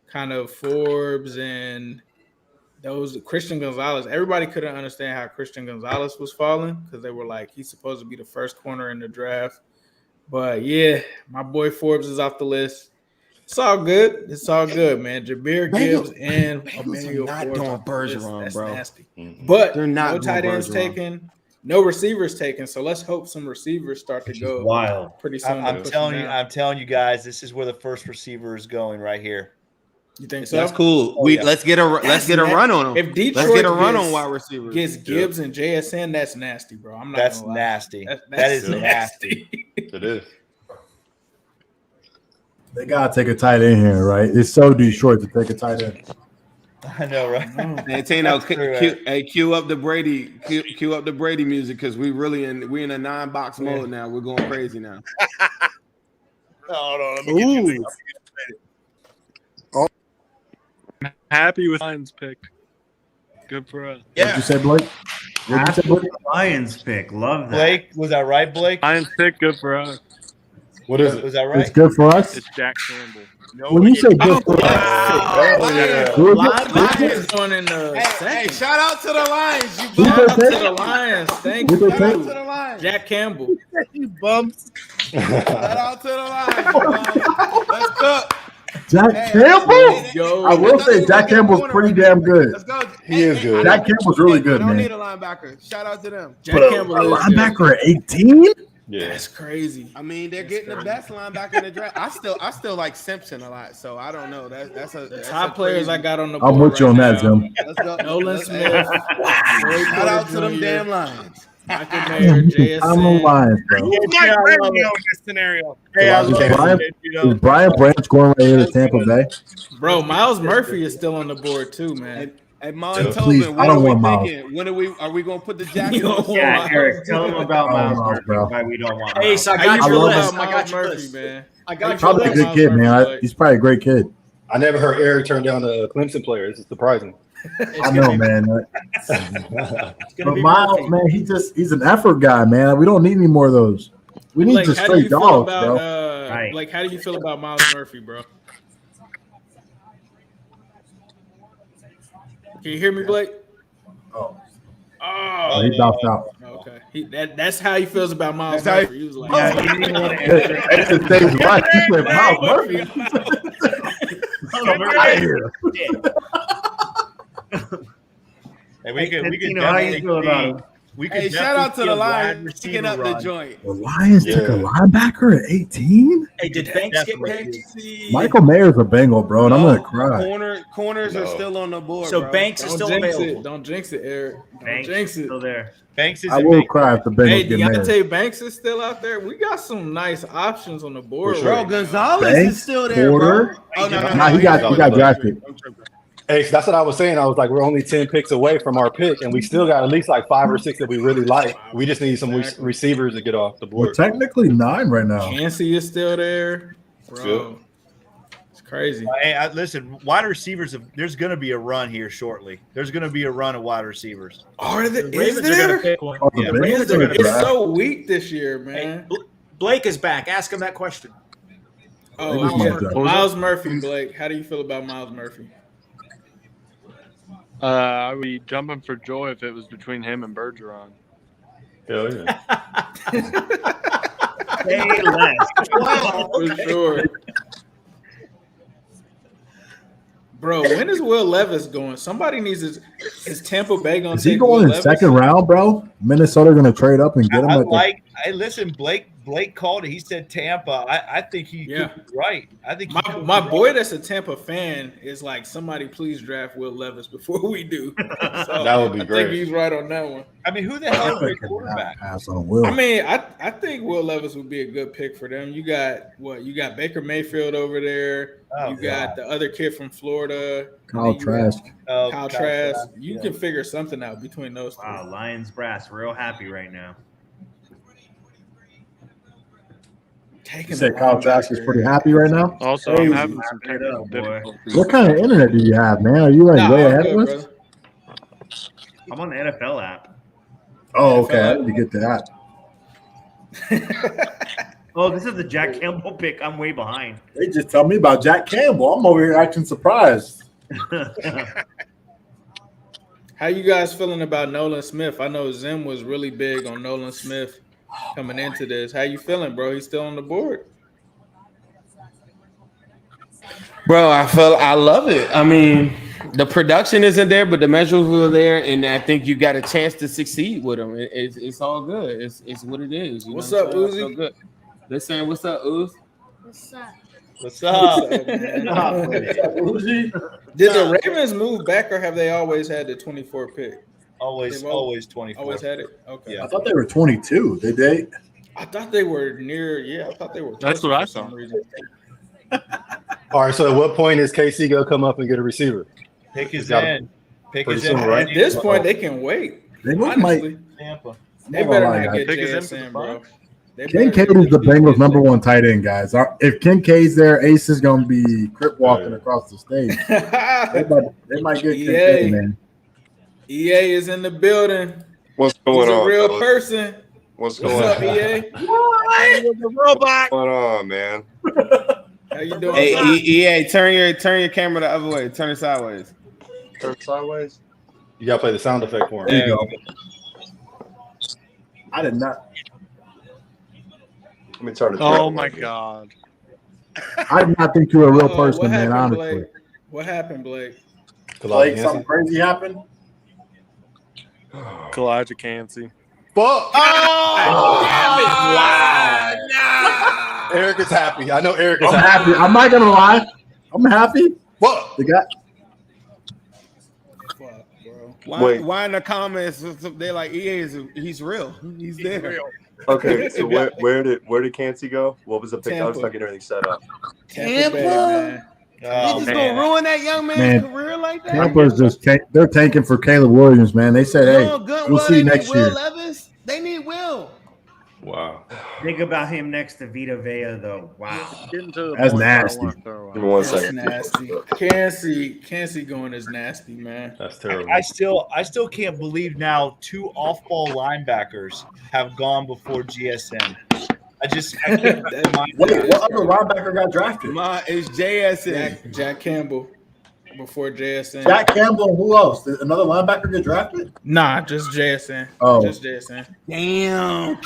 kind of Forbes and those Christian Gonzalez. Everybody couldn't understand how Christian Gonzalez was falling because they were like, he's supposed to be the first corner in the draft. But yeah, my boy Forbes is off the list. It's all good. It's all good, man. Jahmyr Gibbs and Emmanuel not Forbes doing Bergeron, that's bro. nasty. But they're not no tight ends Bergeron. taken, no receivers taken. So let's hope some receivers start to go wild pretty soon. I'm telling you guys, this is where the first receiver is going right here. You think so? That's cool. Let's get a run on them. If Detroit let's get a run on wide receivers. Gets Gibbs and JSN, that's nasty, bro. I'm not. That's gonna lie. nasty. That is nasty. It is. They gotta take a tight end here, right? It's so Detroit to take a tight end. I know, right? Santino, cue up the Brady music because we in a 9-box mode now. We're going crazy now. Hold on, let me get I'm happy with Lions pick. Good for us. What'd you say, Blake? What'd you say, Blake? Lions pick. Love that. Blake, was that right, Blake? Lions pick. Good for us. What is it? Was that right? It's good for us. It's Jack Campbell. When you say good for us, Lions going in the second. Hey, shout out to the Lions. Shout out to the Lions. Thank you. Who'd they Shout out take? to the Lions. Jack Campbell. You bumps. Shout out to the Lions. Let's cook. Jack Campbell? I will say Jack Campbell's pretty damn good. Let's go. He is good. Jack Campbell's really good, Don't man. need a linebacker. Shout out to them. Jack But Campbell a is linebacker at 18? Yeah. That's crazy. I mean, they're getting the best linebacker in the draft. I still like Simpson a lot, so I don't know. That's Top players I got on the board. I'm with you on that, Zim. Let's go. Nolan Smith. Shout out to them damn Lions. Michael Mayer, JSN. I'm a Lions, bro. Mike Brady in this scenario. Hey, I love it. Is Brian Branch going right here to Tampa Bay? Bro, Miles Murphy is still on the board too, man. Hey, Mon Please, Tobin, I what don't are we want Miles. thinking? When are we gonna put the jacket You on? don't Yeah, want Eric, tell them about Miles Miles, Murphy. bro. Why we don't want Hey, Miles. so I How got you your feel list. about I Miles got your Murphy, list. man? I got your Probably a list. good kid, man. He's probably a great kid. I never heard Eric turn down a Clemson player. This is surprising. I know, man. But Miles, man, he's an effort guy, man. We don't need any more of those. We need Blake, just how do you straight feel dogs, about bro. Right. Blake, how do you feel about Miles Murphy, bro? Can you hear me, Blake? Oh, he bounced out. Okay. That's how he feels about Miles That's how Murphy. He was like, Yeah, he didn't want to answer. That's the thing, right? He said Miles Murphy. Come out of here. Hey, we can Santino, how you feel about him? Hey, shout out to the Lions picking up the joint. The Lions took a linebacker at 18? Hey, did Banks get picked? Michael Mayer's a Bengal, bro, and I'm going to cry. Corners are still on the board. So bro. Banks is don't still jinx available. it. Don't jinx it, Eric. Don't Banks jinx is it. still there. Banks is I will cry if the Bengals Hey, get Mayer. Deontay Banks is still out there. We got some nice options on the board. For Bro, sure. Gonzalez Banks, is still there, Porter. bro. Oh, no, Nah, he got drafted. Hey, so that's what I was saying. I was like, we're only 10 picks away from our pick, and we still got at least like 5 or 6 that we really like. We just need some receivers to get off the We're board. technically 9 right now. Yancey is still there. Bro, it's crazy. Hey, listen, wide receivers. There's going to be a run here shortly. There's going to be a run of wide receivers. Are there? The Ravens are going to pick one. Oh, the Yeah, Bengals Ravens are are going to gonna It's pick. so weak this year, man. Hey, Blake is back. Ask him that question. Oh, Ravens yeah. might Miles Murphy, Blake. How do you feel about Miles Murphy? I would be jumping for joy if it was between him and Bergeron. Hell yeah. Say less. Wow. For sure. Bro, when is Will Levis going? Somebody needs his. Is Tampa Bay going to Is he take going Will in Levis? second round, bro? Minnesota going to trade up and get him at the Hey, listen, Blake called it. He said Tampa. I think he could be right. I think My boy that's a Tampa fan is like, somebody please draft Will Levis before we do. So That would be I great. think he's right on that one. I mean, who the hell is their quarterback? pass on Will. I mean, I think Will Levis would be a good pick for them. You got Baker Mayfield over there. Oh, You got the other kid from Florida. Kyle And then you Trask. got Kyle Trask. You can figure something out between those two. Wow, Lions brass, real happy right now. You said Kyle Trask is pretty happy right now? Also, I'm having some technical boy. difficulties. What kind of internet do you have, man? Are you like way I'm ahead good, of us? brother. I'm on the NFL app. Oh, okay. I need to get to that. Oh, this is the Jack Campbell pick. I'm way behind. They just tell me about Jack Campbell. I'm over here acting surprised. How you guys feeling about Nolan Smith? I know Zim was really big on Nolan Smith coming into this. How you feeling, bro? He's still on the board. Bro, I love it. I mean, the production isn't there, but the measures were there, and I think you got a chance to succeed with him. It's all good. It's what it is. You What's know up, what I'm saying? Uzi? So good. They're saying, "What's up, Uz?" What's up? What's up? Did the Ravens move back, or have they always had the 24 pick? Always 24. Always had it. Okay. Yeah. I thought they were 22. Did they? I thought they were near. Yeah, I thought they were. That's what I saw. For some reason. All right. So at what point is KC gonna come up and get a receiver? Pick his Gotta- end. Pick pretty his end. soon, right? At this point, they can wait. They might. Honestly, Tampa. they better not get JSN, bro. They Kincaid better- is the Bengals' number one tight end, guys. If Kincaid's there, Ace is going to be crip walking across the stage. they might get Kincaid, man. EA is in the building. What's going He's on? a real fellas? person. What's What's going up, on? EA? What? The robot. What's going on, man? How you doing? Hey, EA, turn your camera the other way. Turn it sideways. Turn sideways. You gotta play the sound effect for him. There you go. I did not. Let me turn it. Oh my god. I did not think you were a real person, what man. happened, Honestly, Blake? What happened, Blake? Blake, something crazy happened. Kalijah Cansey. Fuck. Wow. Eric is happy. I know Eric is I'm happy. I'm not gonna lie. I'm happy. What? The guy. Why in the comments they're like he's real. He's there. Okay, so where did Cansey go? What was the pick? I was not getting everything set up. Tampa. man. You just gonna ruin that young man's career like that? Tampa's just they're tanking for Caleb Williams, man. They said, "Hey, we'll see you next year." Will Levis. They need Will. Wow. Think about him next to Vita Vea, though. Wow. That's nasty. Give me 1 That's second. nasty. Cansey going is nasty, man. That's terrible. I still can't believe now 2 off-ball linebackers have gone before GSM. I can't wrap my mind What around it. other linebacker got drafted? It's JSN. Jack Campbell before JSN. Jack Campbell and who else? Did another linebacker get drafted? Nah, just JSN. Oh. Just JSN. Damn.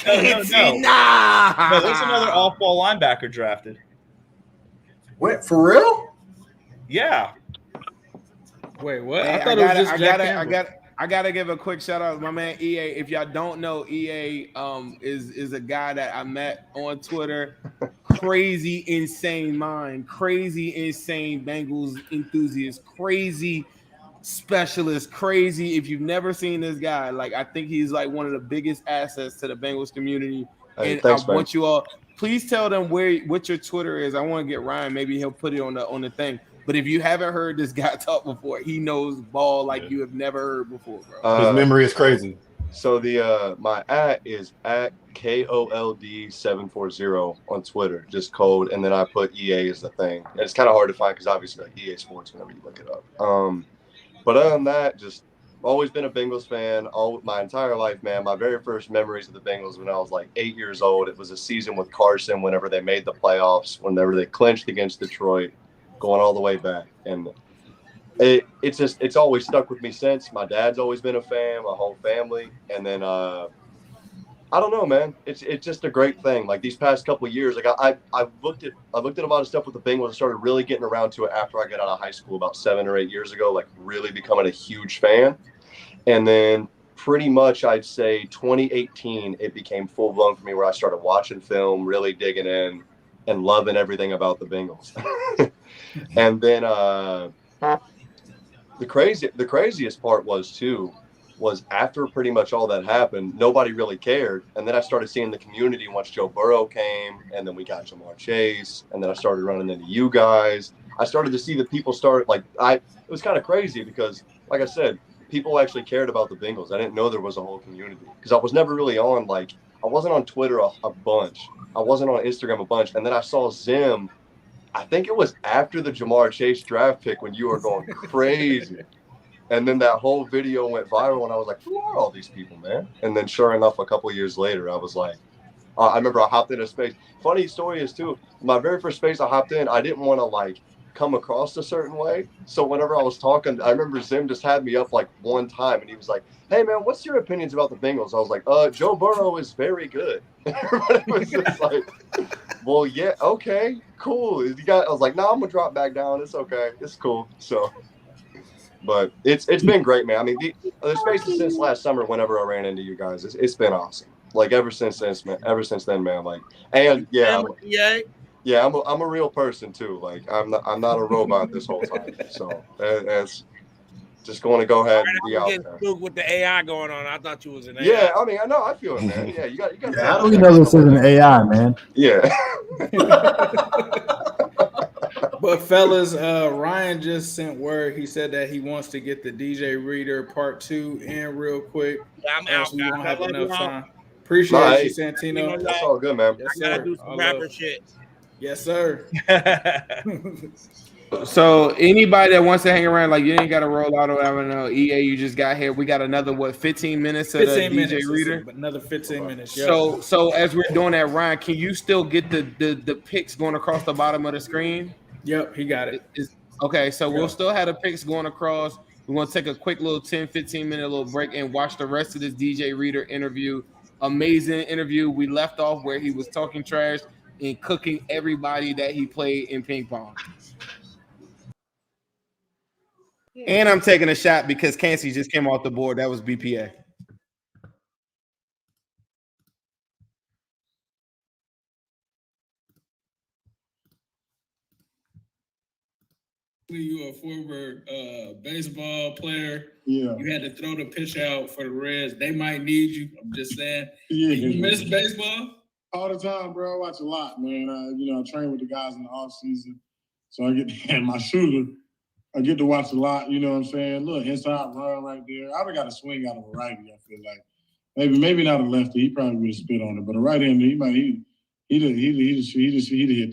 No. Nah. No, there's another off-ball linebacker drafted. Wait, for real? Yeah. Wait, what? Hey, I thought it was just Jack Campbell. I gotta give a quick shout out to my man EA. If y'all don't know, EA is a guy that I met on Twitter. Crazy, insane mind, crazy, insane Bengals enthusiast, crazy specialist, crazy. If you've never seen this guy, like I think he's like one of the biggest assets to the Bengals community. Hey, and thanks, I man. want you all, please tell them what your Twitter is. I want to get Ryan. Maybe he'll put it on the thing. But if you haven't heard this guy talk before, he knows ball like you have never heard before, bro. His memory is crazy. So the my @ is @KOLD740 on Twitter, just code, and then I put EA as the thing. And it's kind of hard to find because obviously like EA Sports whenever you look it up. But other than that, just always been a Bengals fan all my entire life, man. My very first memories of the Bengals when I was like 8 years old. It was a season with Carson whenever they made the playoffs, whenever they clinched against Detroit, going all the way back. And it's always stuck with me since. My dad's always been a fan, my whole family. And then I don't know, man. It's just a great thing. Like these past couple of years, like I looked at a lot of stuff with the Bengals and started really getting around to it after I got out of high school about 7 or 8 years ago, like really becoming a huge fan. And then pretty much I'd say 2018, it became full blown for me where I started watching film, really digging in and loving everything about the Bengals. And then the craziest part was after pretty much all that happened, nobody really cared. And then I started seeing the community once Joe Burrow came, and then we got Jamar Chase, and then I started running into you guys. I started to see the people start it was kind of crazy because, like I said, people actually cared about the Bengals. I didn't know there was a whole community because I was never really on, I wasn't on Twitter a bunch. I wasn't on Instagram a bunch. And then I saw Zim, I think it was after the Jamar Chase draft pick when you were going crazy. And then that whole video went viral, and I was like, who are all these people, man? And then sure enough, a couple of years later, I was like, I remember I hopped in a space. Funny story is, too, my very first space I hopped in, I didn't want to, come across a certain way. So whenever I was talking, I remember Zim just had me up, one time, and he was like, hey, man, what's your opinions about the Bengals? I was like, Joe Burrow is very good. Everybody was just like, well, yeah, okay, cool. I was like, no, I'm going to drop back down. It's okay. It's cool. So... But it's been great, man. I mean, the spaces since last summer, whenever I ran into you guys, it's been awesome. Ever since then, man. I'm a real person too. I'm not a robot this whole time. So that's just going to go ahead and be out there. With the AI going on, I thought you was an AI. Yeah, I mean, I know, I feel it, man. Yeah, you got. How do we know this isn't AI, man? Yeah. But fellas, Ryan just sent word. He said that he wants to get the DJ Reader Part 2 in real quick. Yeah, I'm out, We guys. won't I have love enough y'all. time. Appreciate you, Santino. That's all good, man. Yes, I gotta sir. do some All rapper love. shit. Yes, sir. So anybody that wants to hang around, like you ain't got to roll out or whatever. No, EA, you just got here. We got another 15 minutes of the 15 DJ minutes. Reader. Another 15 minutes. Yep. So as we're doing that, Ryan, can you still get the picks going across the bottom of the screen? Yep, he got it. Okay, so we'll still have the picks going across. We're going to take a quick little 10, 15-minute little break and watch the rest of this DJ Reader interview. Amazing interview. We left off where he was talking trash and cooking everybody that he played in ping pong. And I'm taking a shot because Cansey just came off the board. That was BPA. You a former baseball player. Yeah. You had to throw the pitch out for the Reds. They might need you. I'm just saying. Yeah. You miss baseball? All the time, bro. I watch a lot, man. I train with the guys in the off season. So I get and my shooter. I get to watch a lot, you know what I'm saying? Look, inside run right there. I would got a swing out of a righty, I feel like. Maybe not a lefty. He probably would have spit on it. But a right-hander, he'd hit that.